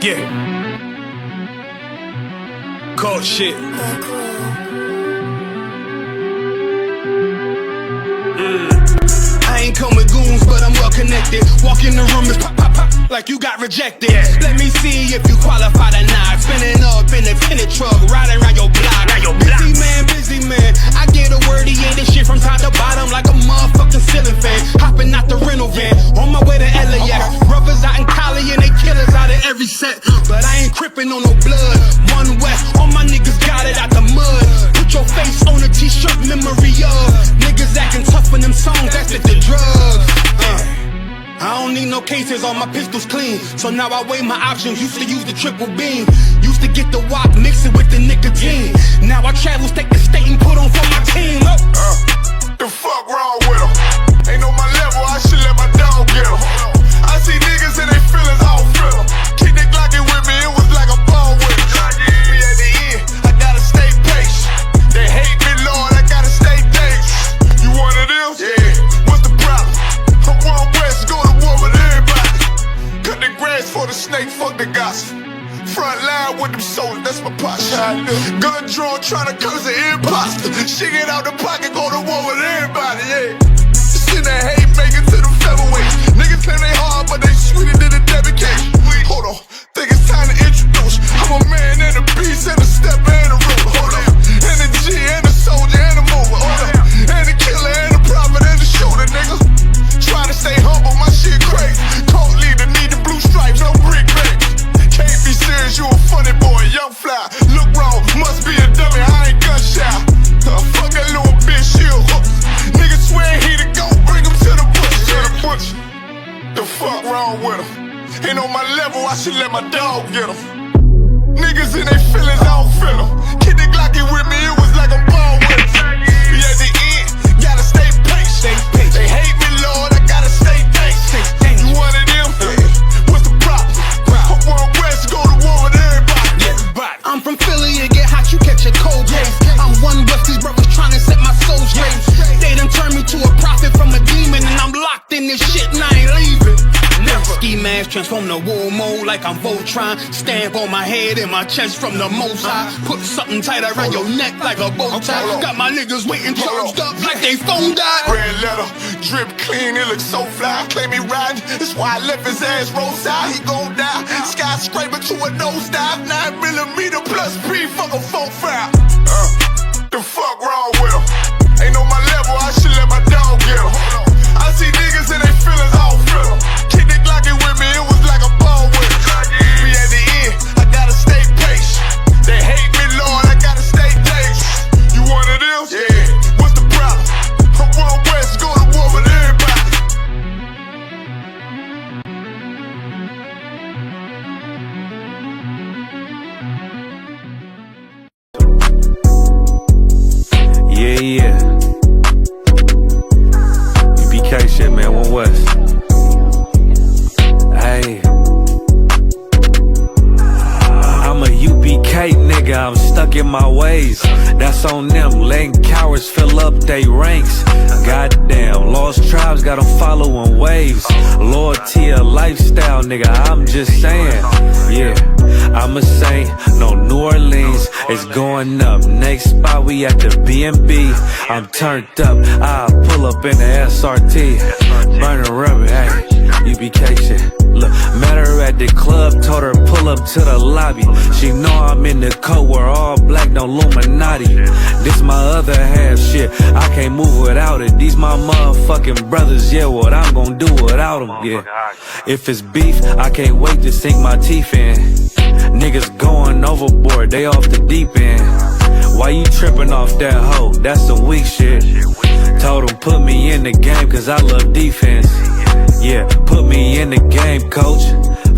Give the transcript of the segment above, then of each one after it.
Yeah. Cold shit. I ain't come with goons, but I'm well connected. Walk in the room, it's pop, pop, pop, like you got rejected. Let me see if you qualify or not. Spinning up in a tinted truck, riding around your block. Busy man, I get a word, he ain't this shit from top to bottom like a motherfucking ceiling fan. Hopping out the rental van, on my way to LAX. Brothers out in Cali and they killers out of every set. But I ain't crippin' on no blood. One West, all my niggas got it out the mud. Put your face on a t-shirt, memory of niggas acting tough in them songs, that's the drugs. I don't need no cases, all my pistols clean. So now I weigh my options, used to use the triple beam. Used to get the wok, mix it with the nicotine. Now I travel state to state and put on for my team. The fuck wrong with them? Ain't on my level, I should let my dog get them. I see niggas and they feelings, I don't feel them. Keep that Glockin' with me, it was like a ball with me. Be at the end, I gotta stay patient. They hate me, Lord, I gotta stay dangerous. You one of them? Yeah. What's the problem? I'm one West, go to war with everybody. Cut the grass for the snake, fuck the gospel. Front line with them soldiers, that's my posture. Gun drawn, tryna curse the imposter. Shit get out the pocket, go to war with everybody, yeah. Send that hate, make it to the featherweight. Niggas claim they hard, but they sweeter than a debit cake. Hold on, think it's time to introduce. I'm a man and a beast and a stepper and a ruler. Hold on, and a G and a soldier and a mover. Hold on, and a killer and a prophet and a shooter, nigga. Try to stay humble, my shit crazy. Cold leader, need the blue stripes, no brick back. Can't be serious, you a funny boy, young fly. Look wrong, must be a dummy, I ain't gun shy. Fuck that little bitch, she a hook. Niggas swear he the go, bring him to the bush. To the bush. The fuck wrong with him? Ain't on my level, I should let my dog get him. Niggas in they feelings, I don't feel them. Keep the Glockin' with me, it was like a ball with him. Be at the end, gotta stay patient. They hate me, Lord, I gotta stay patient. You one of them? What's the problem? I'm one West, go to war with everybody. I'm from Philly, it get hot, you catch a cold case. I'm one West, these brothers trying to set my soul straight. They done turned me to a prophet from a demon, and I'm locked in this shit and I ain't leaving. Ski mask transform to war mode like I'm Voltron. Stamp on my head and my chest from the most high. Put something tight around your neck like a bow tie. Got my niggas waiting charged up like they phone died. Red letter, drip clean, it looks so fly. Claim he riding, that's why I left his ass roadside. He gon' die, skyscraper to a nosedive. 9mm plus P, fuck a 4-5. The fuck wrong with him? Ain't on my level, I should let my dog get him. I see niggas and they feelings, I don't feel them. Keep the Glockin' with me, it was like a ball with me. Be at the end, I gotta stay patient. They hate me, Lord, I gotta stay dangerous. You one of them? Yeah. What's the problem? I'm one West, go to war with everybody. Yeah. U.P.K shit, man, one West. Hey, I'm a U.P.K nigga, I'm stuck in my ways. That's on them, letting cowards fill up they ranks. Goddamn, lost tribes got them following waves. Loyalty a lifestyle, nigga, I'm just saying. Yeah, I'm a saint, no New Orleans, it's going up. Next spot, we at the B&B. I'm turned up, I'll pull up in the SRT. Burning rubber, hey. U.P.K shit. Look, met her at the club, told her pull up to the lobby. She know I'm in the coat, we're all black, no Illuminati. This my other half shit, I can't move without it. These my motherfucking brothers, yeah, what I'm gonna do without them, yeah. If it's beef, I can't wait to sink my teeth in. Niggas going overboard, they off the deep end. Why you tripping off that hoe? That's some weak shit. Told him put me in the game cause I love defense. Yeah, put me in the game, coach.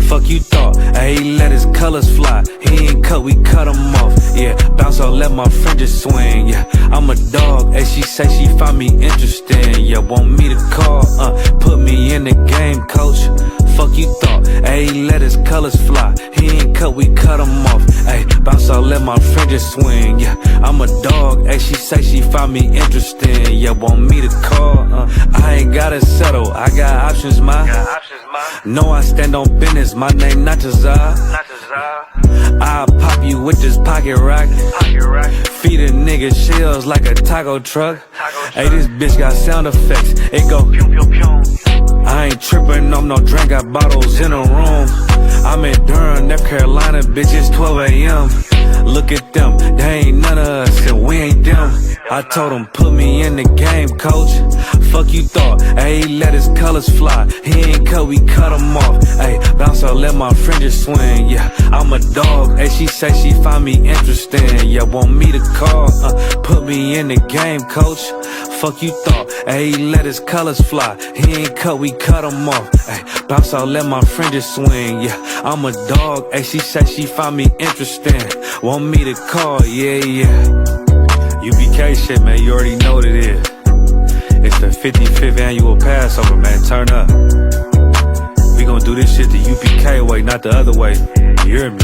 Fuck you thought, he let his colors fly. He ain't cut, we cut him off. Yeah, bounce on, let my fringes swing. Yeah, I'm a dog, she say she find me interesting. Yeah, want me to call, put me in the game, coach. Fuck you thought, he let his colors fly. He ain't cut, we cut him off. bounce out, let my fringes swing. Yeah, I'm a dog. Hey, she say she find me interesting. Yeah, want me to call? I ain't gotta settle. I got options, ma. No, I stand on business. My name not Jazar. I'll pop you with this pocket rock. Feed a nigga shells like a taco truck. Hey, this bitch got sound effects. It go pew pew pew. I ain't tripping on no drink. Got bottles in a room. I'm in Durham, North Carolina, bitch. It's 12 a.m. Look at them, they ain't none of us, and we ain't them. I told him, put me in the game, coach. Fuck you thought, ayy, let his colors fly. He ain't cut, we cut him off. Ayy, bounce out, let my fringes swing. Yeah, I'm a dog. Ayy, she say she find me interesting. Yeah, want me to call. Put me in the game, coach. Fuck you thought, ayy, let his colors fly. He ain't cut, we cut him off. Ayy, bounce out, let my fringes swing. Yeah, I'm a dog. Ayy, she say she find me interesting. Want me to call, yeah. UPK shit, man, you already know what it is. It's the 55th annual Passover, man, turn up. We gon' do this shit the UPK way, not the other way. You hear me?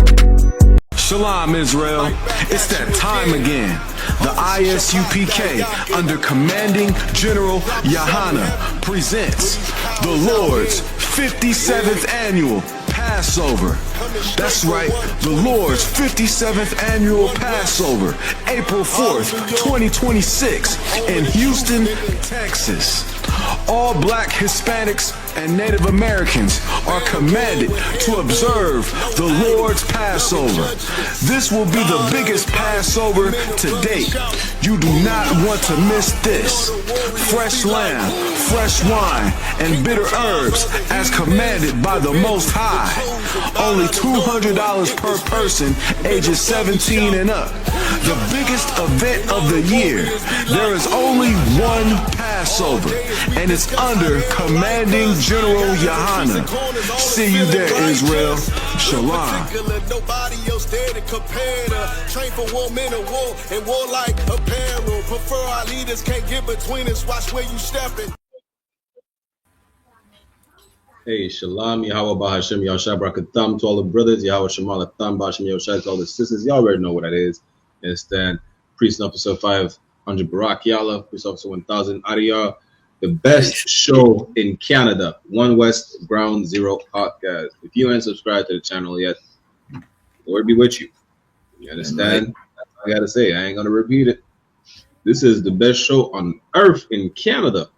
Shalom, Israel. It's that time again. The I.S.U.P.K. under Commanding General YAHANNA presents the Lord's 57th annual Passover. That's right, the Lord's 57th annual Passover, April 4th, 2026 in Houston, Texas. All black Hispanics and Native Americans are commanded to observe the Lord's Passover. This will be the biggest Passover to date. You do not want to miss this. Fresh lamb, fresh wine, and bitter herbs as commanded by the Most High. Only $200 per person ages 17 and up. The biggest event of the year. There is only one Passover, and it's under Commanding General YAHANNA. See you there, Israel. Shalom. Nobody else there to compare to. Train for war, men of war, and war like apparel. Prefer our leaders, can't get between us. Watch where you stepping. Hey, Shalom, Yahweh Bahashem, Yahushua Barakatam to all the brothers, Yahweh Shemal Atam, Bahashem Yahushua to all the sisters. Y'all already know what that is. Understand? Priest and Officer 500 Barak Yalla, Priest Officer 1000 Ariyah, the best show in Canada, One West Ground Zero Podcast. If you ain't subscribed to the channel yet, Lord be with you. You understand? That's all I gotta say. I ain't gonna repeat it. This is the best show on earth in Canada.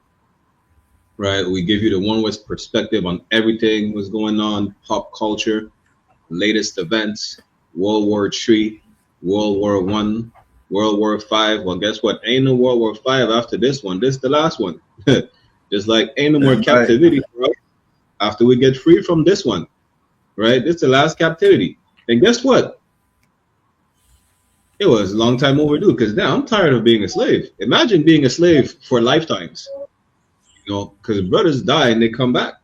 Right, we give you the One West perspective on everything what's going on, pop culture, latest events, World War III, World War I, World War V. Well, guess what? Ain't no World War V after this one. This is the last one. Just like ain't no more captivity for us after we get free from this one. Right? This is the last captivity. And guess what? It was a long time overdue because now I'm tired of being a slave. Imagine being a slave for lifetimes. You know, because brothers die and they come back.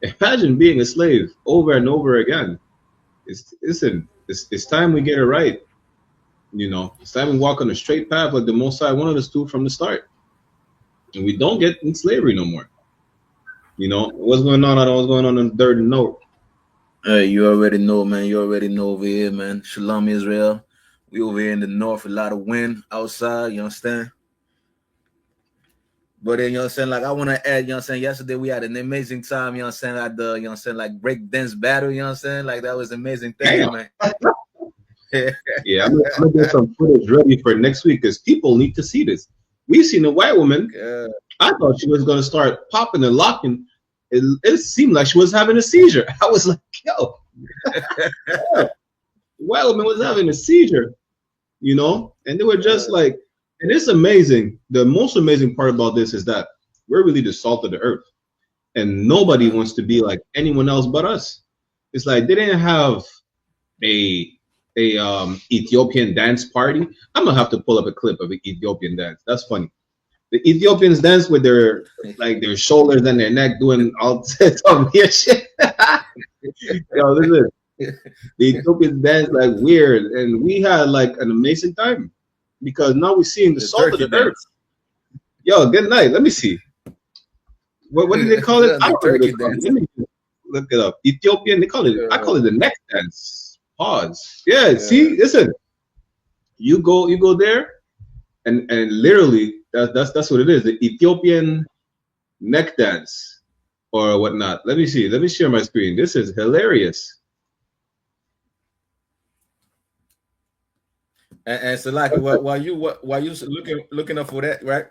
Imagine being a slave over and over again. It's time we get it right. You know, it's time we walk on a straight path like the Most High wanted us to from the start. And we don't get in slavery no more. You know, what's going on? I don't know what's going on the third note. Hey, you already know, man. You already know over here, man. Shalom, Israel. We over here in the north, a lot of wind outside, you understand? But then, you know what I'm saying, like, I want to add, you know what I'm saying, yesterday we had an amazing time, you know what I'm saying, at the, you know what I'm saying, like, break dance battle, you know what I'm saying, like, that was an amazing thing, man. Yeah, I'm gonna get some footage ready for next week because people need to see this. We seen a white woman. I thought she was gonna start popping and locking. It seemed like she was having a seizure. I was like, yo, the white woman was having a seizure, you know, and they were just like. And it's amazing. The most amazing part about this is that we're really the salt of the earth. And nobody wants to be like anyone else but us. It's like they didn't have a Ethiopian dance party. I'm gonna have to pull up a clip of an Ethiopian dance. That's funny. The Ethiopians dance with their shoulders and their neck doing all some weird shit. Yo, listen. The Ethiopians dance like weird, and we had like an amazing time. Because now we're seeing the salt of the earth. Yo, good night. Let me see. What do they call it? I don't know what they call it. Let me look it up. Ethiopian, they call it. I call it the neck dance. Pause. Yeah, see, listen. You go there, and literally that's what it is. The Ethiopian neck dance or whatnot. Let me see. Let me share my screen. This is hilarious. And so like while you looking up for that, right?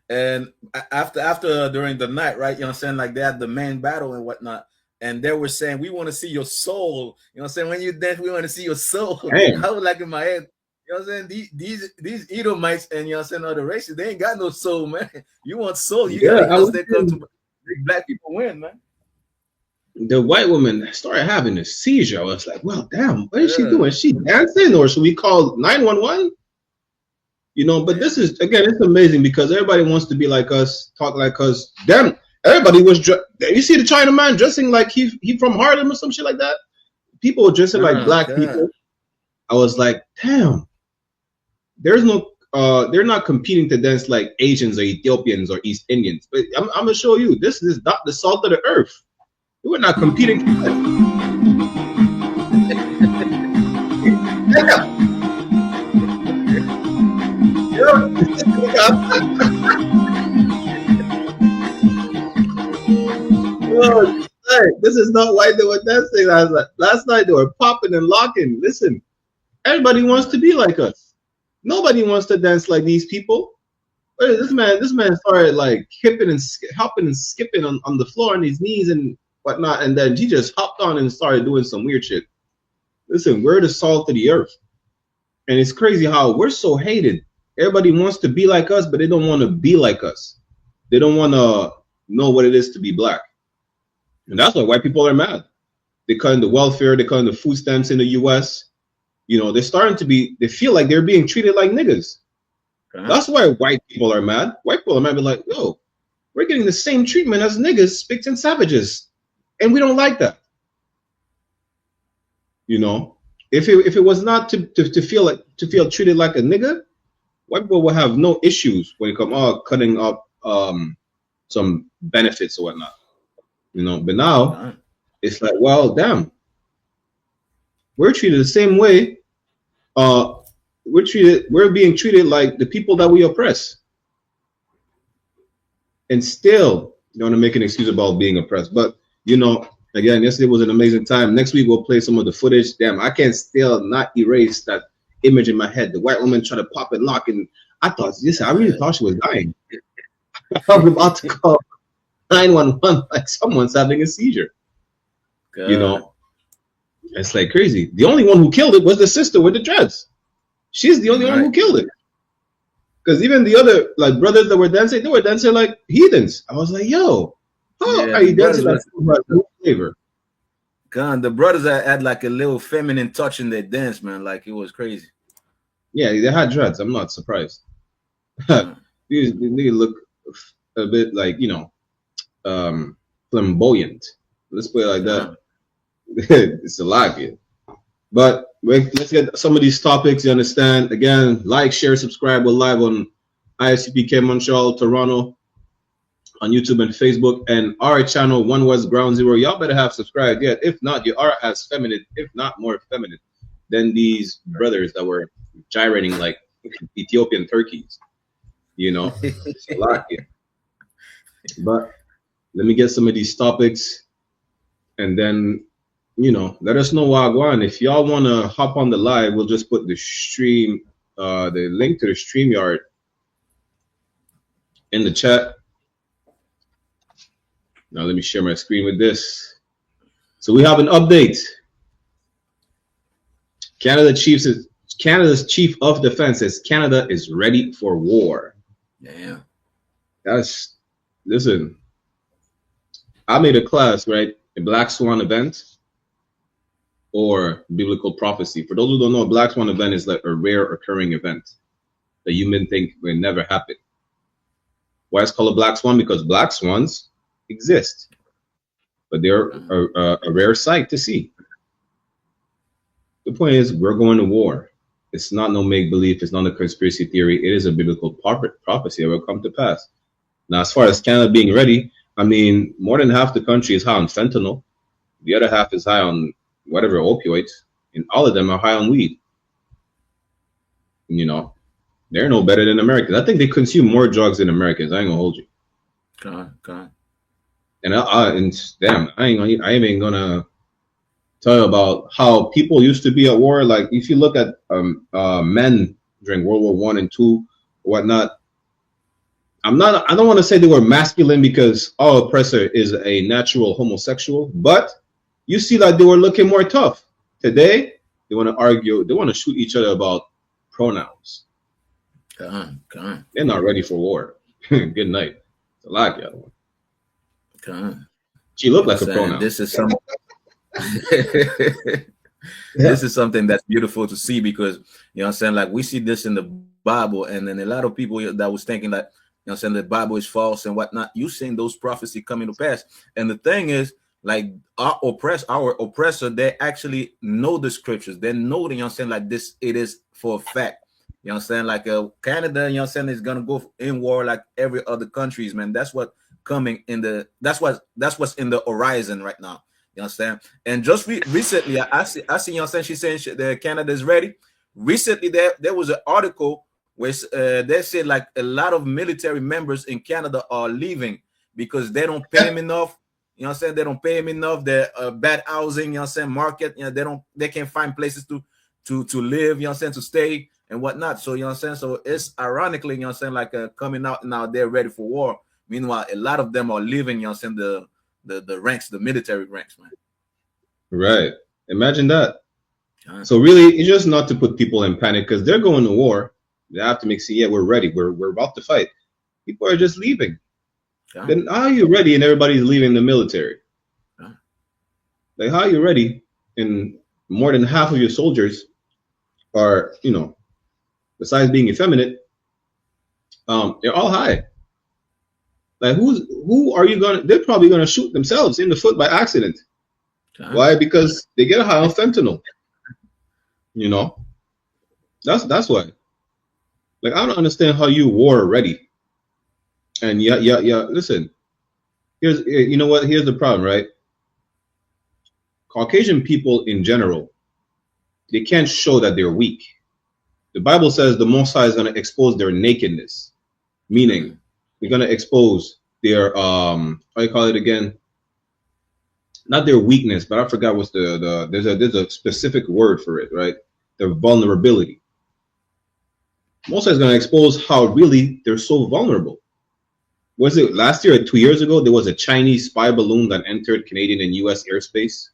And after during the night, right? You know what I'm saying? Like they had the main battle and whatnot. And they were saying, we want to see your soul. You know what I'm saying? When you dance, we want to see your soul. Damn. I was like in my head, you know what I'm saying? These Edomites and you know what I'm saying, other races, they ain't got no soul, man. You want soul, you gotta they come to make black people win, man. The white woman started having a seizure. I was like, well, damn, what is she doing? Is she dancing or should we call 911? You know, but this is, again, it's amazing because everybody wants to be like us, talk like us. Damn, everybody was, you see the China man dressing like he from Harlem or some shit like that? People were dressing like black people. I was like, damn, there's no, they're not competing to dance like Asians or Ethiopians or East Indians. But I'm going to show you, this is not the salt of the earth. We're not competing. This is not why they were dancing. I was like, last night they were popping and locking. Listen, everybody wants to be like us. Nobody wants to dance like these people. This man started like hopping and skipping on the floor on his knees and whatnot, and then he just hopped on and started doing some weird shit. Listen, we're the salt of the earth, and it's crazy how we're so hated. Everybody wants to be like us, but they don't want to be like us. They don't want to know what it is to be black, and that's why white people are mad. They cut in the welfare, they cut in the food stamps in the U.S. You know, they're starting to be. They feel like they're being treated like niggas. That's why white people are mad. White people are mad, like, yo, we're getting the same treatment as niggas, pigs, and savages. And we don't like that. You know, if it was not to feel treated like a nigga, white people will have no issues when it comes cutting up some benefits or whatnot. You know, but now it's like, well, damn, we're treated the same way. We're being treated like the people that we oppress. And still you want to make an excuse about being oppressed. But you know, again, yesterday was an amazing time. Next week we'll play some of the footage. Damn, I can't still not erase that image in my head. The white woman tried to pop and lock, and I really thought she was dying. I was about to call 911 like someone's having a seizure. God. You know, it's like crazy. The only one who killed it was the sister with the dreads. She's the only one who killed it. Because even the other like brothers that were dancing, they were dancing like heathens. I was like, yo. Oh, are you dancing like no flavor? God, the brothers had like a little feminine touch in their dance, man. Like it was crazy. Yeah, they had dreads. I'm not surprised. These look a bit like, you know, flamboyant. Let's put it like that. It's a lot here. But let's get some of these topics. You understand? Again, like, share, subscribe. We're live on I.S.U.P.K Montreal, Toronto, on YouTube and Facebook, and our channel, One West Ground Zero. Y'all better have subscribed yet. If not, you are as feminine, if not more feminine, than these brothers that were gyrating like Ethiopian turkeys. You know, it's a lot here. But let me get some of these topics, and then, you know, let us know Wagwan. If y'all want to hop on the live, we'll just put the stream, the link to the StreamYard in the chat. Now let me share my screen with this. So we have an update. Canada's chief of defense says Canada is ready for war. Yeah. Listen, I made a class, right? A Black Swan event or biblical prophecy. For those who don't know, a Black Swan event is like a rare occurring event that you may think will never happen. Why it's called a Black Swan? Because Black Swans exist, but they're a rare sight to see. The point is, we're going to war. It's not no make-believe. It's not a conspiracy theory. It is a biblical prophecy that will come to pass. Now, as far as Canada being ready, I mean, more than half the country is high on fentanyl. The other half is high on whatever opioids. and all of them are high on weed. You know, they're no better than Americans. I think they consume more drugs than Americans. I ain't gonna hold you. God. And I ain't even gonna tell you about how people used to be at war. Like if you look at men during World War I and II, whatnot. I don't want to say they were masculine because our oppressor is a natural homosexual, but you see that they were looking more tough. Today, they want to argue, they want to shoot each other about pronouns. Come on. They're not ready for war. Good night. It's a lot, the other one. Come on. She looked like a pronoun. This is some This is something that's beautiful to see, because you know what I'm saying, like we see this in the Bible, and then a lot of people that was thinking that, you know what I'm saying, the Bible is false and whatnot. You seeing those prophecies coming to pass. And the thing is, like our oppressor, they actually know the scriptures. They know, you know what I'm saying, like this, it is for a fact. You know what I'm saying? Like Canada, you know what I'm saying, is gonna go in war like every other countries, man. That's what coming in the that's what's in the horizon right now. You understand? And just recently, I see, you know what I'm saying, she's saying that Canada is ready. Recently, there was an article where they said like a lot of military members in Canada are leaving because they don't pay them enough. You know what I'm saying? They don't pay them enough. They're bad housing, you know what I'm saying, market. You know, they can't find places to live, you know what I'm saying, to stay and whatnot. So, you know what I'm saying? So it's ironically, you know what I'm saying, like coming out now, they're ready for war. Meanwhile, a lot of them are leaving, you know what I'm saying, the ranks, the military ranks, man. Right. Imagine that. So really, it's just not to put people in panic, because they're going to war. They have to make yeah, we're ready. We're about to fight. People are just leaving. Then how are you ready and everybody's leaving the military? Like, how are you ready and more than half of your soldiers are, you know, besides being effeminate, they're all high. Like, who are you gonna? They're probably gonna shoot themselves in the foot by accident. Why? Because they get high on fentanyl. You know, that's why. Like, I don't understand how you war ready. And yeah. Listen, you know what? Here's the problem, right? Caucasian people in general, they can't show that they're weak. The Bible says the Most High is going to expose their nakedness, meaning they're going to expose their how you call it again? Not their weakness, but I forgot what's there's a specific word for it, right? Their vulnerability. Most High is going to expose how really they're so vulnerable. Was it last year or 2 years ago? There was a Chinese spy balloon that entered Canadian and U.S. airspace.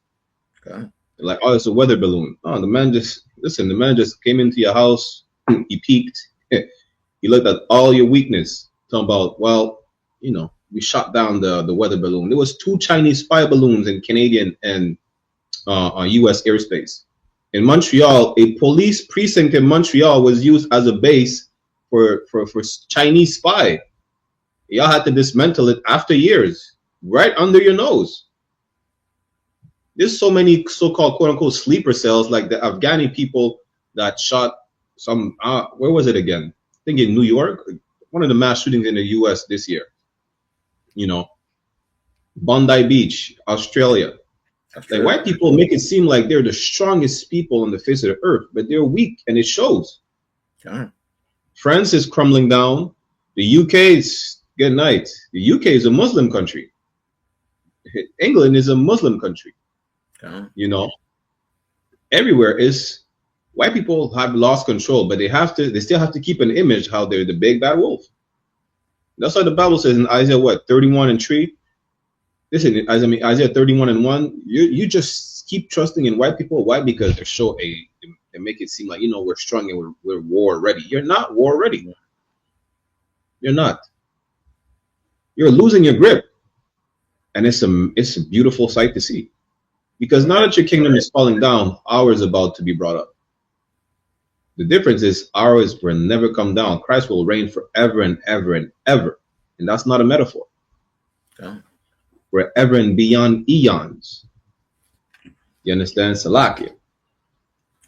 Okay. Like, oh, it's a weather balloon. Oh, the man just came into your house. He peeked. He looked at all your weakness. Talking about, well, you know, we shot down the weather balloon. There was 2 Chinese spy balloons in Canadian and on U.S. airspace. In Montreal, a police precinct in Montreal was used as a base for Chinese spy. Y'all had to dismantle it after years, right under your nose. There's so many so-called quote-unquote sleeper cells, like the Afghani people that shot some, where was it again? I think in New York, one of the mass shootings in the US this year. You know, Bondi Beach, Australia. Like, white people make it seem like they're the strongest people on the face of the earth, but they're weak, and it shows. France is crumbling down. The UK is, good night. The UK is a Muslim country. England is a Muslim country. You know, everywhere is white people have lost control, but they still have to keep an image how they're the big bad wolf. That's what the Bible says in Isaiah 31:3. Listen, Isaiah 31:1. You just keep trusting in white people. Why? Because they make it seem like, you know, we're strong and we're war ready. You're not war ready. You're not. You're losing your grip, and it's a beautiful sight to see. Because now that your kingdom is falling down, ours is about to be brought up. The difference is ours will never come down. Christ will reign forever and ever and ever. And that's not a metaphor. Forever and beyond eons. You understand? Salakia.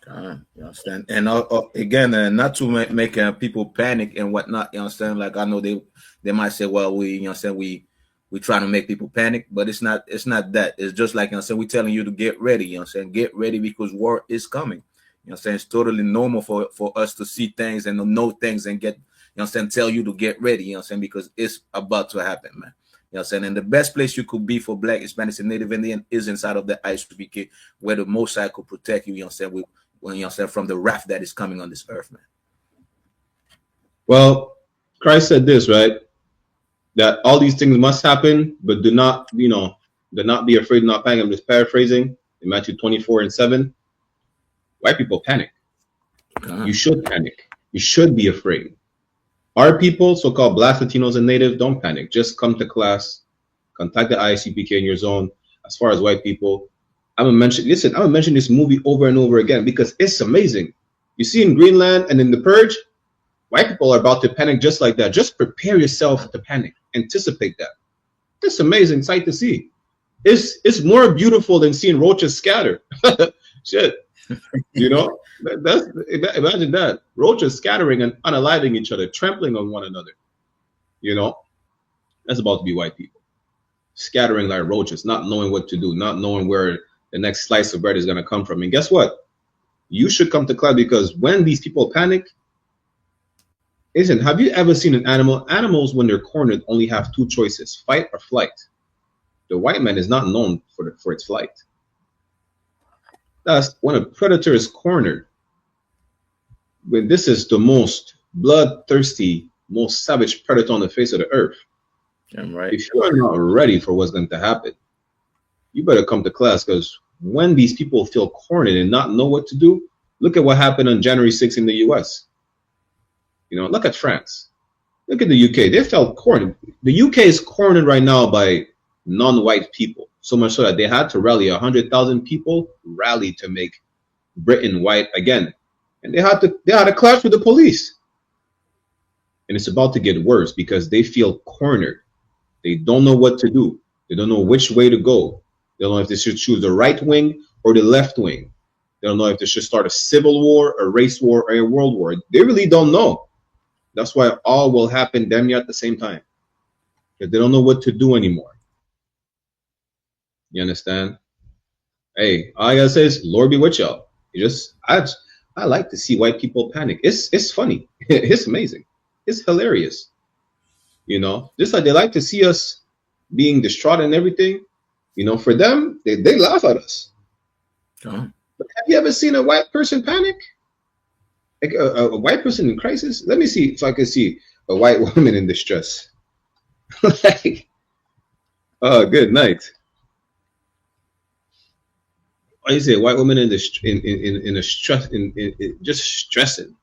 You understand? And again, not to make people panic and whatnot. You understand? Like, I know they might say, well, we, you know, we we're trying to make people panic, but it's not that. It's just like, you know what I'm saying, we're telling you to get ready, you know what I'm saying? Get ready because war is coming. You know what I'm saying? It's totally normal for us to see things and to know things and get, you know what I'm saying, tell you to get ready, you know what I'm saying, because it's about to happen, man. You know what I'm saying? And the best place you could be for Black, Hispanics, and Native Indian is inside of the I.S.U.P.K, where the Most High could protect you, you know what I'm saying, when, you know what I'm saying, from the wrath that is coming on this earth, man. Well, Christ said this, right? That all these things must happen, but do not, do not be afraid, not panic. I'm just paraphrasing in Matthew 24:7. White people panic. You should panic. You should be afraid. Our people, so-called Blacks, Latinos, and Natives, don't panic. Just come to class, contact the I.S.U.P.K in your zone. As far as white people, I'm gonna mention this movie over and over again because it's amazing. You see in Greenland and in The Purge, white people are about to panic just like that. Just prepare yourself to panic. Anticipate that. It's amazing sight to see. It's more beautiful than seeing roaches scatter. Shit. Imagine that. Roaches scattering and unaliving each other, trampling on one another. That's about to be white people. Scattering like roaches, not knowing what to do, not knowing where the next slice of bread is going to come from. And guess what? You should come to class because when these people panic, listen, have you ever seen an animal? Animals, when they're cornered, only have two choices, fight or flight. The white man is not known for its flight. That's when a predator is cornered. When this is the most bloodthirsty, most savage predator on the face of the earth. Right. If you are not ready for what's going to happen, you better come to class because when these people feel cornered and not know what to do, look at what happened on January 6th in the US. Look at France. Look at the UK. They felt cornered. The UK is cornered right now by non-white people. So much so that they had to rally 100,000 people, rally to make Britain white again. And they had a clash with the police. And it's about to get worse because they feel cornered. They don't know what to do. They don't know which way to go. They don't know if they should choose the right wing or the left wing. They don't know if they should start a civil war, a race war, or a world war. They really don't know. That's why all will happen damn near at the same time. Because they don't know what to do anymore. You understand? Hey, all I gotta say is, Lord be with y'all. I like to see white people panic. It's funny. It's amazing. It's hilarious. Just like they like to see us being distraught and everything. For them, they laugh at us. But have you ever seen a white person panic? Like a white person in crisis? Let me see if I can see a white woman in distress. Oh, good night. What do you say? White woman in a stress, just stressing.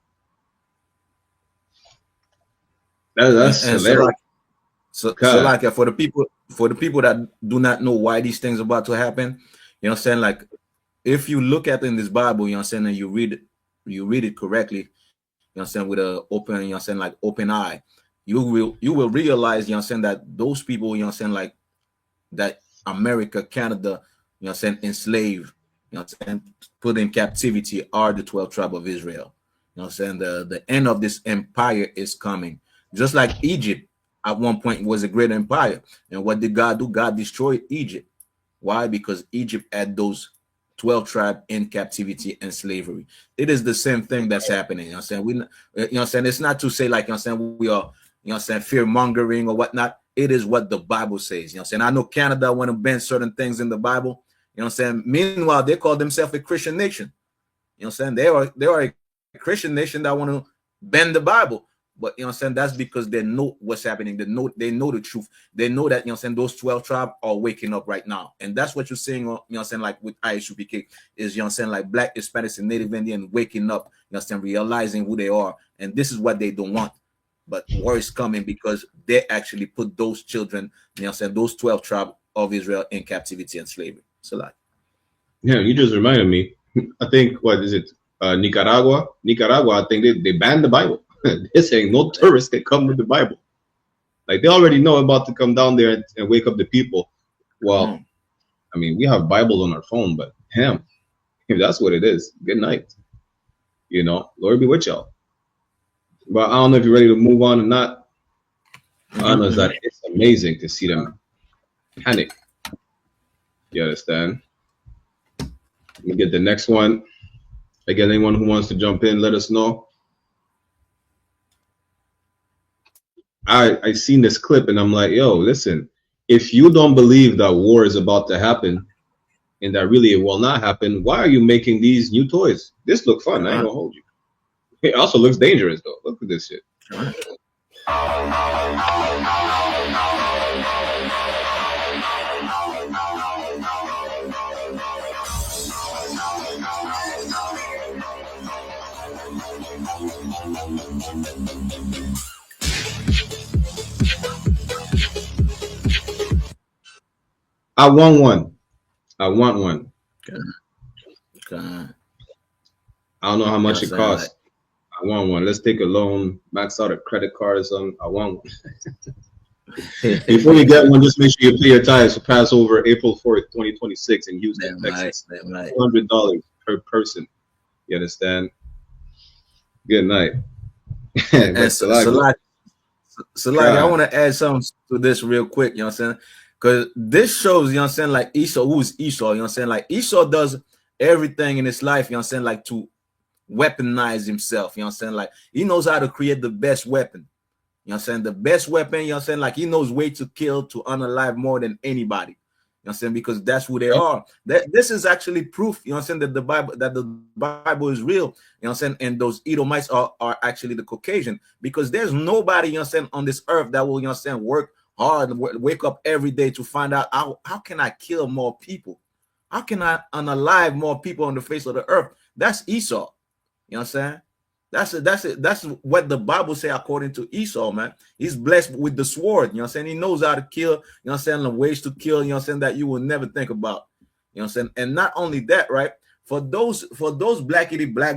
That's hilarious. So like for the people that do not know why these things are about to happen, you know what I'm saying? Like, if you look at in this Bible, you know what I'm saying, and you read it correctly, you know what I'm saying, with a open, you know what I'm saying, like open eye, you will realize, you know what I'm saying, that those people, you know what I'm saying, like that America, Canada, you know what I'm saying, enslaved, you know what I'm saying, put in captivity are the 12 tribes of Israel. You know what I'm saying? The end of this empire is coming. Just like Egypt at one point was a great empire. And what did God do? God destroyed Egypt. Why? Because Egypt had those 12 tribes in captivity and slavery. It is the same thing that's happening. You know what I'm saying? You know what I'm saying? It's not to say like, you know what I'm saying, we are, you know what I'm saying, fear mongering or whatnot. It is what the Bible says. You know what I'm saying? I know Canada want to ban certain things in the Bible. You know what I'm saying? Meanwhile, they call themselves a Christian nation. You know what I'm saying? They are a Christian nation that want to bend the Bible. But you know what I'm saying? That's because they know what's happening. They know the truth. They know that, you know what I'm saying, those 12 tribes are waking up right now. And that's what you're seeing, you know what I'm saying, like with I.S.U.P.K, is, you know what I'm saying, like Black, Hispanics, and Native Indian waking up, you know what I'm saying, realizing who they are. And this is what they don't want. But war is coming because they actually put those children, you know what I'm saying, those 12 tribes of Israel in captivity and slavery. So like, yeah, you just reminded me. I think, what is it? Nicaragua, I think they banned the Bible. They're saying no tourists can come with the Bible. Like, they already know about to come down there and wake up the people. Well, I mean, we have Bibles on our phone, but damn, if that's what it is, good night. Lord be with y'all. But I don't know if you're ready to move on or not. I know that it's amazing to see them panic. You understand? Let me get the next one. Again, anyone who wants to jump in, let us know. I seen this clip and I'm like, yo, listen, if you don't believe that war is about to happen and that really it will not happen, why are you making these new toys? This look fun. I ain't gonna hold you. It also looks dangerous though. Look at this shit. I want one. I want one. Okay. I don't know how much it costs. I want one. Let's take a loan, max out a credit card or something. I want one. Before you get one, just make sure you pay your tithes for Passover April 4th, 2026 in Houston, Texas. $200 per person. You understand? Good night. And so I want to add something to this real quick, you know what I'm saying? Because this shows, you know what I'm saying, like Esau, who is Esau, you know what I'm saying? Like Esau does everything in his life, you know what I'm saying, like to weaponize himself, you know what I'm saying? Like he knows how to create the best weapon, you know what I'm saying? The best weapon, you know what I'm saying? Like he knows way to kill, to unalive more than anybody, you know what I'm saying? Because that's who they are. This is actually proof, you know what I'm saying, that the Bible is real, you know what I'm saying? And those Edomites are actually the Caucasian, because there's nobody, you know what I'm saying, on this earth that will, you know what I'm saying, work hard and wake up every day to find out how can I kill more people? How can I unalive more people on the face of the earth? That's Esau. You know what I'm saying? That's what the Bible say according to Esau, man. He's blessed with the sword. You know what I'm saying? He knows how to kill, you know what I'm saying, the ways to kill, you know what I'm saying, that you will never think about. You know what I'm saying? And not only that, right? For those black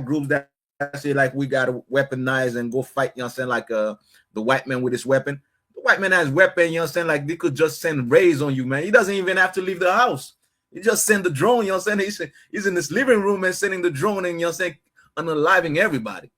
groups that say like we gotta weaponize and go fight, you know what I'm saying, like the white man with his weapon. The white man has weapon, you know what I'm saying? Like they could just send rays on you, man. He doesn't even have to leave the house. He just send the drone, you know what I'm saying? He's in this living room and sending the drone and, you know what I'm saying, unaliving everybody.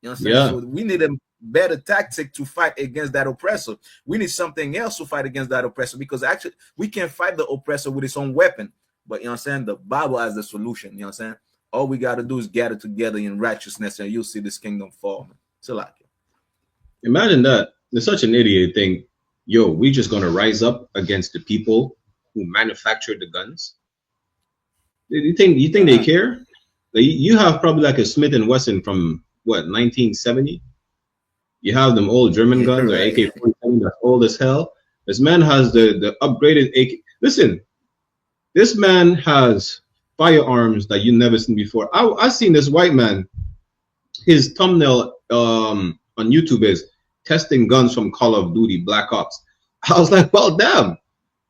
You know what I'm saying? Yeah. So we need a better tactic to fight against that oppressor. We need something else to fight against that oppressor, because actually we can't fight the oppressor with his own weapon. But, you know what I'm saying, the Bible has the solution, you know what I'm saying? All we got to do is gather together in righteousness and you'll see this kingdom fall. So like it. Imagine that. It's such an idiot thing. Yo, we just going to rise up against the people who manufactured the guns. You think they care? You have probably like a Smith & Wesson from what, 1970? You have them old German guns or AK-47 that's old as hell. This man has the upgraded AK. Listen, this man has firearms that you've never seen before. I seen this white man. His thumbnail on YouTube is testing guns from Call of Duty Black Ops. I was like, well, damn,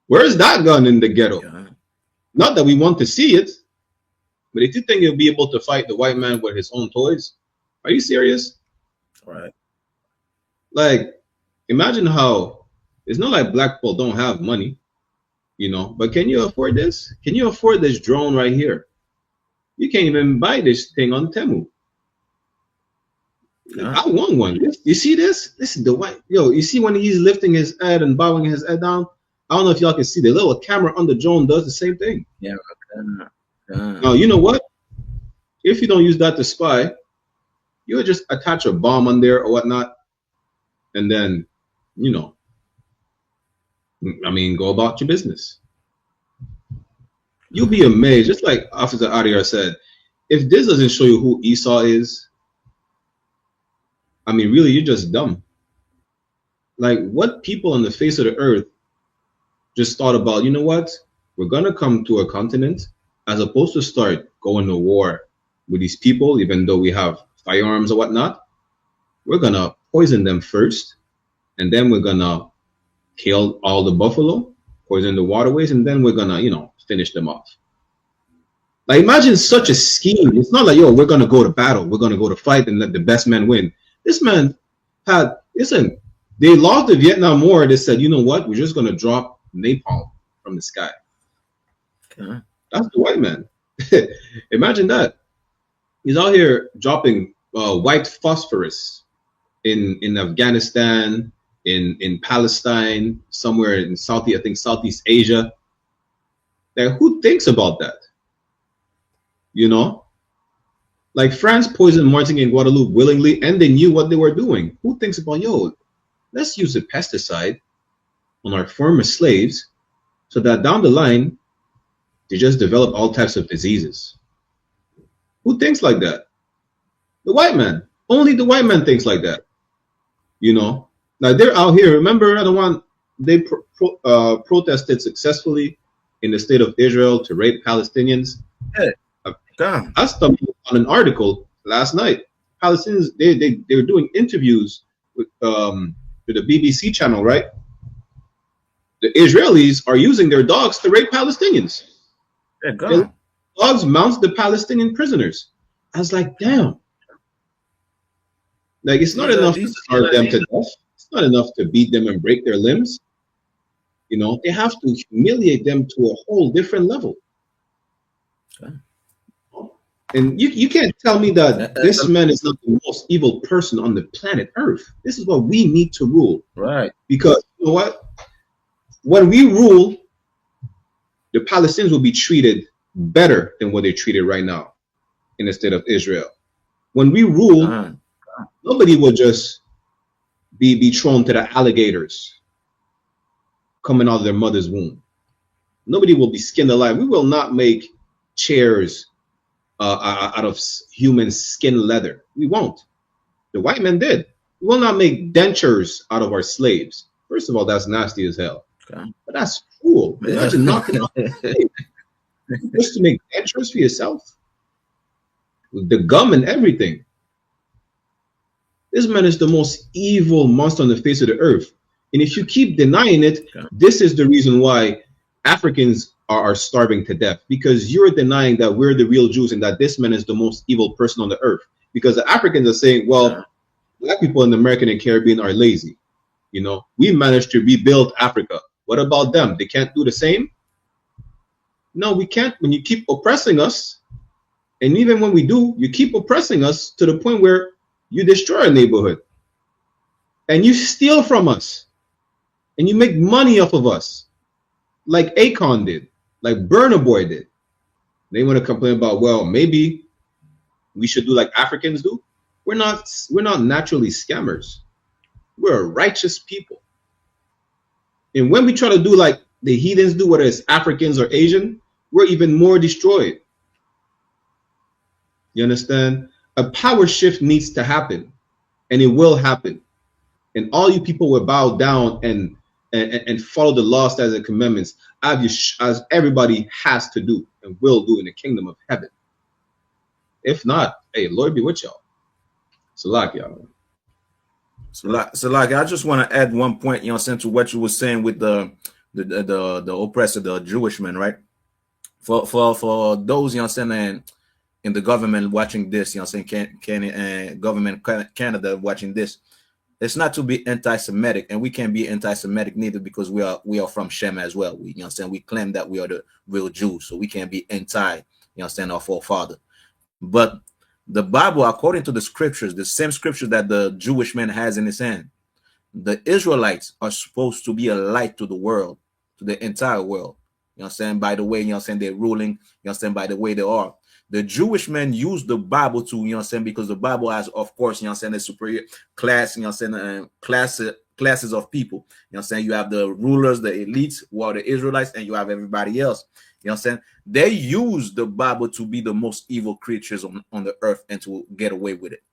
where's that gun in the ghetto? Yeah. Not that we want to see it, but if you think you'll be able to fight the white man with his own toys, are you serious? All right. Like, imagine how it's not like black people don't have money, you know, but can you afford this? Can you afford this drone right here? You can't even buy this thing on Temu. I want one. You see this? This is the white. Yo, you see when he's lifting his head and bowing his head down? I don't know if y'all can see the little camera on the drone does the same thing. Yeah. Now, you know what? If you don't use that to spy, you would just attach a bomb on there or whatnot. And then, you know, I mean, go about your business. You'll be amazed. Just like Officer Adiar said, if this doesn't show you who Esau is, I mean, really, you're just dumb. Like, what people on the face of the earth just thought about, you know what? We're going to come to a continent, as opposed to start going to war with these people, even though we have firearms or whatnot. We're going to poison them first, and then we're going to kill all the buffalo, poison the waterways, and then we're going to, you know, finish them off. Like, imagine such a scheme. It's not like, yo, we're going to go to battle. We're going to go to fight and let the best men win. This man had, listen, they lost the Vietnam War. They said, you know what? We're just going to drop napalm from the sky. Okay. That's the white man. Imagine that. He's out here dropping white phosphorus in Afghanistan, in Palestine, somewhere in Southeast Asia. Like, who thinks about that? You know? Like, France poisoned Martinique and Guadeloupe willingly, and they knew what they were doing. Who thinks about, yo, let's use a pesticide on our former slaves so that down the line, they just develop all types of diseases? Who thinks like that? The white man. Only the white man thinks like that. You know? Now, they're out here. Remember, they protested successfwly in the state of Israel to rape Palestinians. Hey, damn. I stumbled on an article last night. Palestinians, they were doing interviews with the BBC channel, right? The Israelis are using their dogs to rape Palestinians. Hey, dogs mount the Palestinian prisoners. I was like, damn. Like, it's not enough to starve them to death. It's not enough to beat them and break their limbs. You know, they have to humiliate them to a whole different level. Okay. And you can't tell me that this man is not the most evil person on the planet Earth. This is what we need to rule. Right. Because, you know what? When we rule, the Palestinians will be treated better than what they're treated right now in the state of Israel. When we rule, nobody will just be thrown to the alligators coming out of their mother's womb. Nobody will be skinned alive. We will not make chairs out of human skin leather. We won't. The white men did. We will not make dentures out of our slaves. First of all, that's nasty as hell. Okay. But that's cruel. Imagine knocking off a slave just to make dentures for yourself. With the gum and everything. This man is the most evil monster on the face of the earth. And if you keep denying it, this is the reason why Africans are starving to death. Because you're denying that we're the real Jews and that this man is the most evil person on the earth. Because the Africans are saying, well, black people in the American and Caribbean are lazy. You know, we managed to rebuild Africa. What about them? They can't do the same? No, we can't. When you keep oppressing us, and even when we do, you keep oppressing us to the point where you destroy a neighborhood. And you steal from us. And you make money off of us. Like Akon did. Like Burna Boy did. They want to complain about, well, maybe we should do like Africans do. We're not naturally scammers. We're a righteous people. And when we try to do like the heathens do, whether it's Africans or Asian, we're even more destroyed. You understand? A power shift needs to happen, and it will happen. And all you people will bow down and follow the law, statutes, and commandments as everybody has to do and will do in the kingdom of heaven. If not, hey, Lord be with y'all. Salak, y'all. So like, I just want to add one point, you know, to what you were saying with the oppressor, the Jewish man, right? For those, you know, saying in the government watching this, you know, government Canada watching this, it's not to be anti-Semitic, and we can't be anti-Semitic neither because we are from Shem as well. We, you know, we claim that we are the real Jews, so we can't be anti, you know, our forefather. But the Bible, according to the scriptures, the same scripture that the Jewish man has in his hand, the Israelites are supposed to be a light to the world, to the entire world. You know what I'm saying? By the way, you know what I'm saying, they're ruling, you know what I'm saying, by the way they are. The Jewish men use the Bible to, you know what I'm saying, because the Bible has, of course, you know what I'm saying, a superior class, you know what I'm saying, classes of people. You know what I'm saying? You have the rulers, the elites, who are the Israelites, and you have everybody else. You know what I'm saying? They use the Bible to be the most evil creatures on the earth and to get away with it.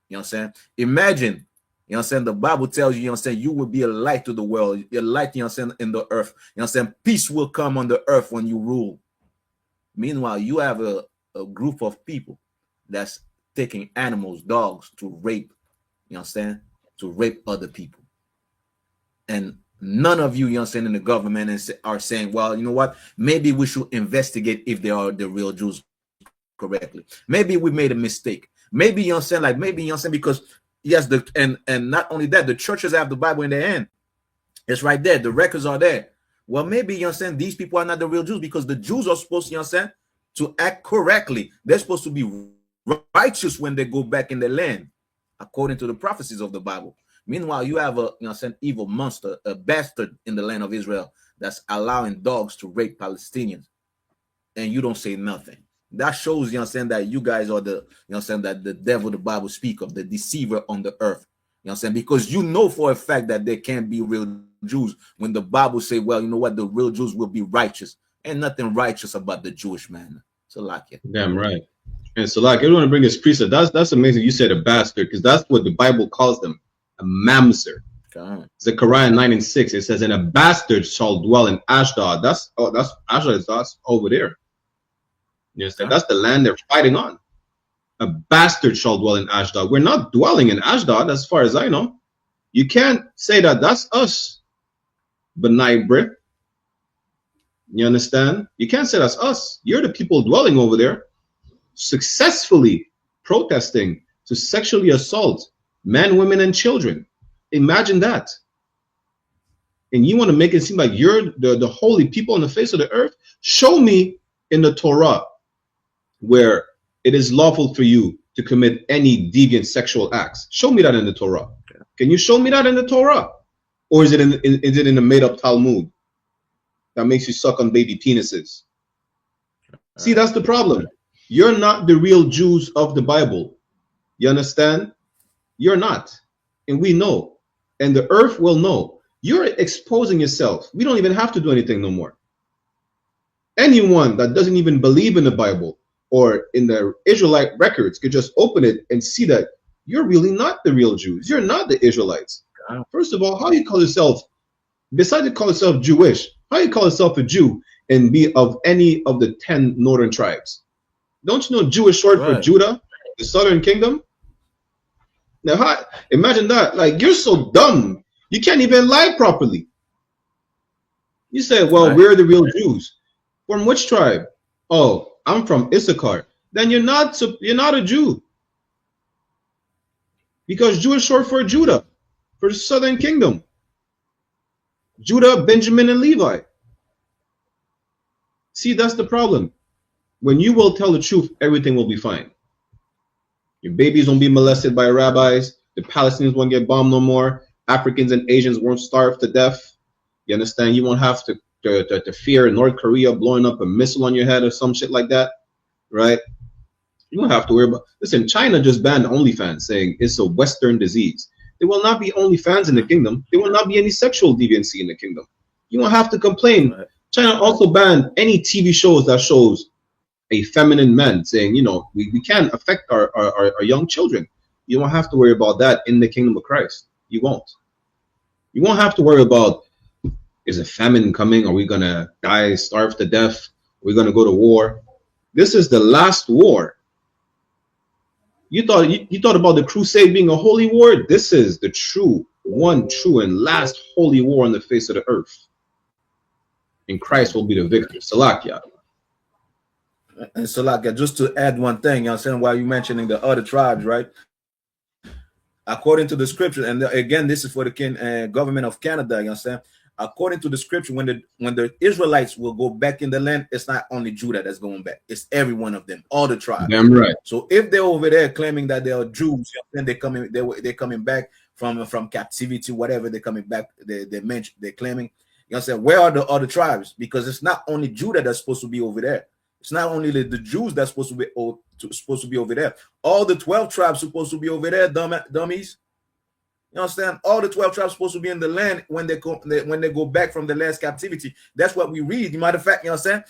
You know what I'm saying? Imagine, you know what I'm saying, the Bible tells you, you know what I'm saying, you will be a light to the world, a light, you know what I'm saying, in the earth. You know what I'm saying? Peace will come on the earth when you rule. Meanwhile, you have a group of people that's taking animals, dogs, to rape, you know what I'm saying, to rape other people. And none of you, you know what I'm saying, in the government are saying, well, you know what, maybe we should investigate if they are the real Jews correctly. Maybe we made a mistake. Maybe, you know what I'm saying, like maybe, you know what I'm saying, because yes, and not only that, the churches have the Bible in their hand. It's right there. The records are there. Well, maybe, you know what I'm saying, these people are not the real Jews because the Jews are supposed to, you know what I'm saying, to act correctly. They're supposed to be righteous when they go back in the land, according to the prophecies of the Bible. Meanwhile, you have a evil monster, a bastard in the land of Israel that's allowing dogs to rape Palestinians, and you don't say nothing. That shows, that you guys are the, that the devil the Bible speak of, the deceiver on the earth. Because you know for a fact that there can't be real Jews when the Bible say, well, you know what, the real Jews will be righteous. Ain't nothing righteous about the Jewish man. So like it. Damn right. And so like, I want to bring his priesthood. That's amazing. You said a bastard, because that's what the Bible calls them, a mamzer. Zechariah 9:6. It says, and a bastard shall dwell in Ashdod. That's Ashdod. That's over there. Yes, that's the land they're fighting on. A bastard shall dwell in Ashdod. We're not dwelling in Ashdod, as far as I know. You can't say that that's us, B'nai Brit. You understand? You can't say that's us. You're the people dwelling over there, successfully protesting to sexually assault men, women, and children. Imagine that. And you want to make it seem like you're the holy people on the face of the earth? Show me in the Torah where it is lawful for you to commit any deviant sexual acts. Show me that in the Torah. Can you show me that in the Torah? Or is it in a made-up Talmud that makes you suck on baby penises? See, that's the problem. You're not the real Jews of the Bible. You understand? You're not. And we know. And the earth will know. You're exposing yourself. We don't even have to do anything no more. Anyone that doesn't even believe in the Bible or in the Israelite records could just open it and see that you're really not the real Jews. You're not the Israelites. First of all, how do you call yourself, besides to call yourself Jewish, how do you call yourself a Jew and be of any of the 10 northern tribes? Don't you know Jew is short for Judah, the southern kingdom? Now, imagine that. Like, you're so dumb. You can't even lie properly. You said, well, we're the real Jews. From which tribe? Oh, I'm from Issachar. Then you're not a Jew. Because Jew is short for Judah, for the southern kingdom. Judah, Benjamin, and Levi. See, that's the problem. When you will tell the truth, everything will be fine. Your babies won't be molested by rabbis. The Palestinians won't get bombed no more. Africans and Asians won't starve to death. You understand? You won't have to fear North Korea blowing up a missile on your head or some shit like that, right? You don't have to worry about. Listen, China just banned OnlyFans, saying it's a Western disease. There will not be OnlyFans in the kingdom. There will not be any sexual deviancy in the kingdom. You won't have to complain. China also banned any TV shows that shows a feminine man, saying, you know, we can't affect our young children. You won't have to worry about that in the kingdom of Christ. You won't. You won't have to worry about, is a famine coming? Are we going to die, starve to death? Are we going to go to war? This is the last war. You thought about the crusade being a holy war? This is the one true and last holy war on the face of the earth. And Christ will be the victor. Salakia. And Salakia, just to add one thing, you know what I'm saying, while you're mentioning the other tribes, right? According to the scripture, and again, this is for the government of Canada, you know what I'm saying? According to the scripture, when the Israelites will go back in the land, it's not only Judah that's going back. It's every one of them, all the tribes. Damn right. So if they're over there claiming that they are Jews, then they're coming back from captivity, whatever they're coming back, they're claiming. You know what I'm saying? Where are the other tribes? Because it's not only Judah that's supposed to be over there. It's not only the Jews that's supposed to be over there. All the 12 tribes supposed to be over there, dummies. You understand? All the 12 tribes supposed to be in the land when they go back from the last captivity. That's what we read. Matter of fact, you understand?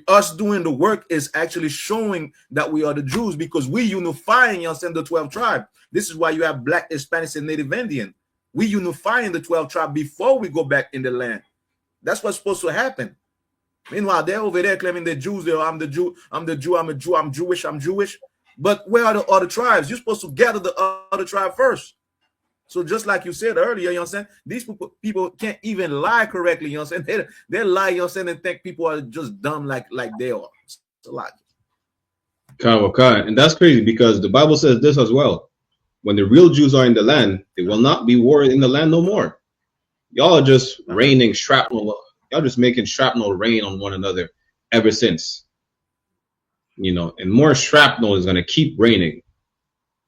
Us doing the work is actually showing that we are the Jews, because we unifying, you understand, the 12 tribes. This is why you have Black, Hispanic, and Native Indian. We unifying the 12 tribes before we go back in the land. That's what's supposed to happen. Meanwhile, they're over there claiming they're Jews. I'm the Jew, I'm Jewish. But where are the other tribes? You're supposed to gather the other tribe first. So just like you said earlier, you know what I'm saying? These people can't even lie correctly, you know what I'm saying? They lie, you know what I'm saying, and think people are just dumb like they are. It's a lot. And that's crazy, because the Bible says this as well. When the real Jews are in the land, there will not be war in the land no more. Y'all are just raining shrapnel. Y'all just making shrapnel rain on one another ever since. You know, and more shrapnel is going to keep raining.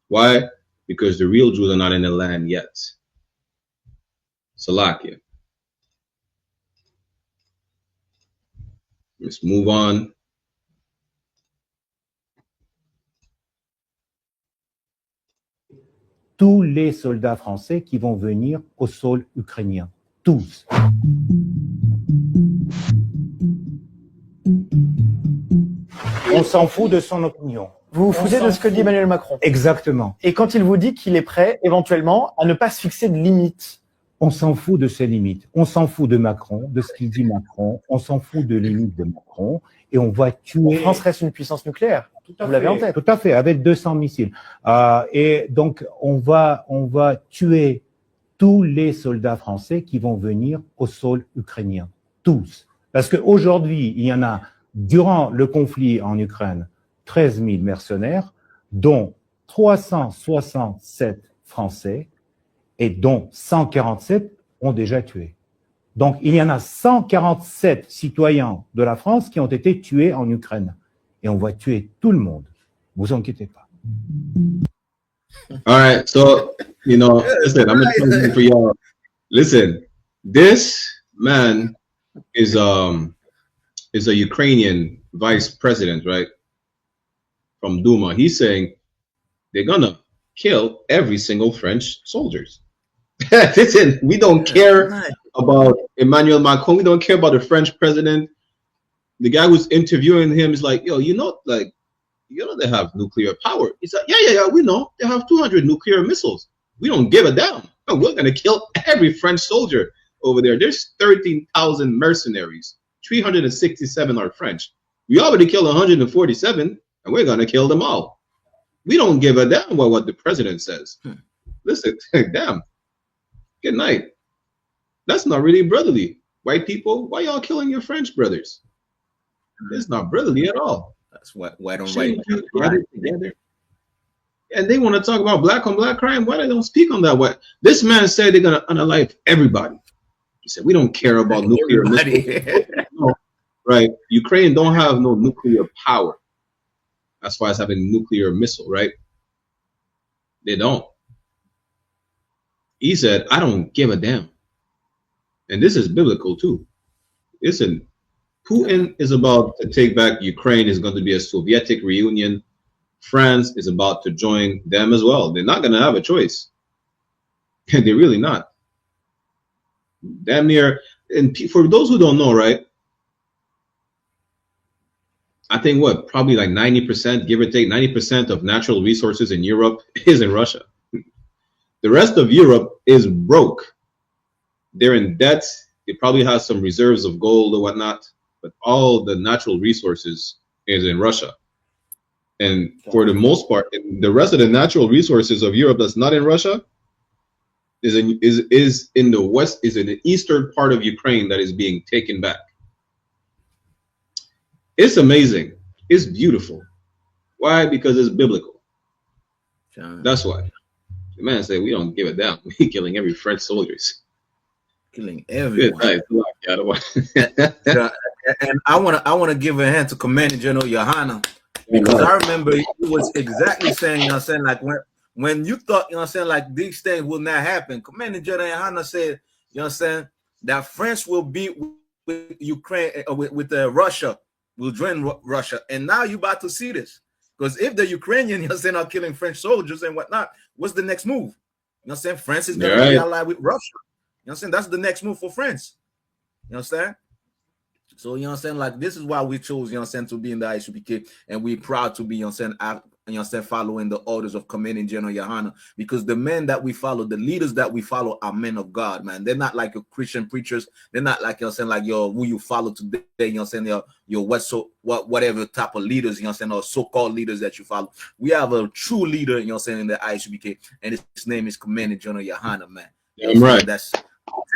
Why? because the real Jews are not in the land yet. Salakia. Let's move on. Tous les soldats français qui vont venir au sol ukrainien. Tous. On s'en fout de son opinion. Vous vous foutez de ce que dit Emmanuel Macron. Exactement. Et quand il vous dit qu'il est prêt, éventuellement, à ne pas se fixer de limites. On s'en fout de ses limites. On s'en fout de Macron, de ce qu'il dit Macron. On s'en fout de limites de Macron. Et on va tuer... La France reste une puissance nucléaire. Vous l'avez en tête. Tout à fait, avec 200 missiles. Et donc, on va tuer tous les soldats français qui vont venir au sol ukrainien. Tous. Parce qu'aujourd'hui, il y en a, durant le conflit en Ukraine, 13 000 mercenaires, dont 367 Français et dont 147 ont déjà tué. Donc, il y en a 147 citoyens de la France qui ont été tués en Ukraine. Et on va tuer tout le monde. Vous inquiétez pas. All right, so, you know, listen, I'm going to tell you for y'all. Listen, this man is a Ukrainian vice president, right? From Duma. He's saying they're going to kill every single French soldiers. Listen, we don't care about Emmanuel Macron. We don't care about the French president. The guy who's interviewing him is like, yo, you know they have nuclear power. He's like, yeah, we know. They have 200 nuclear missiles. We don't give a damn. We're going to kill every French soldier over there. There's 13,000 mercenaries. 367 are French. We already killed 147, and we're going to kill them all. We don't give a damn about what the president says. Listen, damn. Good night. That's not really brotherly. White people, why y'all killing your French brothers? It's not brotherly at all. That's white on white. Together. And they want to talk about black on black crime. Why they don't speak on that? What this man said, they're gonna unalive everybody. He said we don't care about nuclear missiles. No, right? Ukraine don't have no nuclear power as far as having a nuclear missile, right? They don't. He said, I don't give a damn. And this is biblical too. Listen, Putin is about to take back Ukraine. Is going to be a Soviet reunion. France is about to join them as well. They're not going to have a choice. They're really not. Damn near. And for those who don't know, right? I think probably like 90%, give or take 90% of natural resources in Europe is in Russia. The rest of Europe is broke. They're in debt. They probably have some reserves of gold or whatnot, but all the natural resources is in Russia. And for the most part, the rest of the natural resources of Europe that's not in Russia is in the west, is in the eastern part of Ukraine that is being taken back. It's amazing. It's beautiful. Why? Because it's biblical. That's why. The man said, we don't give a damn. We're killing every French soldiers. Killing everyone. And I want to give a hand to Commanding General YAHANNA, because I remember he was exactly saying, you know what I'm saying, like when you thought, you know what I'm saying, like these things will not happen. Commanding General YAHANNA said, you know what I'm saying, that France will beat with Ukraine, with Russia, will join Russia. And now you're about to see this. Because if the Ukrainians, you know what I'm saying, are killing French soldiers and whatnot, what's the next move? You know what I'm saying? France is going to be allied with Russia. You know what I'm saying? That's the next move for France. You know what I'm saying? So, you know what I'm saying? Like, this is why we chose, you know what I'm saying, to be in the I.S.U.P.K. And we're proud to be, you know what I'm saying, you know what I'm saying, following the orders of Commanding General YAHANNA, because the men that we follow, the leaders that we follow are men of God, man. They're not like your Christian preachers. They're not like, you know what I'm saying, like who you follow today, you know what I'm saying, your whatever type of leaders, you know what I'm saying, or so-called leaders that you follow. We have a true leader, you know what I'm saying, in the I.S.U.P.K., and his name is Commanding General YAHANNA, man. I'm right. That's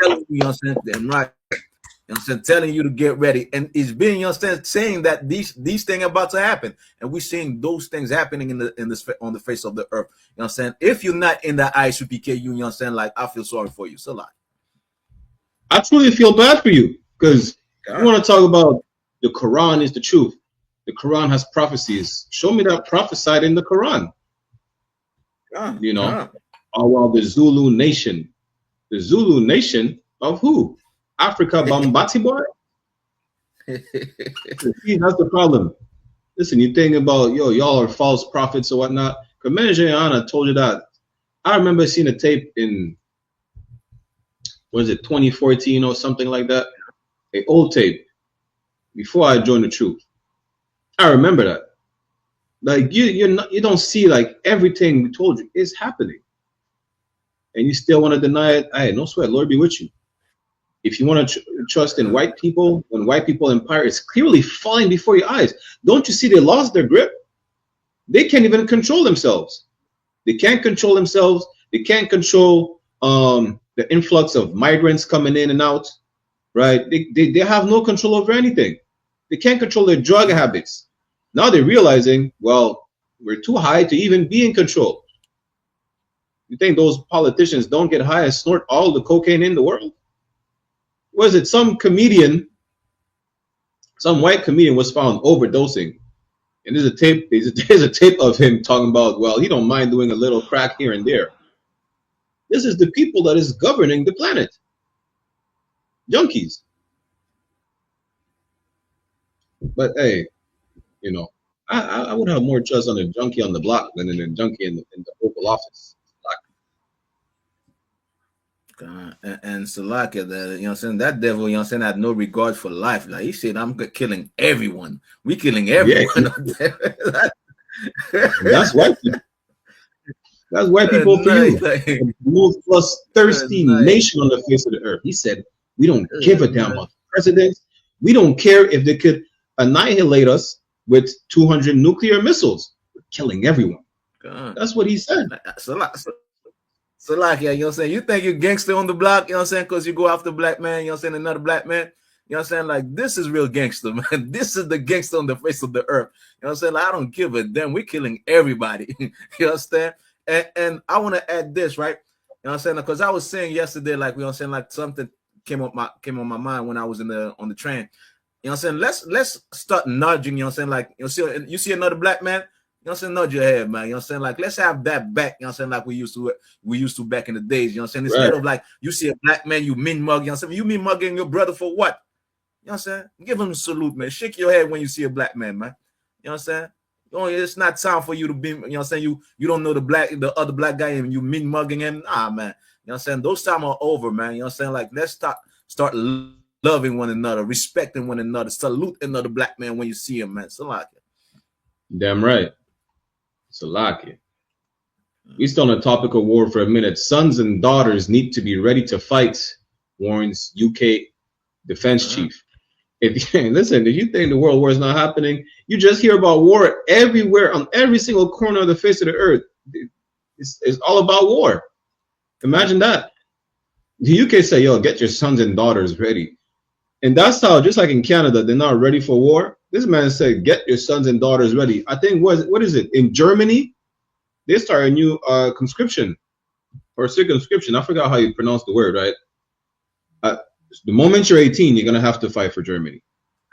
telling you, you know what I'm saying, I'm right. You know what I'm saying, telling you to get ready, and it's being, you know what I'm saying, saying that these things are about to happen, and we're seeing those things happening on the face of the earth. You know what I'm saying? If you're not in the I.S.U.P.K, you know what I'm saying, like, I feel sorry for you. So like, I truly feel bad for you, because you want to talk about the Quran is the truth. The Quran has prophecies. Show me that prophesied in the Quran. You know, all while the Zulu Nation of who? Africa Bambati boy? See, that's the problem. Listen, you think about, y'all are false prophets or whatnot. Commander YAHANNA told you that. I remember seeing a tape in, was it 2014 or something like that? An old tape before I joined the truth. I remember that. Like you don't see like everything we told you is happening, and you still want to deny it. Hey, no sweat, Lord be with you. If you want to trust in white people, when white people empire is clearly falling before your eyes, don't you see they lost their grip? They can't even control themselves. They can't control themselves. They can't control the influx of migrants coming in and out, right? They have no control over anything. They can't control their drug habits. Now they're realizing, well, we're too high to even be in control. You think those politicians don't get high and snort all the cocaine in the world? Was it some comedian, some white comedian was found overdosing? And there's a tape of him talking about, well, he don't mind doing a little crack here and there. This is the people that is governing the planet. Junkies. But hey, you know, I would have more trust on a junkie on the block than in a junkie in the Oval Office. And Salaka, that, you know what I'm saying, that devil, you know what I'm saying, had no regard for life. Like he said, I'm killing everyone. We killing everyone. Yeah. That's white people. That's white people for you. The most plus thirsty nation on the face of the earth. He said, we don't give a damn about presidents. We don't care if they could annihilate us with 200 nuclear missiles. We're killing everyone. That's what he said. So like, yeah, you know what I'm saying? You think you're gangster on the block, you know what I'm saying? Because you go after black man, you know what I'm saying? Another black man, you know what I'm saying? Like, this is real gangster, man. This is the gangster on the face of the earth. You know what I'm saying? Like, I don't give a damn. We're killing everybody. You understand? And I want to add this, right? You know what I'm saying? Because I was saying yesterday, like, you know what I'm saying? Like, something came on my mind when I was on the train. You know what I'm saying? Let's start nudging, you know what I'm saying? Like, you see another black man, you know what I'm saying? Nudge your head, man. You know what I'm saying? Like, let's have that back, you know what I'm saying? Like we used to back in the days, you know what I'm saying? Instead of like, you see a black man, you mean mug, you know what I'm saying? You mean mugging your brother for what? You know what I'm saying? Give him a salute, man. Shake your head when you see a black man, man. You know what I'm saying? It's not time for you to be, you know what I'm saying? You don't know the other black guy and you mean mugging him. Nah, man. You know what I'm saying? Those times are over, man. You know what I'm saying? Like, let's start loving one another, respecting one another, salute another black man when you see him, man. Salaka. Damn right. Salaki. We still on the topic of war for a minute. Sons and daughters need to be ready to fight, warns UK defense chief. If you think the world war is not happening, you just hear about war everywhere on every single corner of the face of the earth. It's all about war. Imagine that. The UK say, yo, get your sons and daughters ready. And that's how, just like in Canada, they're not ready for war. This man said, get your sons and daughters ready. I think, what is it? In Germany, they started a new conscription or circumscription. I forgot how you pronounce the word, right? The moment you're 18, you're going to have to fight for Germany.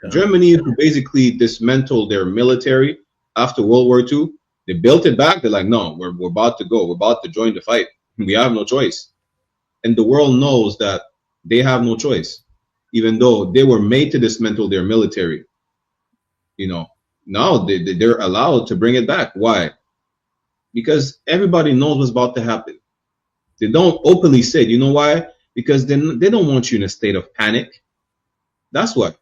Germany basically dismantled their military after World War II. They built it back. They're like, no, we're about to go. We're about to join the fight. We have no choice. And the world knows that they have no choice, even though they were made to dismantle their military. You know, now they're allowed to bring it back. Why? Because everybody knows what's about to happen. They don't openly say it. You know why? Because they don't want you in a state of panic. That's why.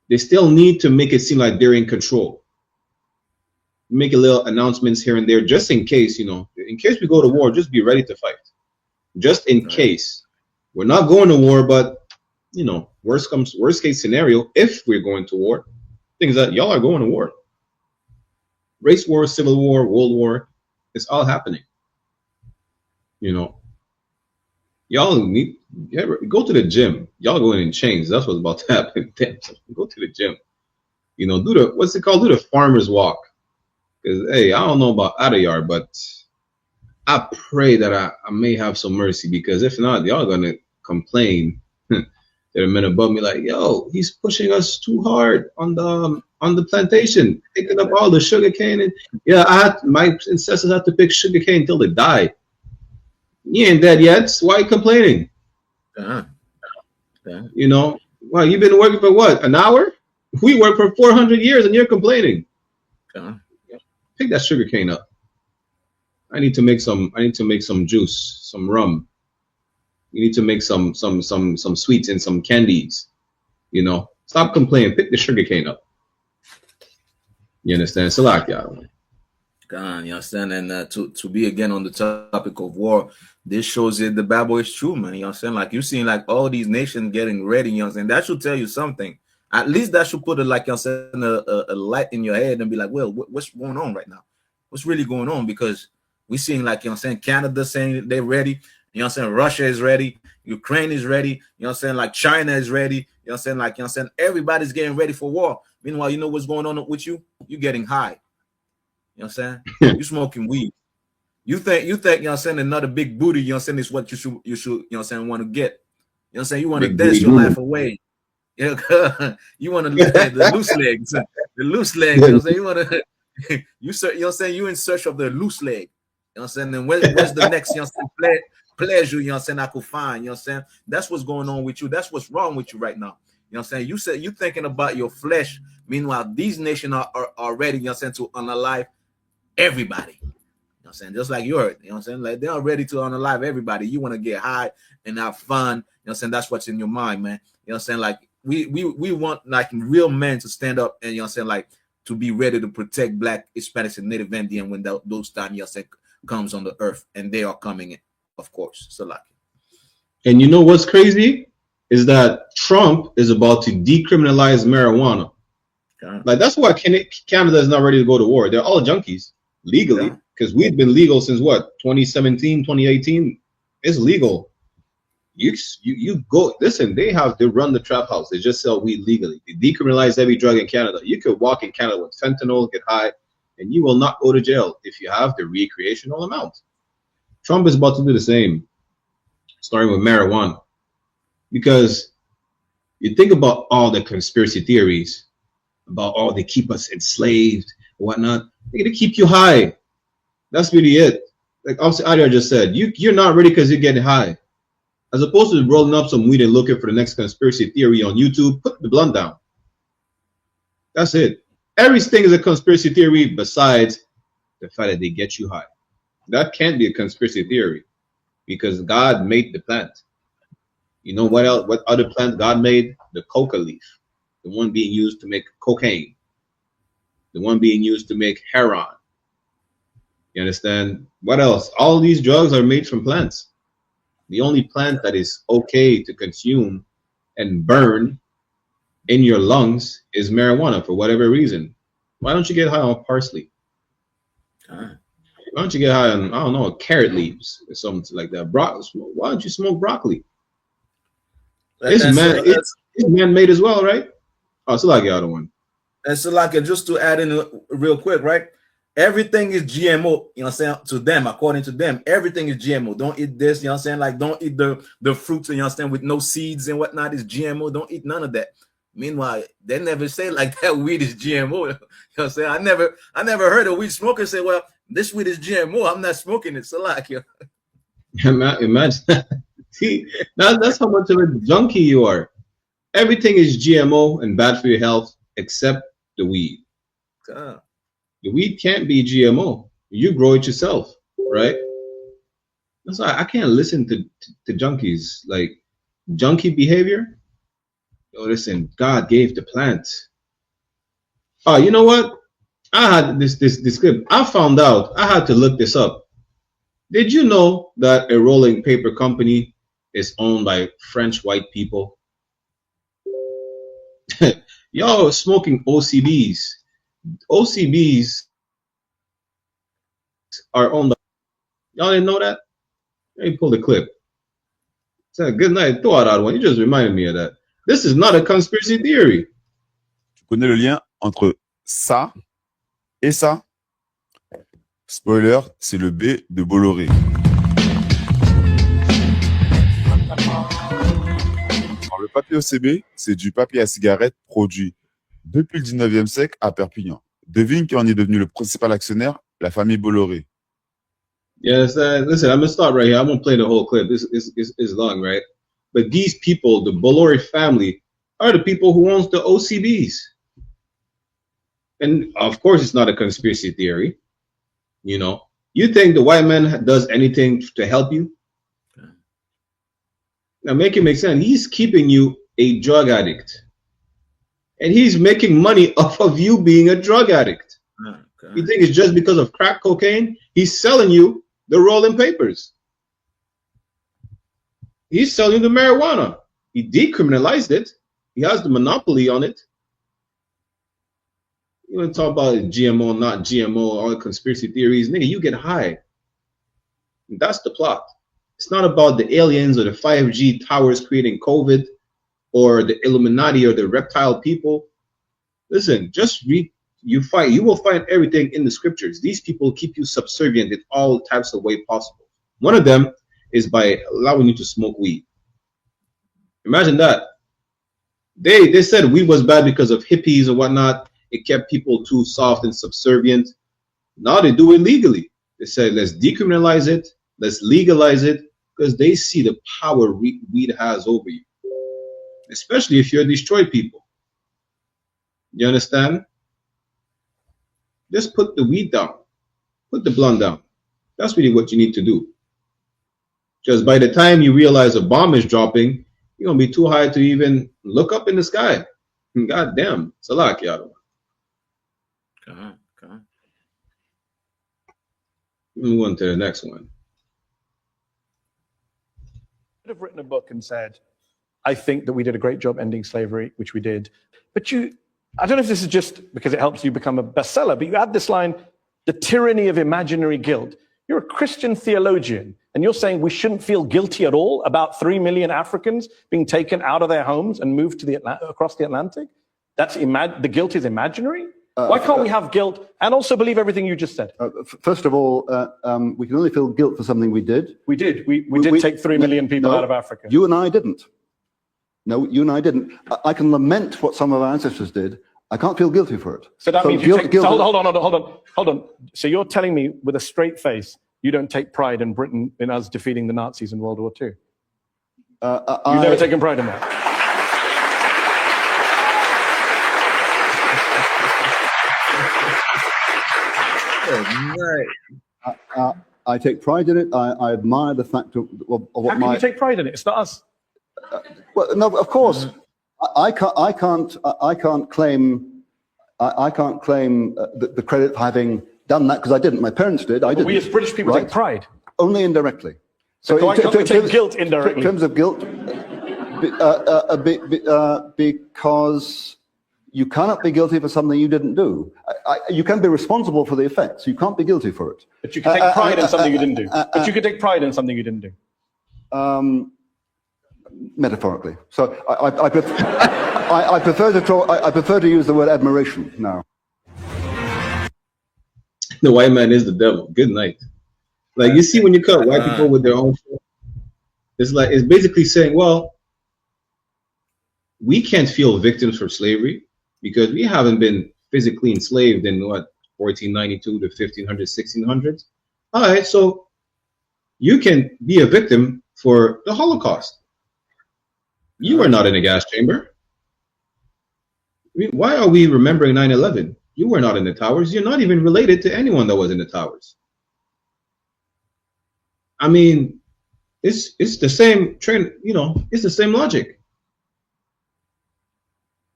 They still need to make it seem like they're in control. Make a little announcements here and there, just in case, you know, in case we go to war, just be ready to fight. Just in case. We're not going to war, but, you know, worst case scenario, if we're going to war, things that y'all are going to war. Race war, civil war, world war, it's all happening. You know, y'all go to the gym. Y'all going in chains. That's what's about to happen. Go to the gym. You know, do the farmer's walk. Because, hey, I don't know about Adayar, but I pray that I may have some mercy, because if not, y'all going to complain. There are men above me like, yo, he's pushing us too hard on the on the plantation, picking up all the sugar cane. And my ancestors had to pick sugar cane until they died. You ain't dead yet. So why are you complaining? You know, well, you've been working for what, an hour? We work for 400 years and you're complaining. Pick that sugar cane up. I need to make some juice, some rum. You need to make some sweets and some candies. You know, stop complaining. Pick the sugar cane up. You understand? Salakia. God, you understand? And to be again on the topic of war, this shows that the Bible is true, man. You understand? Like you're seeing like all these nations getting ready, you understand? That should tell you something. At least that should put a light in your head and be like, well, what's going on right now? What's really going on? Because we're seeing like, you know what I'm saying, Canada saying they're ready. You know what I'm saying? Russia is ready. Ukraine is ready. You know what I'm saying? Like China is ready. You know what I'm saying? Like, you know what I'm saying? Everybody's getting ready for war. Meanwhile, you know what's going on with you? You're getting high. You know what I'm saying? You smoking weed. You think, you know what I'm saying, another big booty, you know what I'm saying, is what you should, you know what I'm saying, want to get. You know what I'm saying? You want to dance your life away. You want to the loose legs. The loose legs, you know what I'm saying? You want to you know what I'm saying? You in search of the loose leg. You know what I'm saying? And where's the next, you know what I'm saying, pleasure, you know what I'm saying, I could find, you know what I'm saying? That's what's going on with you. That's what's wrong with you right now. You know what I'm saying? You said you thinking about your flesh. Meanwhile, these nations are ready, you know what I'm saying, to unalive everybody. You know what I'm saying? Just like you heard, you know what I'm saying? Like they are ready to unalive everybody. You want to get high and have fun. You know what I'm saying? That's what's in your mind, man. You know what I'm saying? Like we want like real men to stand up and, you know what I'm saying, like to be ready to protect Black, Hispanics, and Native Indian when those time, you know what I'm saying, comes on the earth, and they are coming in, of course. So like, and you know what's crazy is that Trump is about to decriminalize marijuana. Like that's why Canada is not ready to go to war. They're all junkies legally because we've been legal since what, 2017, 2018. It's legal. You go listen. They run the trap house. They just sell weed legally. They decriminalize every drug in Canada. You could walk in Canada with fentanyl, get high, and you will not go to jail if you have the recreational amount. Trump is about to do the same, starting with marijuana, because you think about all the conspiracy theories about they keep us enslaved and whatnot. They're gonna keep you high. That's really it. Like Adia just said, you're not ready because you're getting high. As opposed to rolling up some weed and looking for the next conspiracy theory on YouTube, put the blunt down. That's it. Everything is a conspiracy theory besides the fact that they get you high. That can't be a conspiracy theory because God made the plant. You know what else? What other plant God made? The coca leaf. The one being used to make cocaine. The one being used to make heroin. You understand? What else? All these drugs are made from plants. The only plant that is okay to consume and burn in your lungs is marijuana for whatever reason. Why don't you get high on parsley? Why don't you get high on, I don't know, carrot leaves or something like that? Why don't you smoke broccoli? It's man-made as well, right? Oh, it's like the other one. And so like just to add in real quick, right? Everything is GMO, you know what I'm saying, to them, according to them, everything is GMO. Don't eat this, you know what I'm saying? Like, don't eat the fruits, you know what I'm saying, with no seeds and whatnot is GMO. Don't eat none of that. Meanwhile, they never say like that weed is GMO. You know what I'm saying? I never heard a weed smoker say, well, this weed is GMO. I'm not smoking it. So like, you know. Imagine. See, that's how much of a junkie you are. Everything is GMO and bad for your health except the weed. The weed can't be GMO. You grow it yourself, right? That's why I can't listen to junkies. Like junkie behavior. Oh, listen, God gave the plant. Oh, you know what? I had this clip. I found out. I had to look this up. Did you know that a rolling paper company is owned by French white people? Y'all smoking OCBs. OCBs are owned by. Y'all didn't know that? Let me pull the clip. It's a good night. Throw out that one. You just reminded me of that. This is not a conspiracy theory. Tu connais le lien entre ça et ça? Spoiler, c'est le B de Bolloré. Alors, le papier OCB, c'est du papier à cigarette produit depuis le 19e siècle à Perpignan. Devine qui en est devenu le principal actionnaire, la famille Bolloré. Yes, listen, I'm gonna stop right here. I won't play the whole clip. This is long, right? But these people, the Bolloré family, are the people who owns the OCBs. And of course, it's not a conspiracy theory. You know, you think the white man does anything to help you? Now, make it make sense. He's keeping you a drug addict, and he's making money off of you being a drug addict. You think it's just because of crack cocaine? He's selling you the rolling papers. He's selling the marijuana. He decriminalized it. He has the monopoly on it. You want to talk about GMO, not GMO, all the conspiracy theories. Nigga, you get high. And that's the plot. It's not about the aliens or the 5G towers creating COVID or the Illuminati or the reptile people. Listen, just read. You will find everything in the scriptures. These people keep you subservient in all types of way possible. One of them is by allowing you to smoke weed. Imagine that. They said weed was bad because of hippies or whatnot. It kept people too soft and subservient. Now they do it legally. They said, let's decriminalize it. Let's legalize it, because they see the power weed has over you, especially if you're a destroyed people. You understand? Just put the weed down. Put the blunt down. That's really what you need to do. Because by the time you realize a bomb is dropping, you're going to be too high to even look up in the sky. God damn. Salak, Yado. Move on to the next one. Could have written a book and said, I think that we did a great job ending slavery, which we did. But I don't know if this is just because it helps you become a bestseller, but you add this line, the tyranny of imaginary guilt. You're a Christian theologian, and you're saying we shouldn't feel guilty at all about 3 million Africans being taken out of their homes and moved to across the Atlantic? The guilt is imaginary? Why can't we have guilt and also believe everything you just said? First of all, we can only feel guilt for something we did. We did. We did take 3 million people out of Africa. You and I didn't. No, you and I didn't. I can lament what some of our ancestors did. I can't feel guilty for it. So that means you take... Hold on. So you're telling me with a straight face, you don't take pride in Britain, in us defeating the Nazis in World War II? You've never taken pride in that? I take pride in it. I admire the fact of what How can you take pride in it? It's not us. Well, no, of course, I can't claim the credit for having done that, because I didn't. My parents did. I didn't. We as British people take pride only indirectly. So why can't we take guilt indirectly? In terms of guilt, because you cannot be guilty for something you didn't do. You can be responsible for the effects. You can't be guilty for it. But you can take pride in something you didn't do. But you can take pride in something you didn't do. Metaphorically. So I prefer to use the word admiration now. The white man is the devil. Good night. Like, you see, when you cut white people with their own shit, it's basically saying, well, we can't feel victims for slavery because we haven't been physically enslaved in 1492 to 1500s, 1600s. All right, so you can be a victim for the Holocaust. You were not in a gas chamber. I mean, why are we remembering 9/11? You were not in the towers. You're not even related to anyone that was in the towers. I mean, it's the same trend, it's the same logic.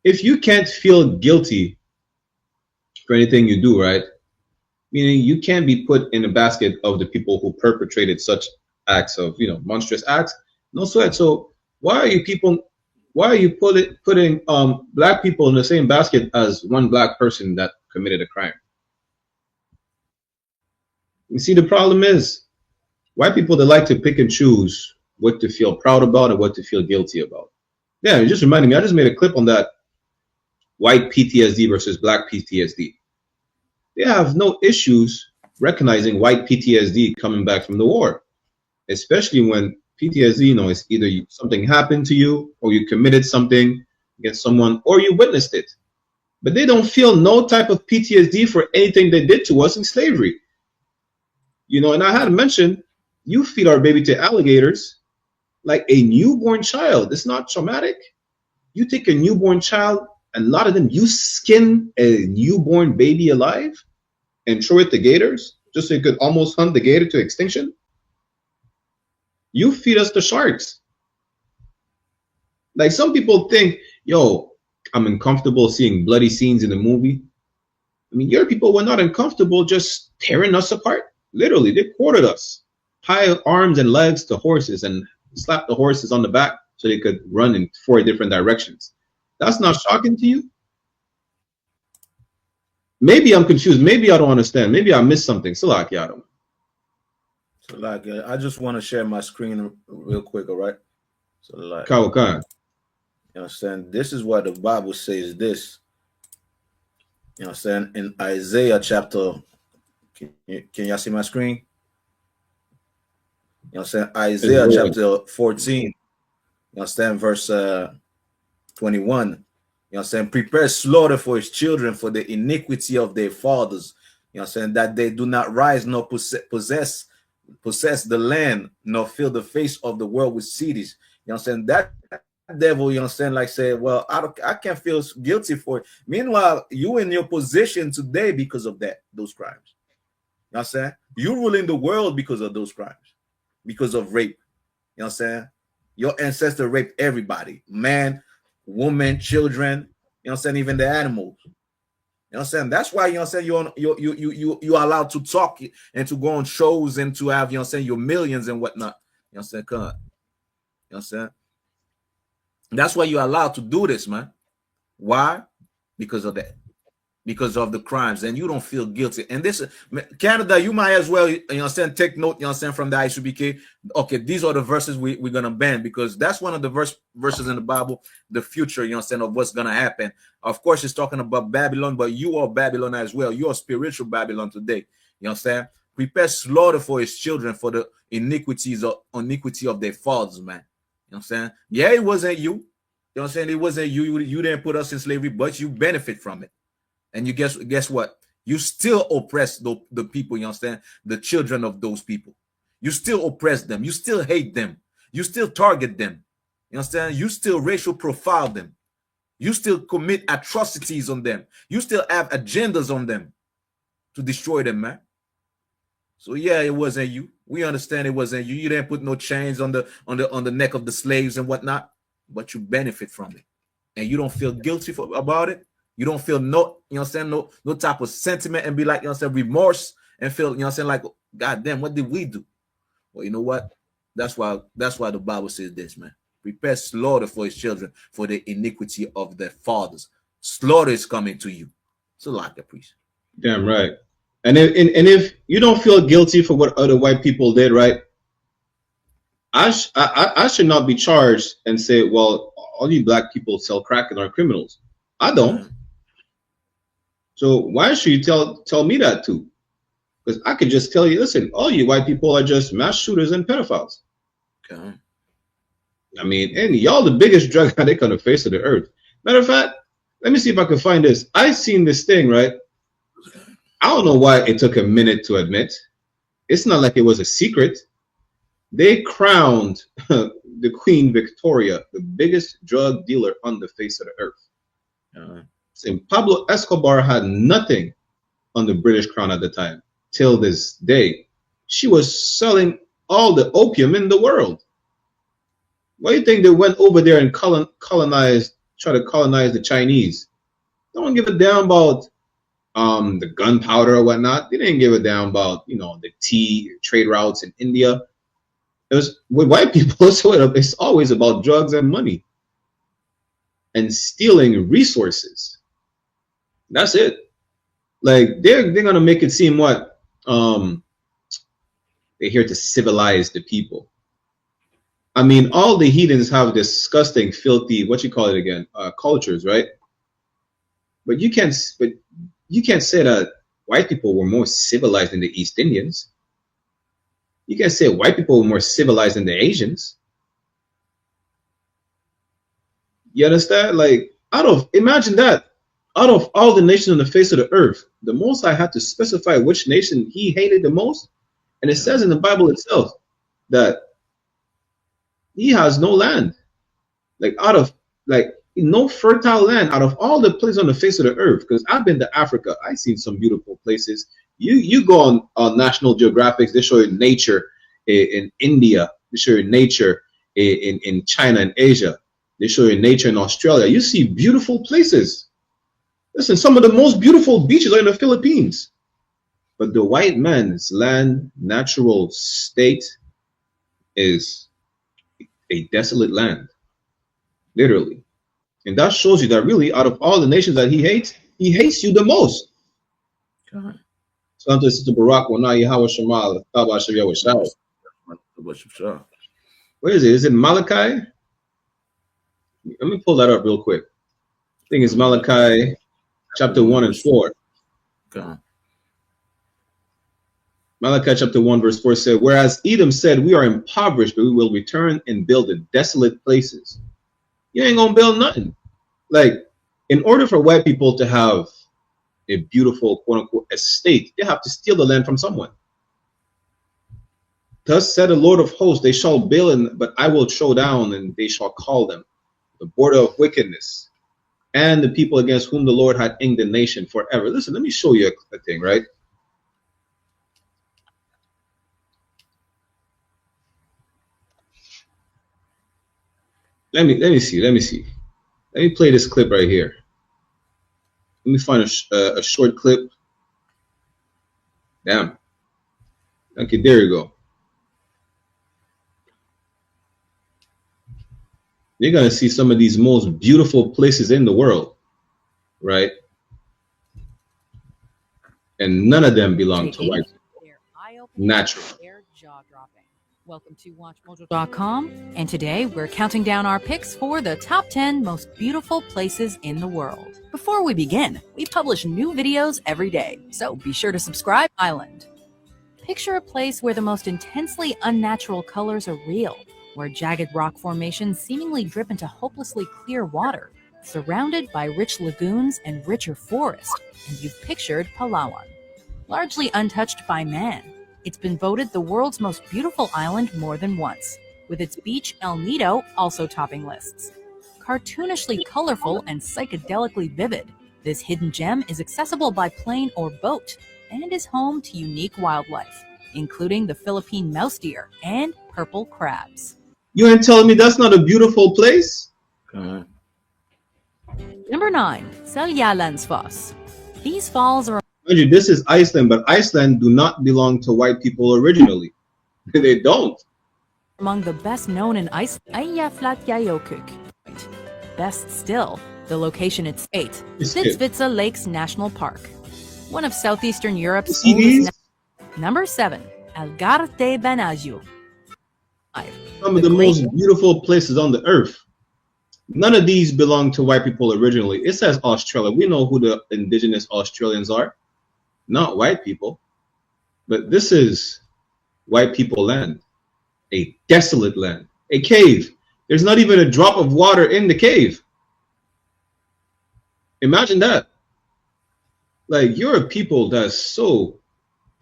If you can't feel guilty for anything you do, right? Meaning you can't be put in a basket of the people who perpetrated such acts of, monstrous acts. No sweat. So why are you putting black people in the same basket as one black person that committed a crime? You see, the problem is white people, they like to pick and choose what to feel proud about and what to feel guilty about. Yeah, it just reminded me, I just made a clip on that white PTSD versus black PTSD. They have no issues recognizing white PTSD coming back from the war, especially when PTSD, it's either something happened to you or you committed something against someone or you witnessed it. but they don't feel no type of PTSD for anything they did to us in slavery. You know, and I had mentioned, you feed our baby to alligators like a newborn child. It's not traumatic. You take a newborn child, and a lot of them, you skin a newborn baby alive and throw it to gators just so you could almost hunt the gator to extinction. You feed us the sharks. Like, some people think, yo, I'm uncomfortable seeing bloody scenes in the movie. I mean, your people were not uncomfortable just tearing us apart. Literally, they quartered us, tie arms and legs to horses and slap the horses on the back so they could run in 4 different directions. That's not shocking to you? Maybe I'm confused. Maybe I don't understand. Maybe I missed something. Salak, yeah, I don't. So like, I just want to share my screen real quick, all right? So like, Kawakan. you know what I'm saying? This is what the Bible says this. You know what I'm saying? In Isaiah chapter, can y'all see my screen? You know what I'm saying? Isaiah chapter 14, you know what I'm saying? Verse 21. You know what I'm saying? Prepare slaughter for his children for the iniquity of their fathers. You know what I'm saying? That they do not rise nor possess the land, nor fill the face of the world with cities. You know what I'm saying? That devil, you know what I'm saying, like say, well, I can't feel guilty for it. Meanwhile, you in your position today because of those crimes. You know what I'm saying? You ruling the world because of those crimes, because of rape. You know what I'm saying? Your ancestor raped everybody, man, woman, children, you know what I'm saying, even the animals. You know what I'm saying? That's why, you know what I'm saying, you're allowed to talk and to go on shows and to have, you know what I'm saying, your millions and whatnot. You know what I'm saying? Come on. You know what I'm saying? That's why you're allowed to do this, man. Why? Because of that. Because of the crimes, and you don't feel guilty. And this, Canada, you might as well, you know what I'm saying, take note, you know what I'm saying, from the I.S.U.P.K. Okay, these are the verses we're going to ban, because that's one of the verses in the Bible, the future, you know what I'm saying, of what's going to happen. Of course, it's talking about Babylon, but you are Babylon as well. You are spiritual Babylon today. You know what I'm saying? Prepare slaughter for his children for the iniquity of their fathers, man. You know what I'm saying? Yeah, it wasn't you. You know what I'm saying? It wasn't you. You didn't put us in slavery, but you benefit from it. And you guess what? You still oppress the people, you understand? The children of those people. You still oppress them. You still hate them. You still target them. You understand? You still racial profile them. You still commit atrocities on them. You still have agendas on them to destroy them, man. So yeah, it wasn't you. We understand it wasn't you. You didn't put no chains on the neck of the slaves and whatnot, but you benefit from it. And you don't feel guilty about it. You don't feel no, you know what I'm saying, no type of sentiment and be like, you know what I'm saying, remorse and feel, you know what I'm saying, like, God damn, what did we do? Well, you know what? That's why the Bible says this, man. Prepare slaughter for his children for the iniquity of their fathers. Slaughter is coming to you. So like a priest. Damn right. And if you don't feel guilty for what other white people did, right? I should not be charged and say, well, all you black people sell crack and are criminals. I don't. So why should you tell me that too? Because I could just tell you, listen, all you white people are just mass shooters and pedophiles. Okay. I mean, and y'all the biggest drug addict on the face of the earth. Matter of fact, let me see if I can find this. I seen this thing, right? I don't know why it took a minute to admit. It's not like it was a secret. They crowned the Queen Victoria the biggest drug dealer on the face of the earth. Saying Pablo Escobar had nothing on the British crown at the time. Till this day, she was selling all the opium in the world. Why do you think they went over there and try to colonize the Chinese? They don't give a damn about the gunpowder or whatnot. They didn't give a damn about, you know, the tea trade routes in India. It was with white people, so it's always about drugs and money and stealing resources. That's it. Like they're gonna make it seem what they're here to civilize the people. I mean, all the heathens have disgusting, filthy, what you call it again, cultures, right? But you can't say that white people were more civilized than the East Indians. You can't say white people were more civilized than the Asians. You understand? Like, imagine that. Out of all the nations on the face of the earth, the Most High had to specify which nation he hated the most. And it says in the Bible itself that he has no land. Like out of no fertile land out of all the places on the face of the earth. Because I've been to Africa. I've seen some beautiful places. You go on National Geographic, they show you nature in India. They show you nature in China and Asia. They show you nature in Australia. You see beautiful places. Listen, some of the most beautiful beaches are in the Philippines. But the white man's land, natural state is a desolate land. Literally. And that shows you that really, out of all the nations that he hates you the most. God. So I'm Sister Barak, where is it? Is it Malachi? Let me pull that up real quick. I think it's Malachi chapter 1 and 4. God. Malachi chapter 1 verse 4 said, whereas Edom said, we are impoverished, but we will return and build the desolate places. You ain't gonna build nothing. Like, in order for white people to have a beautiful quote unquote estate, they have to steal the land from someone. Thus said the Lord of hosts, they shall build, but I will throw down, and they shall call them the border of wickedness, and the people against whom the Lord had inked the nation forever. Listen, let me show you a thing, right? Let me see. Let me play this clip right here. Let me find a short clip. Damn. Okay, there you go. You're gonna see some of these most beautiful places in the world, right? And none of them belong to white people. Natural. Welcome to WatchMojo.com, and today we're counting down our picks for the top 10 most beautiful places in the world. Before we begin, we publish new videos every day, so be sure to subscribe. Island. Picture a place where the most intensely unnatural colors are real, where jagged rock formations seemingly drip into hopelessly clear water, surrounded by rich lagoons and richer forests, and you've pictured Palawan. Largely untouched by man, it's been voted the world's most beautiful island more than once, with its beach El Nido also topping lists. Cartoonishly colorful and psychedelically vivid, this hidden gem is accessible by plane or boat and is home to unique wildlife, including the Philippine mouse deer and purple crabs. You ain't telling me that's not a beautiful place? Number 9, Seljalandsfoss. These falls are... This is Iceland, but Iceland do not belong to white people originally. They don't. Among the best known in Iceland, I.S.U.P.K. Best still, the location it's 8, Tidsvitsa Lakes National Park. One of southeastern Europe's oldest... Number 7, Algarve Banaju. Some of the most beautiful places on the earth. None of these belong to white people originally. It says Australia. We know who the indigenous Australians are. Not white people. But this is white people land. A desolate land. A cave. There's not even a drop of water in the cave. Imagine that. Like, you're a people that's so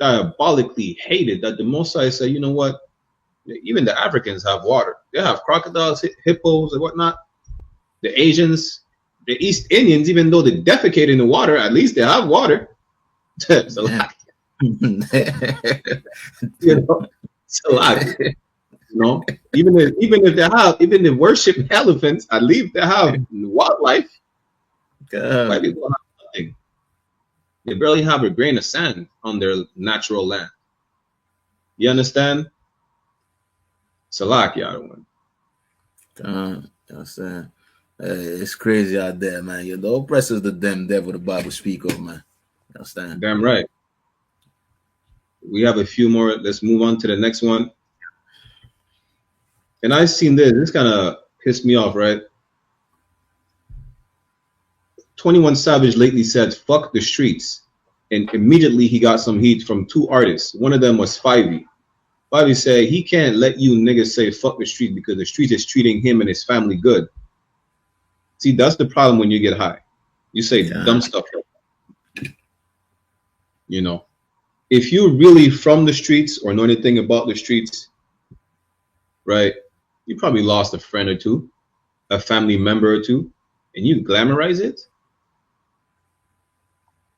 diabolically hated that the Mosai say, you know what? Even the Africans have water. They have crocodiles, hippos, and whatnot. The Asians, the East Indians, even though they defecate in the water, at least they have water. It's a lot. You know, it's a lot. You know, even if they worship elephants, at least they have wildlife. White people have nothing. They barely have a grain of sand on their natural land. You understand? Salak, y'all. You know what I'm saying? It's crazy out there, man. The oppressors, the damn devil the Bible speak of, man. You understand? Damn right. We have a few more. Let's move on to the next one. And I've seen this. This kind of pissed me off, right? 21 Savage lately said, fuck the streets. And immediately he got some heat from 2 artists. One of them was Fivey. Fivey said he can't let you niggas say fuck the street because the street is treating him and his family good. See, that's the problem when you get high. You say dumb stuff. You know, if you're really from the streets or know anything about the streets, right? You probably lost a friend or two, a family member or two, and you glamorize it.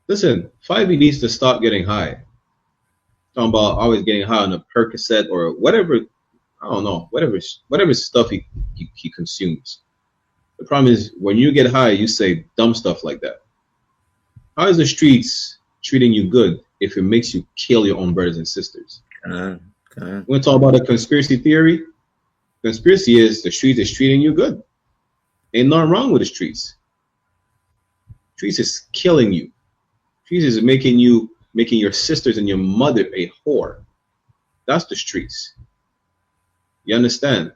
Listen, 5e needs to stop getting high. Talking about always getting high on a Percocet or whatever, I don't know, whatever stuff he consumes. The problem is when you get high, you say dumb stuff like that. How is the streets treating you good if it makes you kill your own brothers and sisters? We're going to talk about a conspiracy theory. Conspiracy is the streets is treating you good. Ain't nothing wrong with the streets. Streets is killing you. Streets is making your sisters and your mother a whore. That's the streets. You understand?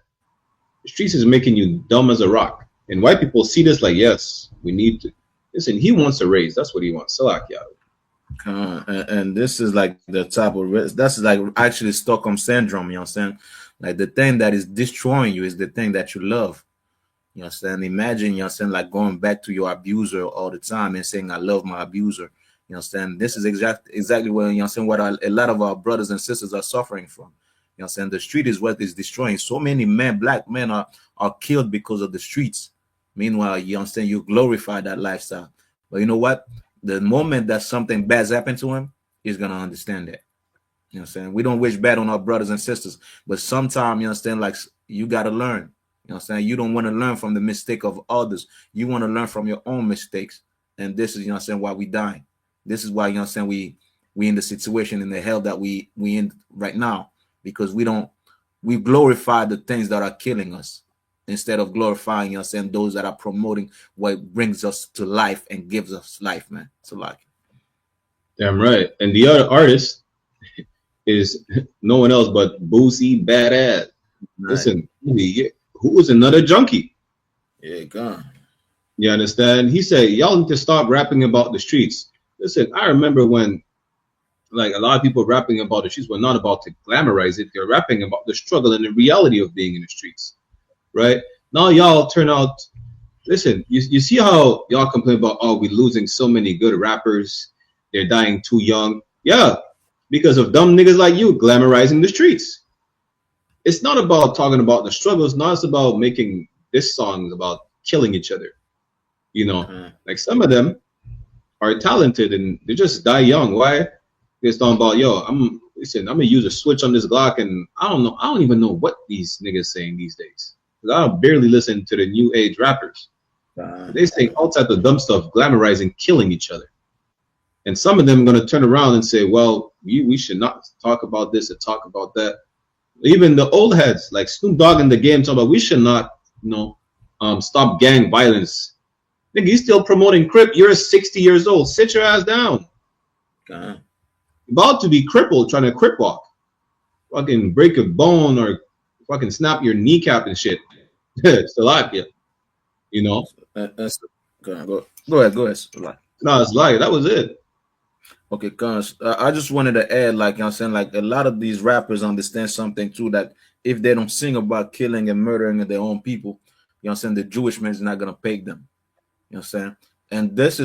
The streets is making you dumb as a rock. And white people see this like, yes, we need to. Listen, he wants a raise. That's what he wants. And this is like the type of that's like actually Stockholm syndrome. You know what I'm saying? Like the thing that is destroying you is the thing that you love. You know what I'm saying? Imagine, you know what I'm saying, like going back to your abuser all the time and saying, I love my abuser. You know what I'm saying? This is exactly what, you know what I'm saying, what a lot of our brothers and sisters are suffering from. You know what I'm saying? The street is what is destroying. So many black men are killed because of the streets. Meanwhile, you understand, you glorify that lifestyle. But you know what? The moment that something bad's happened to him, he's going to understand that. You know what I'm saying? We don't wish bad on our brothers and sisters. But sometimes, you understand, like, you got to learn. You know what I'm saying? You don't want to learn from the mistake of others. You want to learn from your own mistakes. And this is, you know what I'm saying, why we dying. This is why, you know what I'm saying, we in the situation, in the hell that we in right now. Because we glorify the things that are killing us instead of glorifying, you know what I'm saying, those that are promoting what brings us to life and gives us life, man. So like. Damn right. And the other artist is no one else but Boosie Badass. Right. Listen, who is another junkie? Yeah, gone. You understand? He said, y'all need to stop rapping about the streets. Listen, I remember when, like, a lot of people rapping about the streets were not about to glamorize it. They're rapping about the struggle and the reality of being in the streets, right? Now y'all turn out, listen, you see how y'all complain about, oh, we're losing so many good rappers. They're dying too young. Yeah, because of dumb niggas like you glamorizing the streets. It's not about talking about the struggles. Not it's about making this song about killing each other. You know, like some of them are talented and they just die young. Why? It's talking about, yo, I'm gonna use a switch on this Glock, and I don't even know what these niggas saying these days. I barely listen to the new age rappers. They say all types of dumb stuff, glamorizing killing each other. And some of them are gonna turn around and say, well, we should not talk about this or talk about that. Even the old heads like Snoop Dogg in the game talk about we should not, stop gang violence. Nigga, you still promoting Crip? You're 60 years old. Sit your ass down. About to be crippled trying to Crip walk. Fucking break a bone or fucking snap your kneecap and shit. Salakia. You know? Go ahead. No, it's like that was it. Okay, cause I just wanted to add, like, you know what I'm saying, like a lot of these rappers understand something too, that if they don't sing about killing and murdering their own people, you know what I'm saying, the Jewish man is not gonna pay them. You know what I'm saying? And this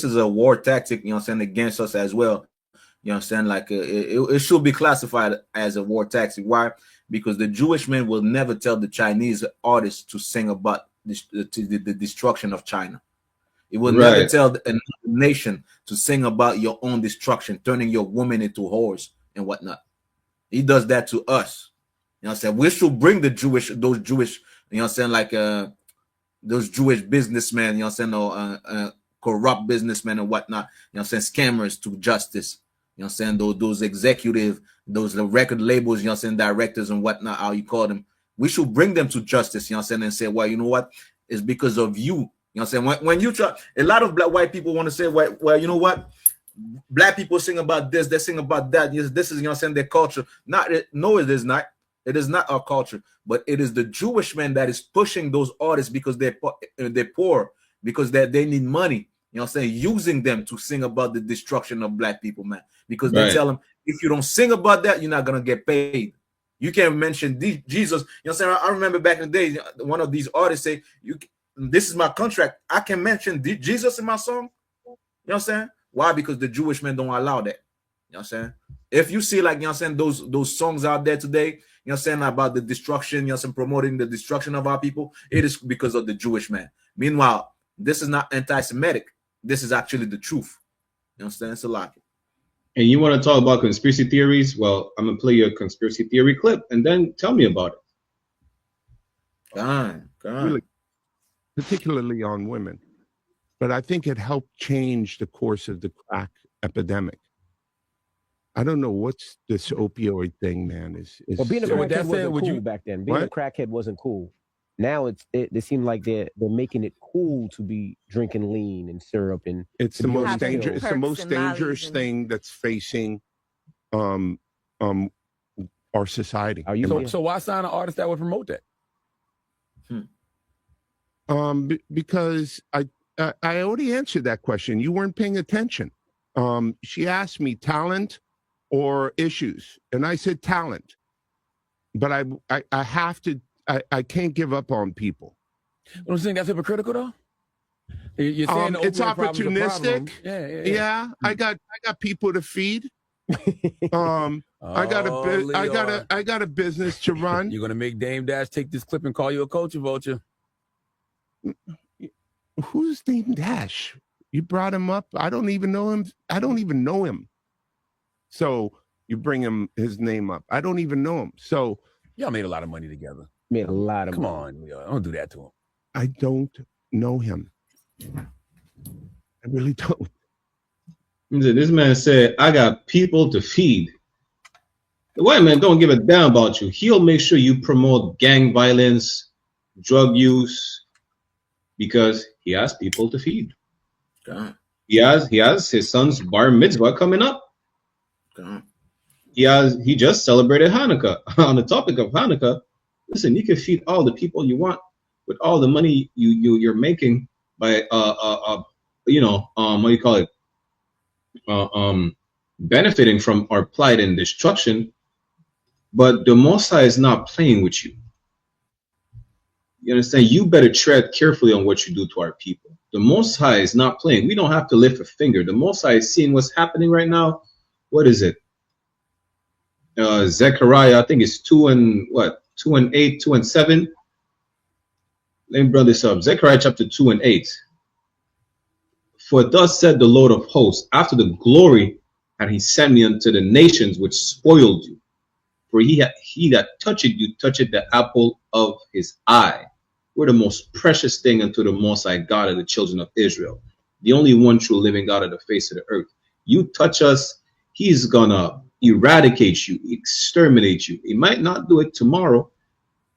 is a war tactic, you know what I'm saying, against us as well. You know what I'm saying? Like it should be classified as a war tactic. Why? Because the Jewish man will never tell the Chinese artists to sing about the destruction of China. It will never tell another nation to sing about your own destruction, turning your woman into whores and whatnot. He does that to us. You know what I'm saying? We should bring those Jewish, you know what I'm saying, like those Jewish businessmen, you know what I'm saying, corrupt businessmen and whatnot, you know what I'm saying, scammers to justice. You know what I'm saying? Those executive, the record labels, you know what I'm saying, directors and whatnot, how you call them. We should bring them to justice, you know what I'm saying, and say, well, you know what? It's because of you. You know what I'm saying? When you try, a lot of white people want to say, well, you know what? Black people sing about this, they sing about that. Yes, this is, you know what I'm saying, their culture. No, it is not. It is not our culture, but it is the Jewish man that is pushing those artists because they're poor, because they need money. You know what I'm saying? Using them to sing about the destruction of black people, man. Because they tell them, if you don't sing about that, you're not going to get paid. You can't mention Jesus. You know what I'm saying? I remember back in the day, one of these artists say, this is my contract. I can mention Jesus in my song. You know what I'm saying? Why? Because the Jewish men don't allow that. You know what I'm saying? If you see, like, you know what I'm saying, those songs out there today, you know what I'm saying, about the destruction, you know what I'm saying, promoting the destruction of our people, it is because of the Jewish man. Meanwhile, this is not anti-Semitic. This is actually the truth. You know what I'm saying? It's a lot. And you want to talk about conspiracy theories? Well, I'm going to play you a conspiracy theory clip and then tell me about it. Really, particularly on women. But I think it helped change the course of the crack epidemic. I don't know what's this opioid thing, man. Well, being a crackhead wasn't cool back then. Being a crackhead wasn't cool. Now it seems like they're making it cool to be drinking lean and syrup, and it's the most dangerous. It's the most dangerous thing that's facing our society. So why sign an artist that would promote that? Because I already answered that question. You weren't paying attention. She asked me talent or issues, and I said talent. But I have to. I can't give up on people. You don't think that's hypocritical though? You're saying it's opportunistic. Yeah. I got people to feed. I got a business to run. You're gonna make Dame Dash take this clip and call you a culture vulture. Who's Dame Dash? You brought him up. I don't even know him. So you bring his name up. I don't even know him. So y'all made a lot of money together. Made a lot of Come money. on, Leo. Don't do that to him. I don't know him. I really don't. This man said, I got people to feed. The white man don't give a damn about you. He'll make sure you promote gang violence, drug use, because he has people to feed. He has his son's bar mitzvah coming up. He just celebrated Hanukkah. On the topic of Hanukkah, listen, you can feed all the people you want with all the money you're making by what do you call it? Benefiting from our plight and destruction. But the Most High is not playing with you. You understand? You better tread carefully on what you do to our people. The Most High is not playing. We don't have to lift a finger. The Most High is seeing what's happening right now. What is it? Zechariah, I think it's 2 and 8, 2 and 7. Let me bring this up. Zechariah chapter 2 and 8. For thus said the Lord of hosts, after the glory and he sent me unto the nations which spoiled you. For he that touched you touched the apple of his eye. We're the most precious thing unto the Most High God of the children of Israel, the only one true living God of the face of the earth. You touch us, he's gonna eradicate you, exterminate you. He might not do it tomorrow.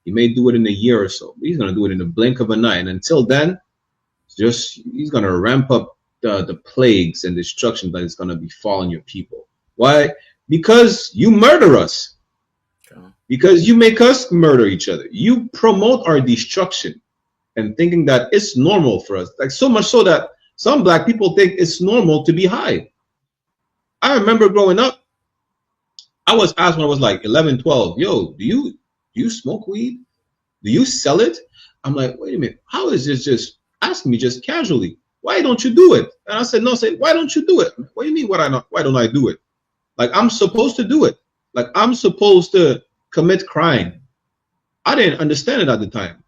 He may do it in a year or so. But he's gonna do it in the blink of an eye. And until then, he's gonna ramp up the plagues and destruction that is gonna befall your people. Why? Because you murder us. Because you make us murder each other. You promote our destruction and thinking that it's normal for us. Like so much so that some black people think it's normal to be high. I remember growing up, I was asked when I was like 11, 12, yo, do you smoke weed? Do you sell it? I'm like, wait a minute, how is this just asking me just casually? Why don't you do it? And I said, no, why don't you do it? What do you mean why don't I do it? Like I'm supposed to do it. Like I'm supposed to commit crime. I didn't understand it at the time.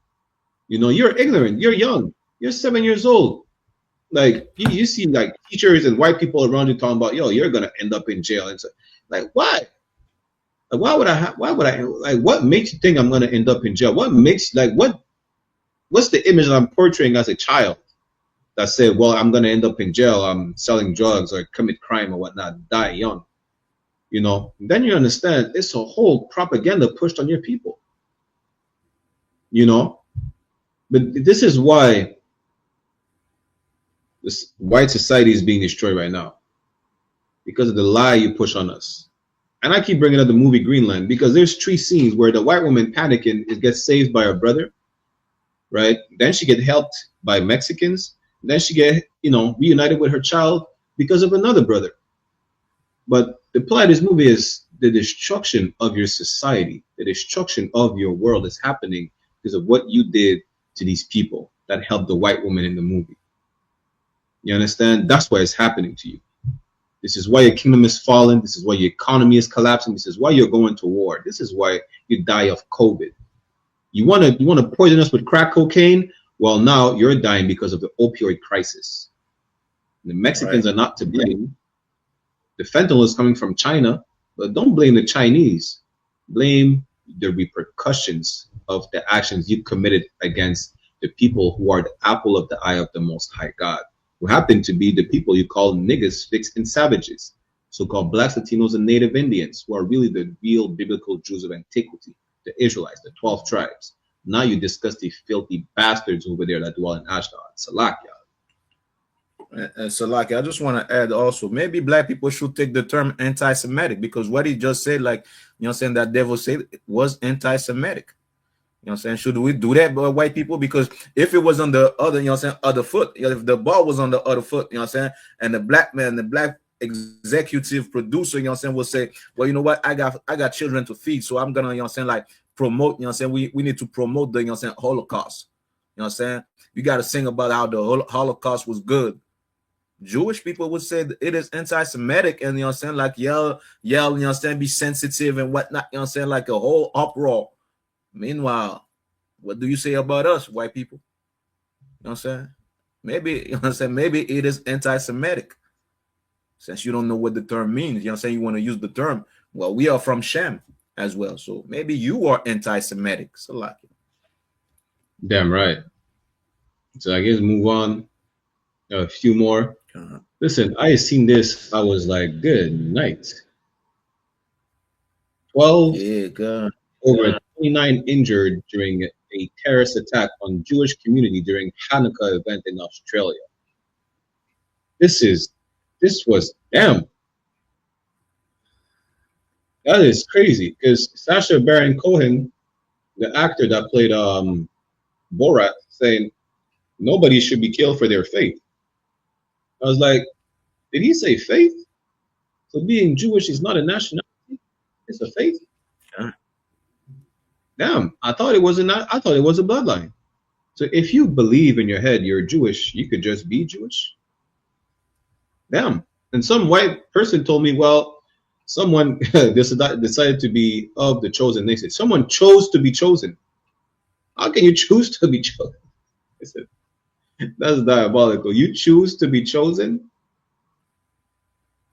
You know, you're ignorant, you're young, you're 7 years old. Like you see like teachers and white people around you talking about, yo, you're gonna end up in jail. And so, like, why? Like, why would I like what makes you think I'm gonna end up in jail? What makes what's the image that I'm portraying as a child that said, well, I'm gonna end up in jail, I'm selling drugs or commit crime or whatnot, die young. You know, then you understand it's a whole propaganda pushed on your people. You know, but this is why this white society is being destroyed right now, because of the lie you push on us. And I keep bringing up the movie Greenland because there's 3 scenes where the white woman panicking gets saved by her brother, right? Then she get helped by Mexicans. Then she get, reunited with her child because of another brother. But the plot of this movie is the destruction of your society, the destruction of your world is happening because of what you did to these people. that helped the white woman in the movie. You understand? That's why it's happening to you. This is why your kingdom is falling. This is why your economy is collapsing. This is why you're going to war. This is why you die of COVID. You want to poison us with crack cocaine? Well, now you're dying because of the opioid crisis. The Mexicans are not to blame. The fentanyl is coming from China, but don't blame the Chinese. Blame the repercussions of the actions you committed against the people who are the apple of the eye of the Most High God, who happen to be the people you call niggas, fixed, and savages, so-called blacks, Latinos, and Native Indians, who are really the real biblical Jews of antiquity, the Israelites, the 12 tribes. Now you discuss the filthy bastards over there that dwell in Ashdod. Salakia. And Salaki, I just want to add also, maybe black people should take the term anti-Semitic, because what he just said, like, you know what I'm saying, that devil said it was anti-Semitic. You know what I'm saying? Should we do that, white people? Because if it was on the other, you know what I'm saying, other foot, if the ball was on the other foot, you know what I'm saying, and the black man, the black executive producer, you know what I'm saying, will say, well, you know what, I got children to feed, so I'm gonna, you know what I'm saying, like, promote, you know what I'm saying, we need to promote the, you know what I'm saying, Holocaust. You know what I'm saying? You got to sing about how the Holocaust was good. Jewish people would say that it is anti-Semitic, and you know what I'm saying, like yell, you know what I'm saying, be sensitive and whatnot, you know what I'm saying, like a whole uproar. Meanwhile, what do you say about us, white people? You know what I'm saying? Maybe, you know what I'm saying, maybe it is anti-Semitic. Since you don't know what the term means, you know what I'm saying, you want to use the term. Well, we are from Shem as well, so maybe you are anti-Semitic. So like, damn right. So I guess move on. A few more. Listen, I seen this. I was like, good night. 12 over 29 injured during a terrorist attack on Jewish community during Hanukkah event in Australia. This was damn. That is crazy, because Sacha Baron Cohen, the actor that played Borat, saying nobody should be killed for their faith. I was like, did he say faith? So being Jewish is not a nationality; it's a faith. Damn, I thought it was a bloodline. So if you believe in your head you're Jewish, you could just be Jewish. Damn. And some white person told me, well, someone decided to be of the chosen nation. Someone chose to be chosen. How can you choose to be chosen? I said, that's diabolical. You choose to be chosen?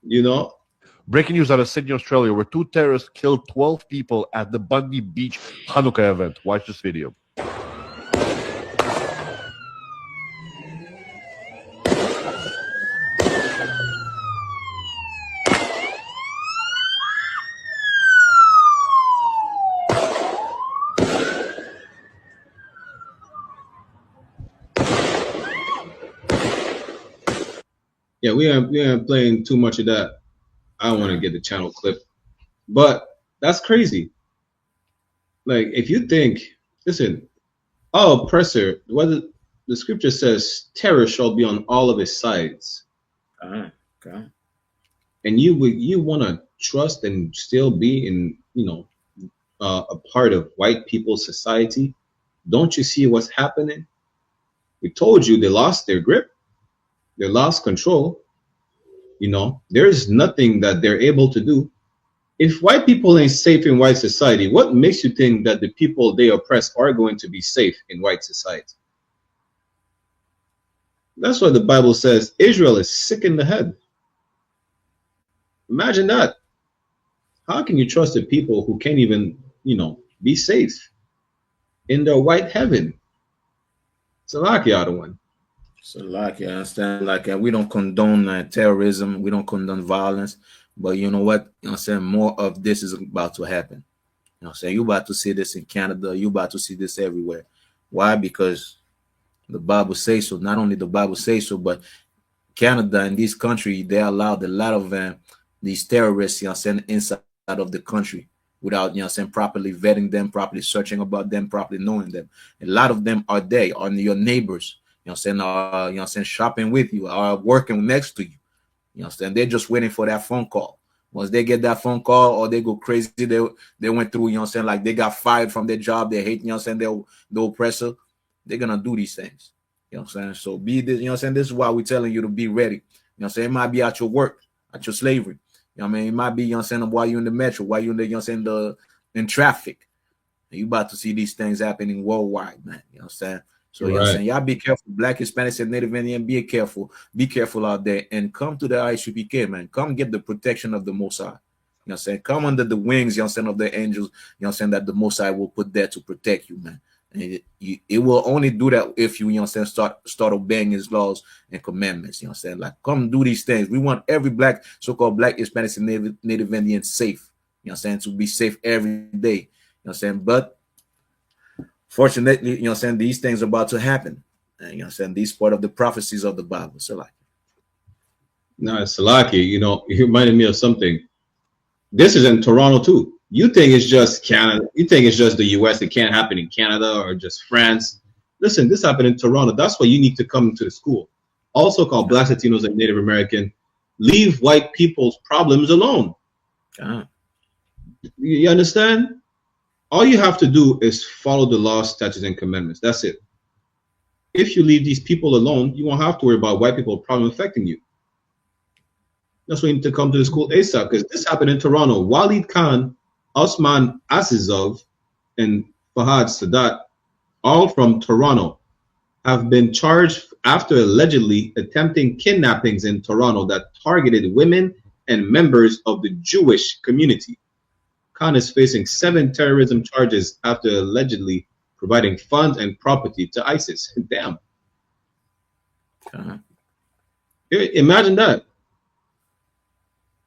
You know? Breaking news out of Sydney, Australia, where 2 terrorists killed 12 people at the Bundy Beach Hanukkah event. Watch this video. Yeah, we aren't playing too much of that. I don't want to get the channel clip, but that's crazy. Like, if you think, listen, our oppressor, whether the scripture says terror shall be on all of his sides. Okay. And you want to trust and still be in, you know, a part of white people's society? Don't you see what's happening? We told you they lost their grip. They lost control. You know, there's nothing that they're able to do. If white people ain't safe in white society, what makes you think that the people they oppress are going to be safe in white society? That's why the Bible says Israel is sick in the head. Imagine that. How can you trust the people who can't even, you know, be safe in their white heaven? It's a lucky other one. So like, you understand, like, we don't condone terrorism, we don't condone violence, but you know what, you know what I'm saying, more of this is about to happen. You know what I'm saying, you about to see this in Canada, you about to see this everywhere. Why? Because the Bible says so. Not only the Bible says so, but Canada and this country, they allowed a lot of these terrorists, you know what I'm saying, inside of the country without, you know what I'm saying, properly vetting them, properly searching about them, properly knowing them. A lot of them are there, on your neighbors. You know what I'm saying, shopping with you, or working next to you. You know what I'm saying? They're just waiting for that phone call. Once they get that phone call, or they go crazy, they went through, you know what I'm saying, like they got fired from their job, they hate, you know what I'm saying, the oppressor, they're gonna do these things. You know what I'm saying? So be this, you know what I'm saying? This is why we're telling you to be ready. You know what I'm saying? It might be at your work, at your slavery. You know what I mean? It might be, you know what I'm saying, while you're in the metro, while you're in the, you know what I'm saying, in traffic. You about to see these things happening worldwide, man. You know what I'm saying? So you know what I'm saying? Y'all be careful. Black, Hispanics, and Native Indian, be careful. Be careful out there. And come to the I.S.U.P.K, man. Come get the protection of the Most High. You know what I'm saying? Come under the wings, you know what I'm saying, of the angels, you know what I'm saying, that the Most High will put there to protect you, man. And it will only do that if you know what I'm saying, start obeying his laws and commandments. You know what I'm saying? Like, come do these things. We want every black, so-called black, Hispanics, and Native Indians safe. You know what I'm saying? To be safe every day. You know what I'm saying? But fortunately, you know what I'm saying, these things are about to happen. And, you know what I'm saying? These part of the prophecies of the Bible. So like, no, Salaki, you know, you reminded me of something. This is in Toronto too. You think it's just Canada? You think it's just the U.S.? It can't happen in Canada or just France. Listen, this happened in Toronto. That's why you need to come to the school. Also called Black, Latinos, and Native American. Leave white people's problems alone. You understand? All you have to do is follow the laws, statutes, and commandments. That's it. If you leave these people alone, you won't have to worry about white people problem affecting you. That's why you need to come to the school ASAP, because this happened in Toronto. Walid Khan, Osman Azizov, and Fahad Sadat, all from Toronto, have been charged after allegedly attempting kidnappings in Toronto that targeted women and members of the Jewish community. Khan is facing 7 terrorism charges after allegedly providing funds and property to ISIS. Damn. Imagine that.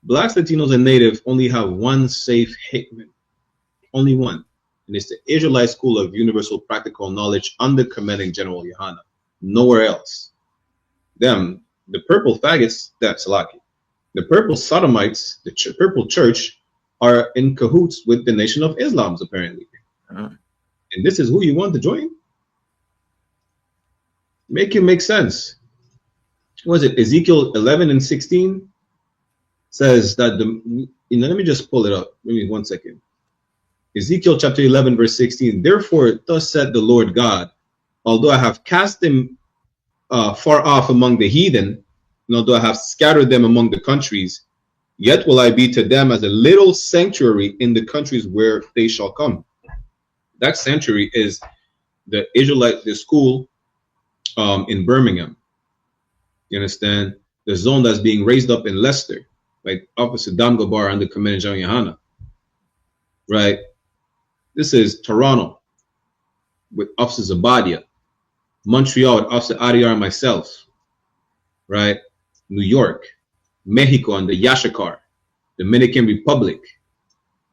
Blacks, Latinos, and Native only have one safe haven. Only one. And it's the Israelite School of Universal Practical Knowledge under Commanding General YAHANNA. Nowhere else. Them, the purple faggots, that's Salaki. The purple sodomites, the purple church, are in cahoots with the Nation of Islam, apparently. And this is who you want to join? Make it make sense. What was it? Ezekiel 11 and 16 says that let me just pull it up. Give me 1 second. Ezekiel chapter 11, verse 16. Therefore, thus said the Lord God, although I have cast them far off among the heathen, and although I have scattered them among the countries, yet will I be to them as a little sanctuary in the countries where they shall come. That sanctuary is the Israelite, the school in Birmingham. You understand? The zone that's being raised up in Leicester, right opposite Dam Gabar under Commanding General YAHANNA. Right? This is Toronto with Officer Zabadia. Montreal with Officer Ariar and myself. Right? New York, Mexico and the Yashakar, Dominican Republic.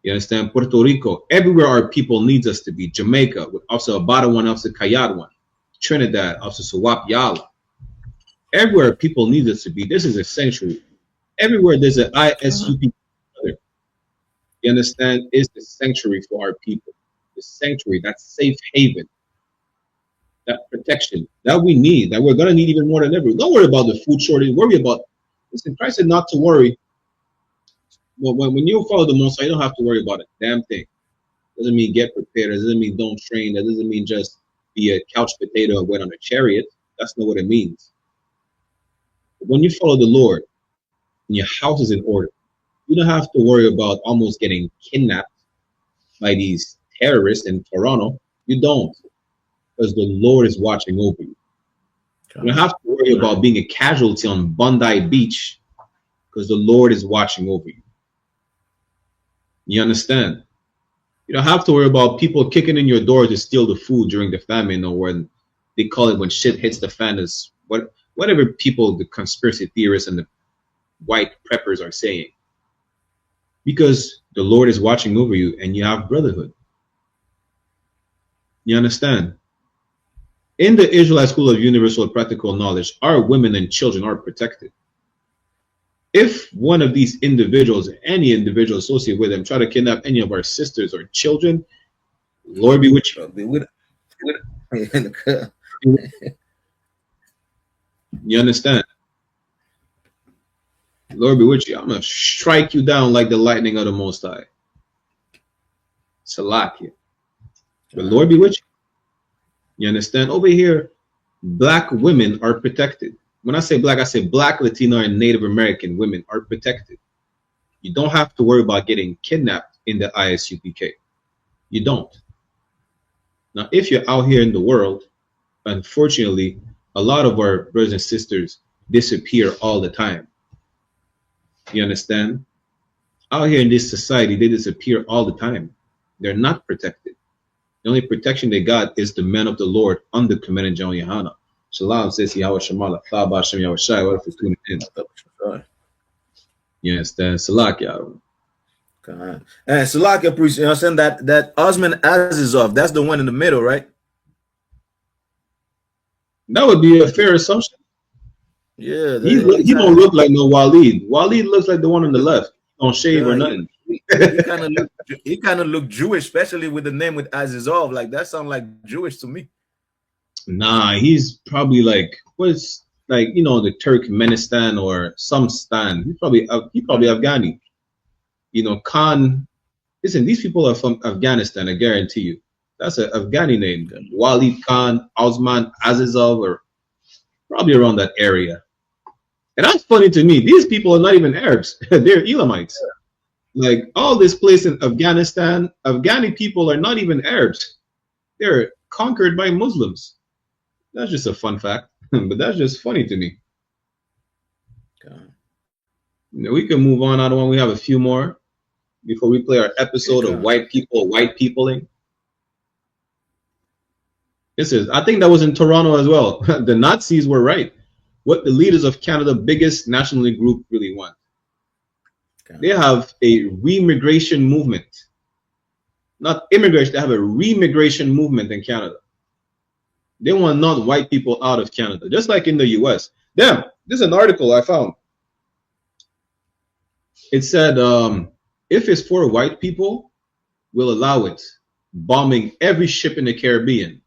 You understand? Puerto Rico, everywhere our people needs us to be. Jamaica with Officer Abada one, Officer Kayad one. Trinidad, Officer Sawap Yala. Everywhere people need us to be. This is a sanctuary. Everywhere there's an I.S.U.P.K. You understand? Is the sanctuary for our people. The sanctuary, that safe haven, that protection that we need, that we're going to need even more than ever. Don't worry about the food shortage. Worry about, listen, Christ said not to worry. Well, when you follow the Most High, you don't have to worry about a damn thing. Doesn't mean get prepared. That doesn't mean don't train. That doesn't mean just be a couch potato and wait on a chariot. That's not what it means. But when you follow the Lord and your house is in order, you don't have to worry about almost getting kidnapped by these terrorists in Toronto. You don't, because the Lord is watching over you. You don't have to worry about being a casualty on Bondi Beach, because the Lord is watching over you. You understand? You don't have to worry about people kicking in your door to steal the food during the famine, or when they call it when shit hits the fan, is whatever people, the conspiracy theorists and the white preppers are saying. Because the Lord is watching over you and you have brotherhood. You understand? In the Israelite School of Universal Practical Knowledge, our women and children are protected. If one of these individuals, any individual associated with them, try to kidnap any of our sisters or children, Lord be with you. You understand? Lord be with you. I'm going to strike you down like the lightning of the Most High. Salakia. But Lord be with you. You understand? Over here, black women are protected. When I say black, I say black, Latino, and Native American women are protected. You don't have to worry about getting kidnapped in the I.S.U.P.K. You don't. Now, if you're out here in the world, unfortunately, a lot of our brothers and sisters disappear all the time. You understand? Out here in this society, they disappear all the time. They're not protected. The only protection they got is the men of the Lord under Commandant General YAHANNA. Shalom says Yahweh Shemala. Flaba Hashem Yahweh Shai. What if it's tuning in? You understand? Salak Yahweh. And Salak, priest, you know what I'm saying? That Osman Azizov, that's the one in the middle, right? That would be a fair assumption. Yeah. He don't look like no Waleed. Waleed looks like the one on the left. He don't shave or nothing. He kind of look Jewish, especially with the name with Azizov. Like that sounds like Jewish to me. Nah, he's probably like what's like the Turkmenistan or some stan. He's probably Afghani. Khan. Listen, these people are from Afghanistan. I guarantee you. That's an Afghani name. Walid Khan, Osman Azizov, or probably around that area. And that's funny to me. These people are not even Arabs. They're Elamites. Like all this place in Afghanistan, Afghani people are not even Arabs. They're conquered by Muslims. That's just a fun fact, but that's just funny to me. We can move on. I don't want. We have a few more before we play our episode of white peopling. I think that was in Toronto as well. The Nazis were right. What the leaders of Canada's biggest nationalist group really want. They have a remigration movement. Not immigration, they have a remigration movement in Canada. They want non-white people out of Canada, just like in the US. Damn, this is an article I found. It said, if it's for white people, we'll allow it. Bombing every ship in the Caribbean.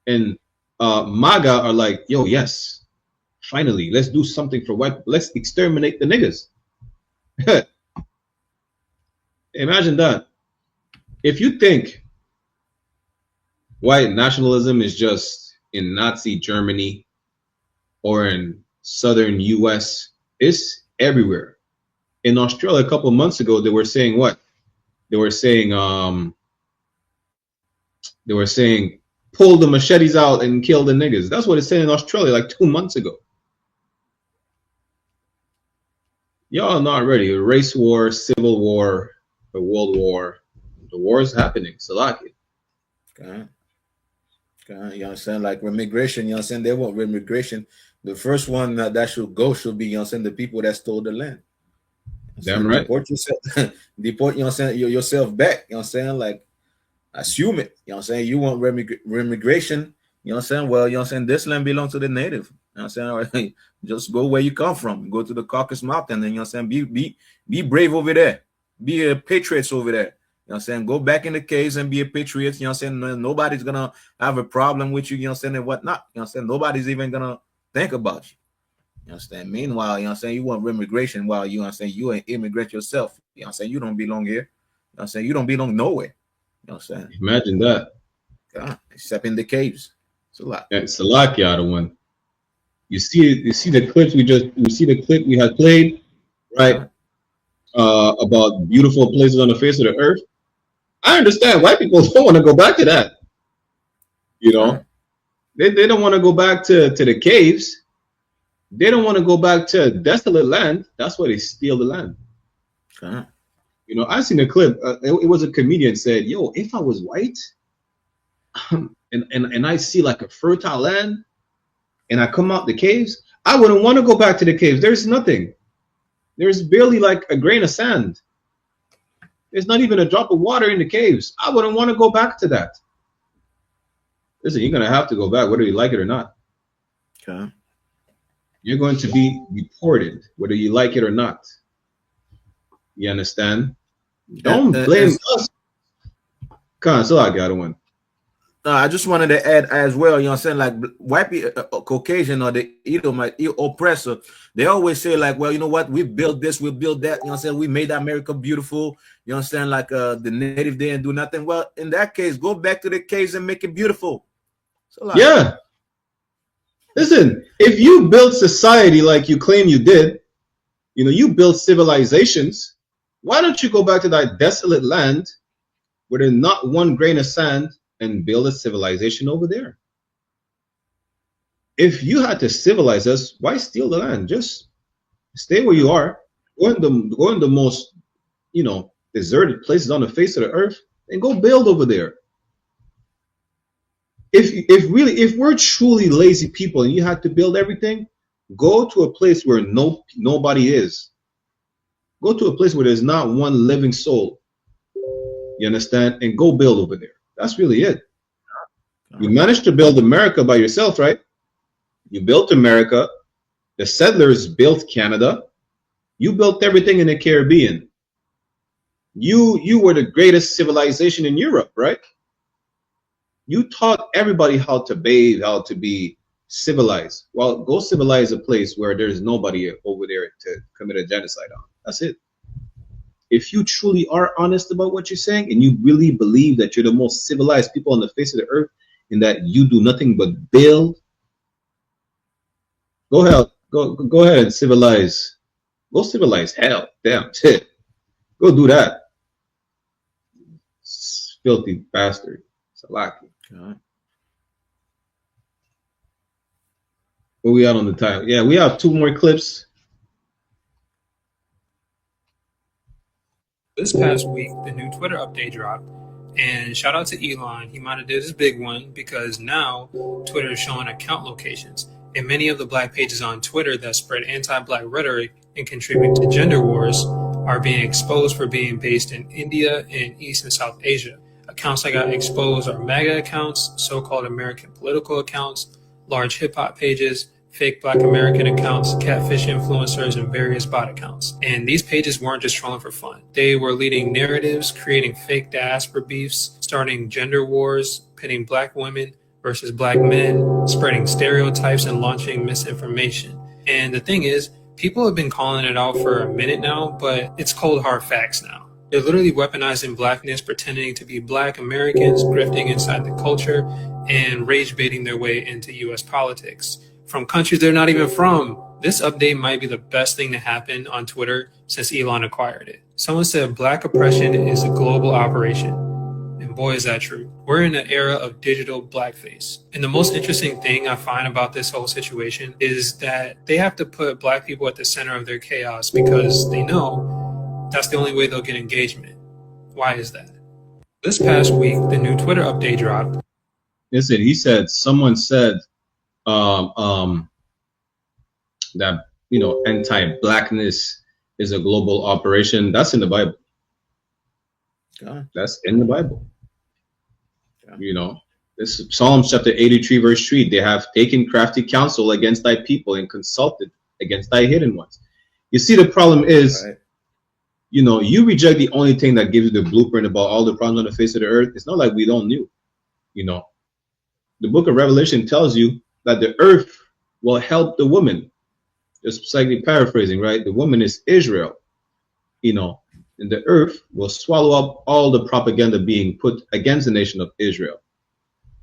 And MAGA are like, yo, yes, finally, let's do something for white people. Let's exterminate the niggas. Imagine that. If you think white nationalism is just in Nazi Germany or in southern US, it's everywhere. In Australia a couple of months ago, they were saying what? They were saying pull the machetes out and kill the niggas. That's what it said in Australia like 2 months ago. Y'all not ready. A race war, civil war, a world war. The war is happening. Salaki. You understand? Like remigration, you understand? They want remigration. The first one that should go should be, you understand, the people that stole the land. Damn right. Deport yourself, you understand, yourself back. You know what I'm saying? Like, assume it. You know what I'm saying? You want remigration. You know what I'm saying? Well, you know what I'm saying? This land belongs to the native. You know what I'm saying? All right, just go where you come from. Go to the Caucasus Mountain, and you know what I'm saying? Be brave over there. Be a patriot over there. You know what I'm saying? Go back in the caves and be a patriot. You know what I'm saying? Nobody's gonna have a problem with you, you know what I'm saying, and whatnot. You know what I'm saying? Nobody's even gonna think about you. You understand? Meanwhile, you know what I'm saying, you want remigration while you know what I'm saying, you an immigrant yourself. You know what I'm saying? You don't belong here. You know what I'm saying? You don't belong nowhere. You know what I'm saying? Imagine that. God, except in the caves. It's a lot. Yeah, it's a lot, the other one. You see the clips the clip we had played, right? About beautiful places on the face of the earth. I understand white people don't want to go back to that. You know, they don't want to go back to the caves. They don't want to go back to desolate land. That's why they steal the land. You know, I seen a clip. It was a comedian said, "Yo, if I was white, and I see like a fertile land, and I come out the caves, I wouldn't want to go back to the caves. There's nothing. There's barely like a grain of sand. There's not even a drop of water in the caves. I wouldn't want to go back to that." Listen, you're gonna have to go back, whether you like it or not. Okay. You're going to be deported, whether you like it or not. You understand? Don't blame us. Come on, so I got one. I just wanted to add as well, you know what I'm saying, like white people, Caucasian or the Edomite oppressor, they always say like, well, you know what, we built this, we built that, you know what I'm saying, we made America beautiful, you understand, like the native didn't do nothing. Well, in that case, go back to the caves and make it beautiful. So like, yeah. Listen, if you build society like you claim you did, you build civilizations, why don't you go back to that desolate land where there's not one grain of sand and build a civilization over there? If you had to civilize us, why steal the land? Just stay where you are. Go in the most, deserted places on the face of the earth and go build over there. If we're truly lazy people and you had to build everything, go to a place where nobody is. Go to a place where there's not one living soul. You understand? And go build over there. That's really it. You managed to build America by yourself, right? You built America. The settlers built Canada. You built everything in the Caribbean. You were the greatest civilization in Europe, right? You taught everybody how to bathe, how to be civilized. Well, go civilize a place where there's nobody over there to commit a genocide on. That's it. If you truly are honest about what you're saying and you really believe that you're the most civilized people on the face of the earth and that you do nothing but build, go ahead and civilize. Go civilize hell. Damn shit. Go do that. Filthy bastard. Salaki. Where we out on the time? Yeah, we have 2 more clips. This past week, the new Twitter update dropped, and shout out to Elon. He might have did his big one because now Twitter is showing account locations, and many of the black pages on Twitter that spread anti-black rhetoric and contribute to gender wars are being exposed for being based in India and East and South Asia. Accounts that got exposed are MAGA accounts, so-called American political accounts, large hip-hop pages, fake black American accounts, catfish influencers, and various bot accounts. And these pages weren't just trolling for fun. They were leading narratives, creating fake diaspora beefs, starting gender wars, pitting black women versus black men, spreading stereotypes, and launching misinformation. And the thing is, people have been calling it out for a minute now, but it's cold hard facts now. They're literally weaponizing blackness, pretending to be black Americans, grifting inside the culture, and rage baiting their way into US politics from countries they're not even from. This update might be the best thing to happen on Twitter since Elon acquired it. Someone said black oppression is a global operation. And boy, is that true. We're in an era of digital blackface. And the most interesting thing I find about this whole situation is that they have to put black people at the center of their chaos because they know that's the only way they'll get engagement. Why is that? This past week, the new Twitter update dropped. Listen, someone said that, anti-blackness is a global operation. That's in the Bible. That's in the Bible. This is Psalms chapter 83, verse 3. They have taken crafty counsel against thy people and consulted against thy hidden ones. You see, the problem is, you reject the only thing that gives you the blueprint about all the problems on the face of the earth. It's not like we don't know. The book of Revelation tells you that the earth will help the woman. Just slightly paraphrasing, right? The woman is Israel, and the earth will swallow up all the propaganda being put against the nation of Israel.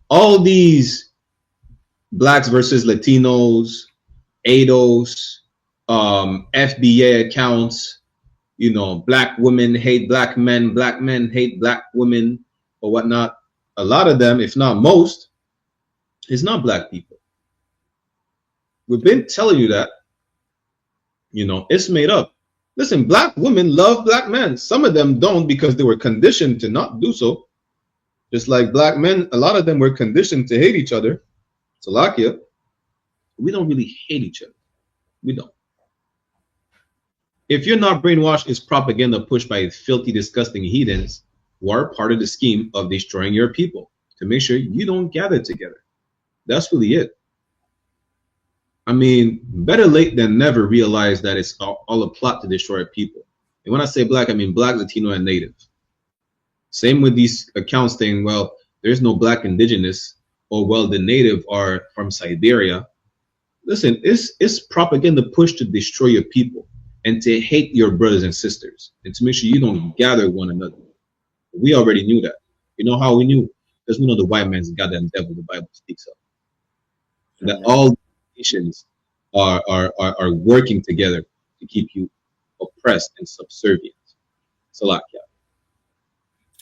All these blacks versus Latinos, ADOS, FBA accounts, black women hate black men hate black women, or whatnot. A lot of them, if not most, is not black people. We've been telling you that, it's made up. Listen, black women love black men. Some of them don't because they were conditioned to not do so. Just like black men, a lot of them were conditioned to hate each other. Salakia, we don't really hate each other. We don't. If you're not brainwashed, it's propaganda pushed by filthy, disgusting heathens who are part of the scheme of destroying your people to make sure you don't gather together. That's really it. I mean, better late than never realize that it's all a plot to destroy people. And when I say black, I mean black, Latino, and native. Same with these accounts saying, well, there's no black indigenous, or well, the native are from Siberia. Listen, it's propaganda pushed to destroy your people and to hate your brothers and sisters and to make sure you don't gather one another. We already knew that. You know how we knew? Because we know the white man's goddamn devil the Bible speaks of. That all nations are working together to keep you oppressed and subservient. Salakia.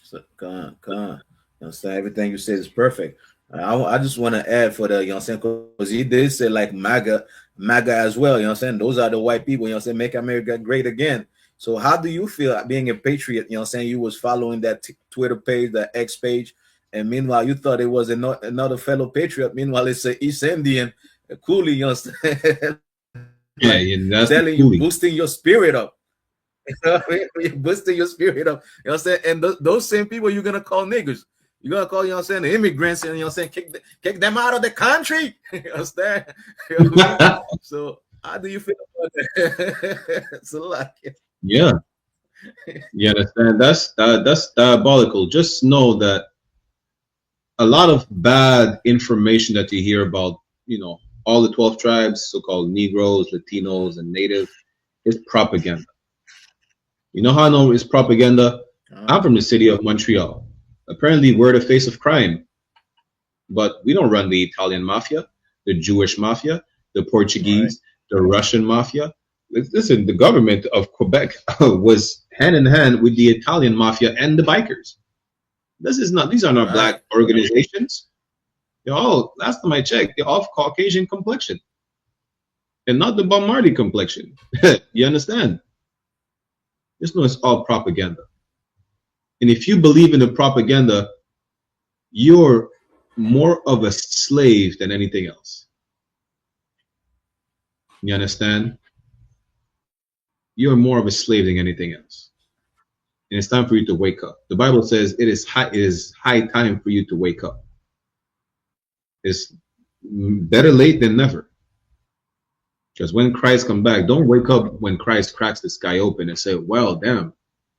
So, come on. You know, so everything you said is perfect. I just want to add for the, you know what I'm saying, because he did say like MAGA as well, you know what I'm saying? Those are the white people, you know what I'm saying, make America great again. So how do you feel being a patriot, you know what I'm saying? You was following that Twitter page, the X page, and meanwhile you thought it was another fellow patriot. Meanwhile, it's an East Indian, a coolie, you know what I'm saying? Yeah, and that's telling you, boosting your spirit up. You're boosting your spirit up. You know what I'm saying? And those same people you're gonna call niggers. You're gonna call, you know what I'm saying, the immigrants, and you know what I'm saying, kick them out of the country. You understand? You know what I mean? So how do you feel about that? So like, yeah. You understand? That's diabolical. Just know that a lot of bad information that you hear about, you know, all the 12 tribes, so-called Negroes, Latinos, and Native, is propaganda. You know how I know it's propaganda? I'm from the city of Montreal. Apparently, we're the face of crime. But we don't run the Italian mafia, the Jewish mafia, the Portuguese, the Russian mafia. Listen, the government of Quebec was hand in hand with the Italian mafia and the bikers. These are not black organizations. They're all, last time I checked, they're all Caucasian complexion. And not the Bob Marley complexion. You understand? Just know it's all propaganda. And if you believe in the propaganda, you're more of a slave than anything else. You understand? You're more of a slave than anything else. And it's time for you to wake up. The Bible says it is high time for you to wake up. It's better late than never. Because when Christ comes back, don't wake up when Christ cracks the sky open and say, well, damn,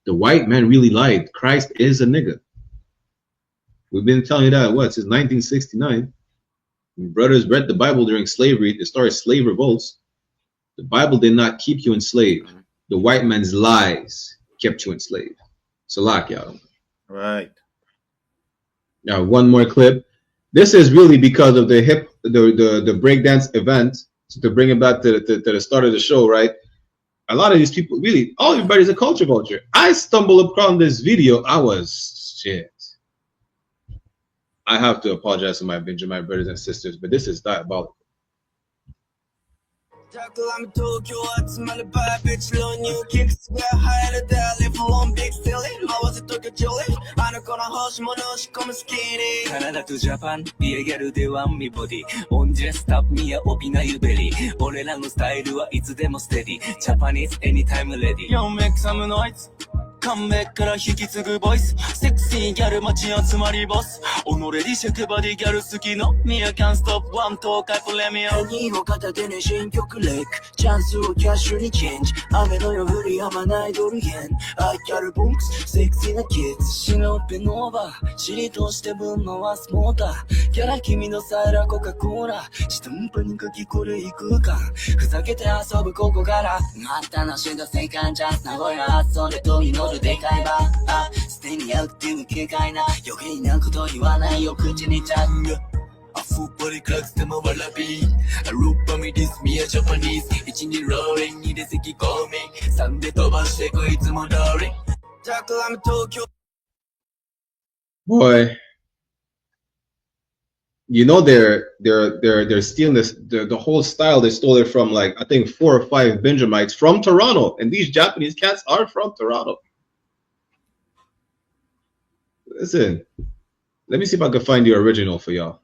the white man really lied. Christ is a nigga. We've been telling you that, since 1969. When brothers read the Bible during slavery, they started slave revolts. The Bible did not keep you enslaved. The white man's lies kept you enslaved. Salakia. Right. Now, one more clip. This is really because of the breakdance event. So to bring it back to the start of the show, right? A lot of these people, really, everybody's a culture vulture. I stumbled upon this video. Shit. I have to apologize to my Benjamin brothers and sisters, but this is diabolical. I'm Tokyo, it's my bad bitch, low new kicks. We're higher than I live one big silly. I was a Tokyo Chili. I'm gonna hush monosh, come skinny. Canada to Japan, be a girl, they want me body. On just stop me, open your belly. Orelano style, it's demo steady. Japanese anytime ready. Yo, make some noise. カムバックから引き継ぐボイスセクシーギャル街集まりボス己リシェクバディギャル好きのミアキャンストップワン東海プレミアムペニーを片手に新曲レイクチャンスをキャッシュにチェンジ雨の夜降り止まないドル円アイキャルボンクスセクシーなキッズシロッペノーバー尻通して分回すモーターキャラ君のサイラコカ・コーラ下んぱにかきこれ行くかふざけて遊ぶここからまたのしんど世界チャンス名古屋発想でと祈るでかいば捨てに合うっていう軽快な余計なこと言わないよ口にちゃんアフーパリクラクスでもわらびアルーパミディスミアジャパニーズ一にローリン二で席コーミン三で飛ばしてこいつも通りジャックラム東京 Boy, you know they're stealing this the whole style. They stole it from like I think 4 or 5 Benjamites from Toronto, and these Japanese cats are from Toronto. Listen, let me see if I can find the original for y'all.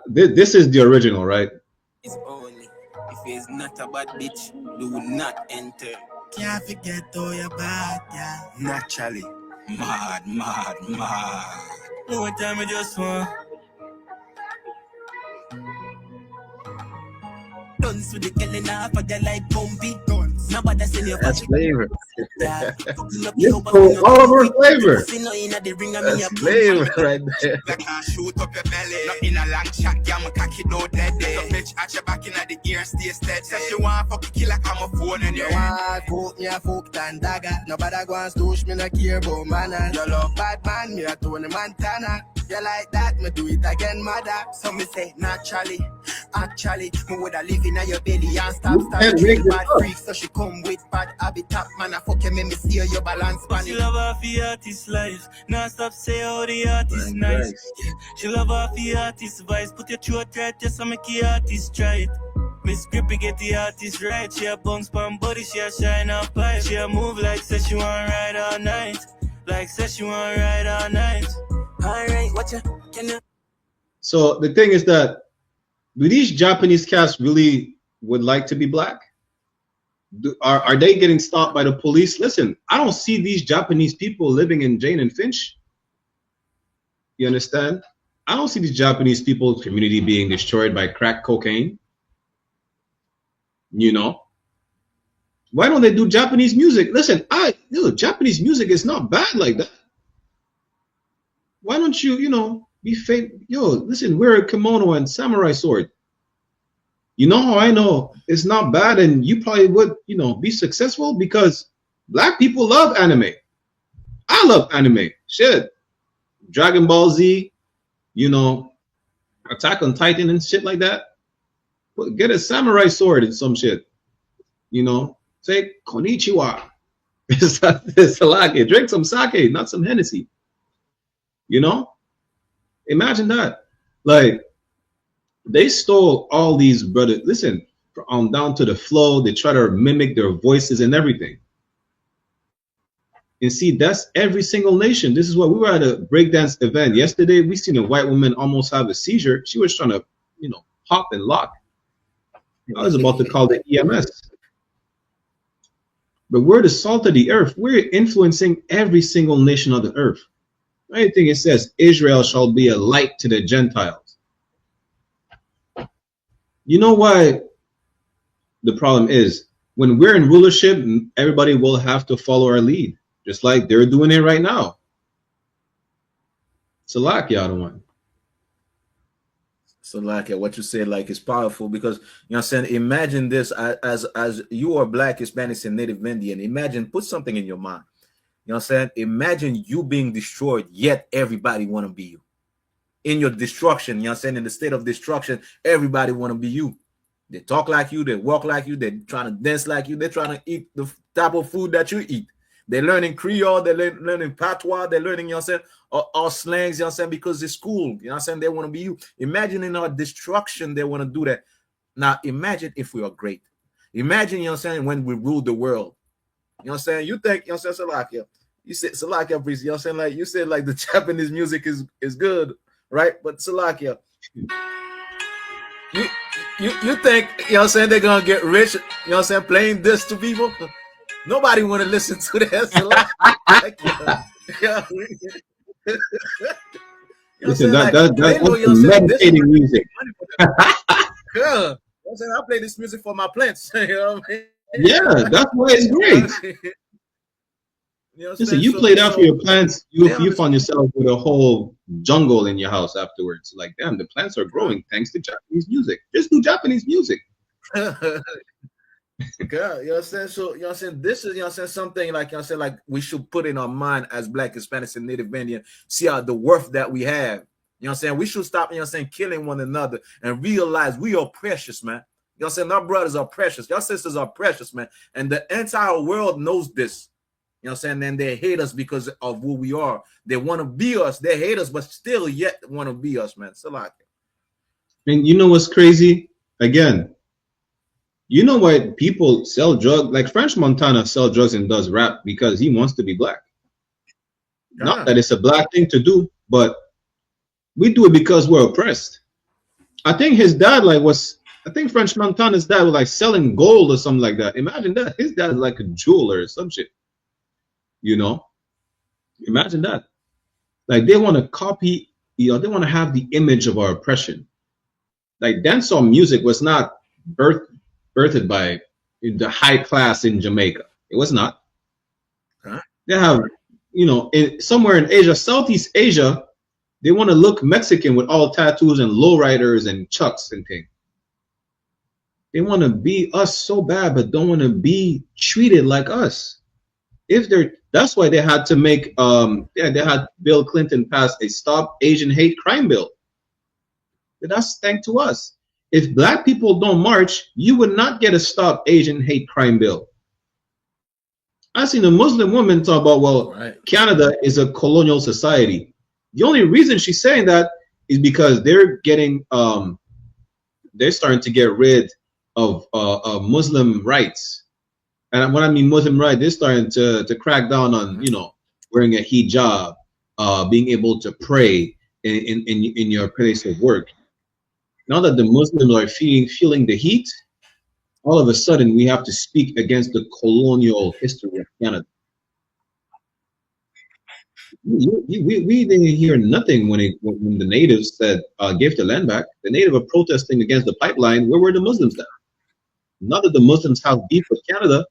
This is the original, right? It's only if it's not a bad bitch, do not enter. Can't forget all your bad, yeah. Naturally, mad. One time I just want. Guns with the killing off, I get like Bombay guns. Nobody sell your That's flavor. Yeah. All of our flavor. That's flavor right there. Shoot up your belly. Not in a long shot, yeah, I'm cocky no dead. So bitch at your back in the ear, stay steady. Say she want fuck kill like I'm a phone and you want cook me a fuck and dagger. Nobody go and stoosh me no care about manner. You love bad man, me a Tony Montana. You like that, me do it again, mother. So me say naturally, actually, me woulda live in your belly and stop kill bad freaks. So she come with bad habitat, man. I fuck you, make me see your balance, man. She love her for artist life, now stop say how the artist nice. Yeah. She love her for artist vice, put your throat right just to make the artist try it. Miss Grippy get the artist right. She a bounce pan body, she a shine up pipe. She a move like says she want ride all night. Like says she want ride all night. Alright, what you can you? So the thing is that, do these Japanese cats really would like to be black? Are they getting stopped by the police? Listen, I don't see these Japanese people living in Jane and Finch. You understand? I don't see these Japanese people's community being destroyed by crack cocaine. You know? Why don't they do Japanese music? Listen, Japanese music is not bad like that. Why don't you, be fake? Listen, wear a kimono and samurai sword. You know how I know it's not bad, and you probably would, be successful? Because black people love anime. I love anime. Shit. Dragon Ball Z, Attack on Titan and shit like that. But get a samurai sword and some shit. Say konnichiwa. It's sake. Drink some sake, not some Hennessy. Imagine that. Like, they stole all these brothers. Listen, down to the flow. They try to mimic their voices and everything. And see, that's every single nation. This is what we were at a breakdance event yesterday. We seen a white woman almost have a seizure. She was trying to, hop and lock. I was about to call the EMS. But we're the salt of the earth. We're influencing every single nation of the earth. I think it says Israel shall be a light to the Gentiles. You know why the problem is? When we're in rulership, everybody will have to follow our lead, just like they're doing it right now. Salakia, Adawan. Salakia, what you said, is powerful, because I'm saying, imagine this as you are black, Hispanic, and Native Indian. Imagine, put something in your mind. You know what I'm saying? Imagine you being destroyed, yet everybody want to be you. In your destruction, you know what I'm saying? In the state of destruction, everybody want to be you. They talk like you, they walk like you, they're trying to dance like you, they're trying to eat the type of food that you eat. They're learning Creole, they're learning patois, they're learning, you know what I'm saying, all slangs, you know what I'm saying, because it's cool. You know what I'm saying? They want to be you. Imagine in our destruction, they want to do that. Now, imagine if we are great. Imagine, you know what I'm saying, when we rule the world. You know what I'm saying? You think, you know what I'm saying, Salakia. You said Salakia, please. You know what I'm saying? You said the Japanese music is good, right? But Salakia, you think, you know what I'm saying, they're gonna get rich, you know what I'm saying, playing this to people? Nobody want to listen to that. Listen, that's meditating music. Yeah. I'm saying, I play this music for my plants. You know what I mean? Yeah, that's why it's great. Listen, you play that for your plants, you find yourself with a whole jungle in your house afterwards. Like, damn, the plants are growing thanks to Japanese music. Just do Japanese music. Girl, you know what I'm saying? So, you know what I'm saying? This is, you know what I'm saying, something like, you know what I'm saying, we should put in our mind as black, Hispanics, and Native Indian, see how the worth that we have. You know what I'm saying? We should stop, you know what I'm saying, killing one another and realize we are precious, man. You know what I'm saying? Our brothers are precious. Your sisters are precious, man. And the entire world knows this. You know what I'm saying? And they hate us because of who we are. They want to be us. They hate us, but still yet want to be us, man. Salak. And you know what's crazy? Again, you know why people sell drugs? Like French Montana sell drugs and does rap because he wants to be black. Not that it's a black thing to do, but we do it because we're oppressed. I think his dad I think French Montana's dad was selling gold or something like that. Imagine that. His dad is like a jeweler or some shit. Imagine that. Like, they want to copy, they want to have the image of our oppression. Like, dancehall music was not birthed by the high class in Jamaica. It was not. Huh? They have, somewhere in Asia, Southeast Asia, they want to look Mexican with all tattoos and lowriders and chucks and things. They want to be us so bad, but don't want to be treated like us. That's why they had to make, they had Bill Clinton pass a Stop Asian Hate Crime bill. That's thanks to us. If black people don't march, you would not get a Stop Asian Hate Crime bill. I seen a Muslim woman talk about, well, Canada is a colonial society. The only reason she's saying that is because they're getting, they're starting to get rid of Muslim rights. And when I mean Muslim rights, they're starting to crack down on, wearing a hijab, being able to pray in your place of work. Now that the Muslims are feeling the heat, all of a sudden we have to speak against the colonial history of Canada. We didn't hear nothing when the natives said gave the land back. The natives were protesting against the pipeline. Where were the Muslims then? Now that the Muslims have beef with Canada,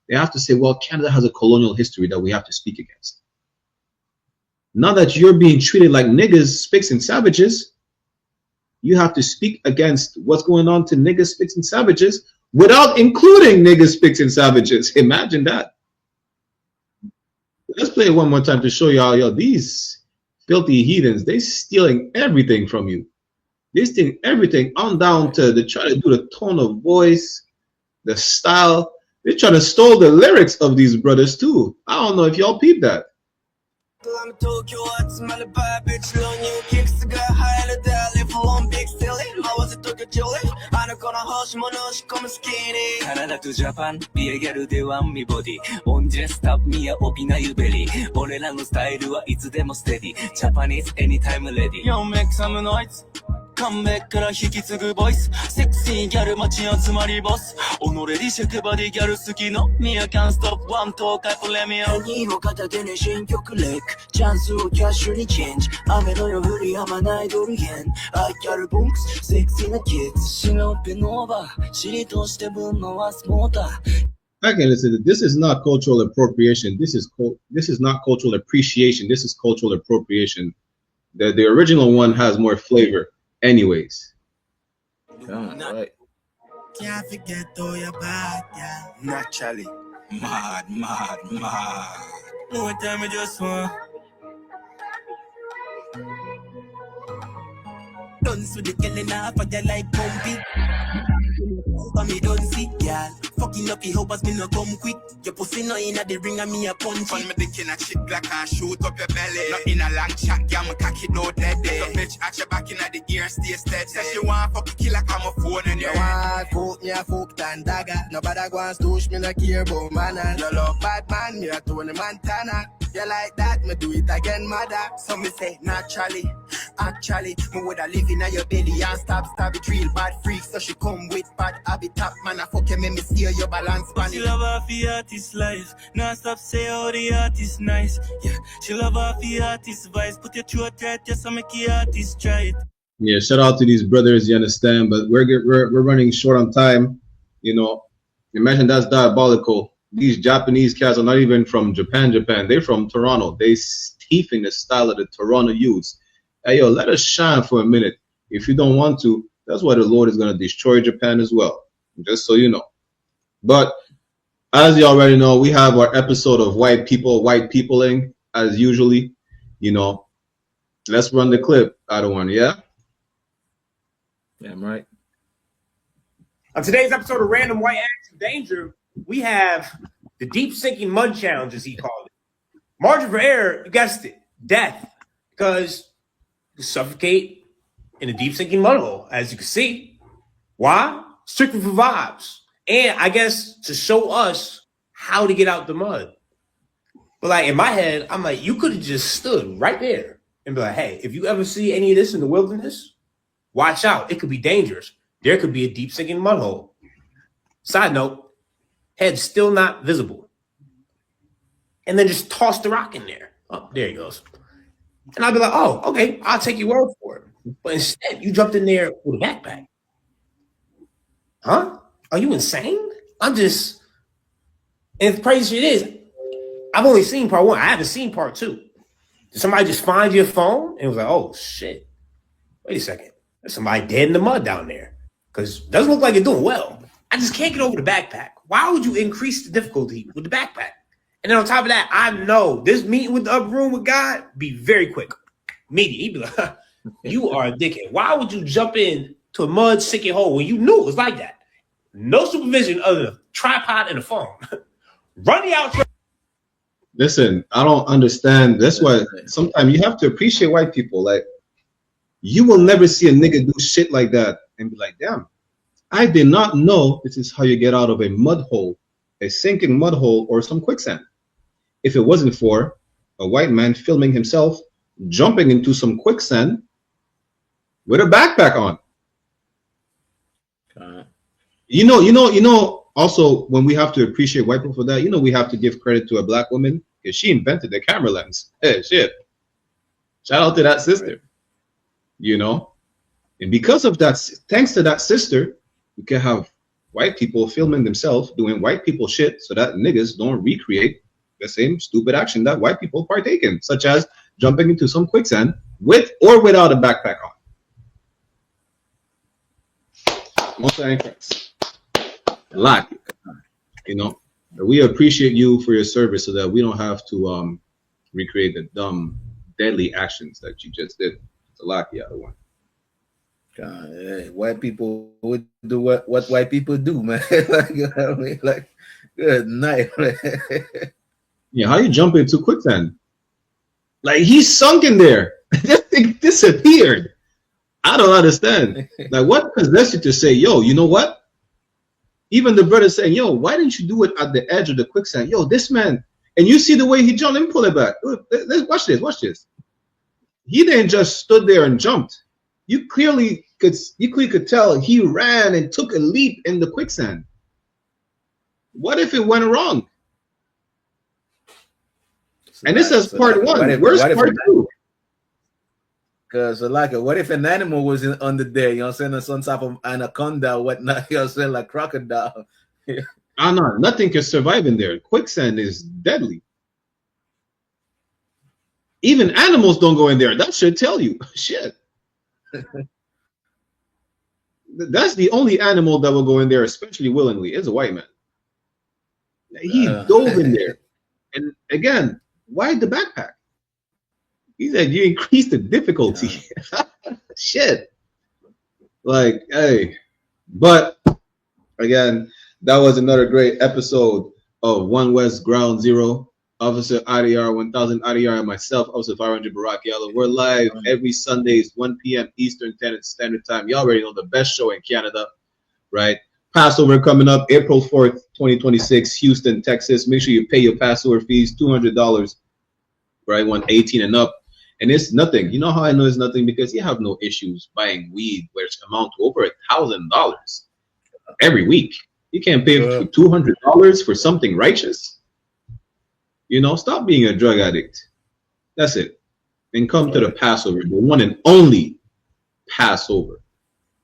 they have to say, well, Canada has a colonial history that we have to speak against. Now that you're being treated like niggas, spics, and savages, you have to speak against what's going on to niggas, spics, and savages without including niggas, spics, and savages. Imagine that. Let's play it one more time to show y'all, these filthy heathens, they stealing everything from you. They stealing everything on down to they try to do the tone of voice, the style. They try to steal the lyrics of these brothers too. I don't know if y'all peep that. Canada to Japan, be a girl, they want me body. On just stop me, opina you belly. Orelano style, it's demo steady. Japanese anytime ready. Yo, make some noise. Come back, から引き継ぐボイス。セクシーギャル待ち集まりボス。己リシェクバディギャル好きの。Me I can't stop one talk, I play me out。何も片手に新曲レック。チャンスをキャッシュにチェンジ。雨の夜降り止まないドル円。I ギャルボンクス、セクシーなキッズ。シロッペノーバー。尻として分のはスモーター。Okay, listen, this is not cultural appropriation. This is not cultural appreciation. This is cultural appropriation. The original one has more flavor. Anyways. Right. Can't forget though you're bad, yeah. Naturally. Mad. No time I just want. Dance with the killing off of your like pumpy. But me don't see, yeah. Fucking lucky hopers me no come quick. Your pussy no inna the ring and me a punch. On me dick in a chick like and shoot up your belly. Not in a long chat, yeah, me cock it out dead. The bitch at your back inna the ear, stay steady. Say she want fuck kill like I'm a phone in your head. Fuck me a fuck and dagger. Nobody wants to me no care about man. And you love bad man, me a Tony Montana. You like that, me do it again, mother. So me say naturally, actually, me woulda live in your belly and stab it real bad freak. So she come with bad habitat, man. I fuck you, make me see your balance, man. She love her for artist life, now stop say how the artist nice. Yeah, she love her for artist vice. Put your throat right, just so make your artist try it. Yeah, shout out to these brothers, you understand, but we're running short on time. Imagine that's diabolical. These Japanese cats are not even from Japan. They're from Toronto. They thieving the style of the Toronto youths. Hey, yo, let us shine for a minute. If you don't want to, that's why the Lord is going to destroy Japan as well. Just so you know. But as you already know, we have our episode of white peopling, as usually. Let's run the clip. I don't want, yeah? Damn right. On today's episode of Random White Acts of Danger, we have the deep sinking mud challenge, as he called it. Margin for error, you guessed it, death, because you suffocate in a deep sinking mud hole, as you can see. Why? Strictly for vibes. And I guess to show us how to get out the mud. But like in my head, I'm like, you could have just stood right there and be like, hey, if you ever see any of this in the wilderness, watch out. It could be dangerous. There could be a deep sinking mud hole. Side note, head still not visible. And then just toss the rock in there. Oh, there he goes. And I'll be like, oh, okay, I'll take your word for it. But instead, you jumped in there with a backpack. Huh? Are you insane? I'm just, and the crazy shit is, I've only seen part 1. I haven't seen part 2. Did somebody just find your phone and was like, oh shit, wait a second, there's somebody dead in the mud down there? Because it doesn't look like you're doing well. I just can't get over the backpack. Why would you increase the difficulty with the backpack? And then on top of that, I know this meeting with the upper room with God be very quick. Meeting, he'd be like, you are a dickhead. Why would you jump in to a mud sinking hole when you knew it was like that? No supervision other than a tripod and a phone. Run the outro. Listen, I don't understand. That's why sometimes you have to appreciate white people. Like, you will never see a nigga do shit like that and be like, damn, I did not know this is how you get out of a mud hole, a sinking mud hole, or some quicksand. If it wasn't for a white man filming himself jumping into some quicksand with a backpack on. You know, also, when we have to appreciate white people for that, we have to give credit to a black woman because she invented the camera lens. Hey, shit. Shout out to that sister. And because of that, thanks to that sister, we can have white people filming themselves doing white people shit so that niggas don't recreate the same stupid action that white people partake in, such as jumping into some quicksand with or without a backpack on. Most thanks. A lot. We appreciate you for your service so that we don't have to recreate the dumb, deadly actions that you just did. It's a lot, the other one. God, hey, white people would do what white people do, man. like, good night. Yeah, how you jump into quicksand? Like, he's sunk in there. This thing disappeared. I don't understand. Like, what possessed you to say, yo, you know what? Even the brother saying, yo, why didn't you do it at the edge of the quicksand? Yo, this man, and you see the way he jumped and pull it back. Let's watch this. He didn't just stood there and jumped. You clearly could tell he ran and took a leap in the quicksand. What if it went wrong? And this is part 1. Where's part 2? Because what if an animal was under there? You know what I'm saying? Some type of anaconda or whatnot. You know what I'm saying? Like crocodile. No, nothing can survive in there. Quicksand is deadly. Even animals don't go in there. That should tell you. Shit. That's the only animal that will go in there, especially willingly, is a white man. He dove in there. And again, why the backpack? He said you increased the difficulty. Shit. Like, hey. But again, that was another great episode of One West Ground Zero. Officer IDR 1000 IDR and myself, Officer 500 Barack Yellow. We're live every Sundays, 1 p.m. Eastern Standard Time. You already know the best show in Canada, right? Passover coming up April 4th, 2026, Houston, Texas. Make sure you pay your Passover fees, $200 for everyone 18 and up. And it's nothing. You know how I know it's nothing? Because you have no issues buying weed, which amount to over $1,000 every week. You can't pay $200 for something righteous. Stop being a drug addict. That's it. And come to the Passover, the one and only Passover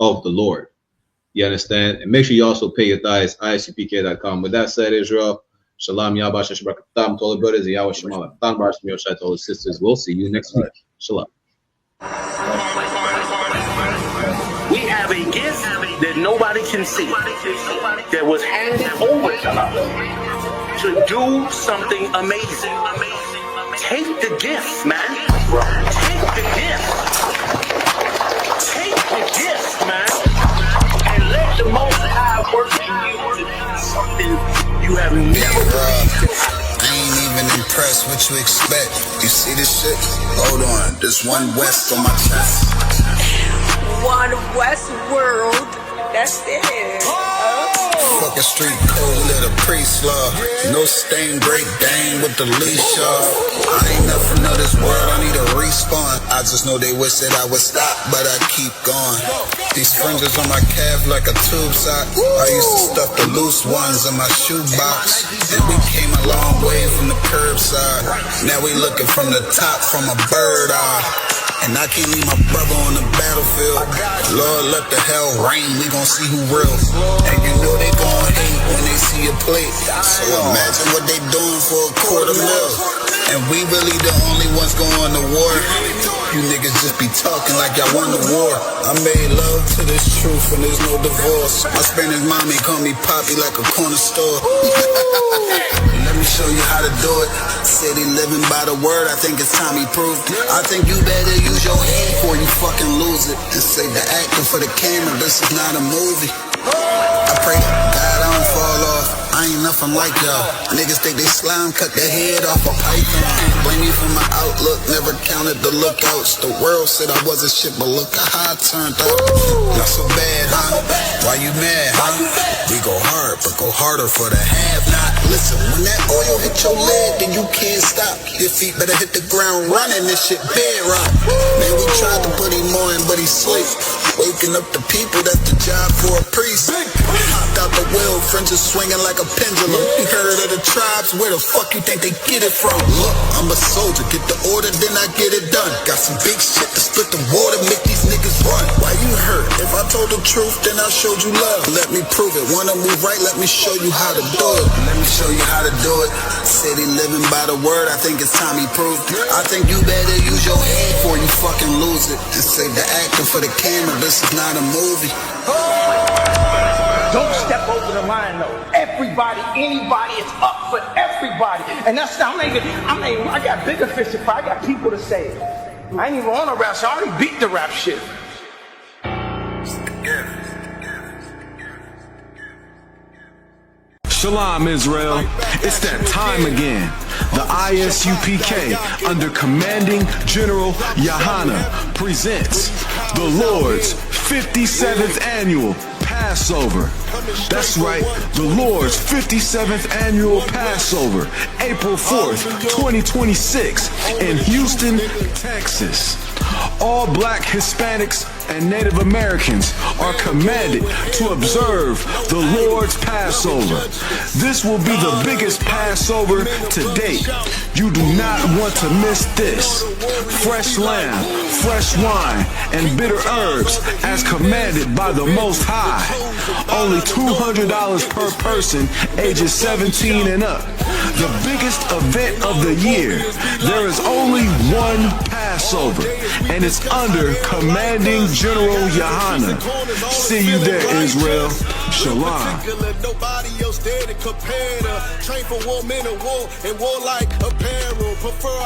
of the Lord. You understand? And make sure you also pay your tithes, ISUPK.com. With that said, Israel, Shalom, Yahba, Shashbakatam, to all the brothers, and Yahweh Shemala, Tanbar, Shemioshai, to all the sisters. We'll see you next week. Shalom. We have a gift that nobody can see, that was handed over to us to do something amazing. Take the gift, man. Take the gift. Take the gift, man. And let the Most High work in you to do something you have never done. I ain't even impressed. What you expect? You see this shit? Hold on. There's One West on my chest. One West world. That's it. Fuck a street code, let a priest law. No stain, break dang with the leash off. I ain't nothing of this world, I need a respawn. I just know they wish that I would stop, but I keep going. These fringes on my calf like a tube sock. I used to stuff the loose ones in my shoebox. And we came a long way from the curbside. Now we looking from the top from a bird eye. And I can't leave my brother on the battlefield. Lord, let the hell rain, we gon' see who real. And you know they gon' hate when they see a plate. So imagine what they doing for $250,000. And we really the only ones going to war. You niggas just be talking like y'all won the war. I made love to this truth and there's no divorce. My Spanish mommy call me Poppy like a corner store. Let me show you how to do it. City living by the word, I think it's time he proved. I think you better use your head before you fucking lose it. And save the acting for the camera, this is not a movie. I pray to God I don't fall off. I ain't nothing like y'all. Niggas think they slime, cut their head off a python. Blame me for my outlook, never counted the lookouts. The world said I wasn't shit, but look how I turned out. Not so bad, huh? Why you mad, huh? We go hard, but go harder for the have-not. Listen, when that oil hit your leg, then you can't stop. Your feet better hit the ground running, this shit bedrock. Man, we tried to put him on, but he sleep. Waking up the people, that's the job for a priest. Hopped out the wheel, fringes swinging like a pendulum. You heard of the tribes, where the fuck you think they get it from? Look, I'm a soldier, get the order, then I get it done. Got some big shit to split the water, make these niggas run. Why you hurt? If I told the truth, then I showed you love. Let me prove it, wanna move right, let me show you how to do it. Let me show you how to do it. City living by the word, I think it's time he proved. I think you better use your head before you fucking lose it. And save the acting for the camera, this is not a movie. Don't step over the line though. Everybody, anybody, it's up for everybody. And that's I got bigger fish to fry. I got people to save. I ain't even on a rap, so I already beat the rap shit. Shalom, Israel. It's that time again. The I.S.U.P.K. under Commanding General YAHANNA presents the Lord's 57th Annual Passover. That's right, the Lord's 57th Annual Passover, April 4th, 2026 in Houston, Texas. All black Hispanics and Native Americans are commanded to observe the Lord's Passover. This will be the biggest Passover to date. You do not want to miss this. Fresh lamb, fresh wine, and bitter herbs as commanded by the Most High. Only $200 per person ages 17 and up. The biggest event of the year. There is only one Passover, and it's under Commanding General YAHANNA. See you there, Israel. Shalom. Nobody else there to compare to. Train for war, men of war, and war like apparel. Prefer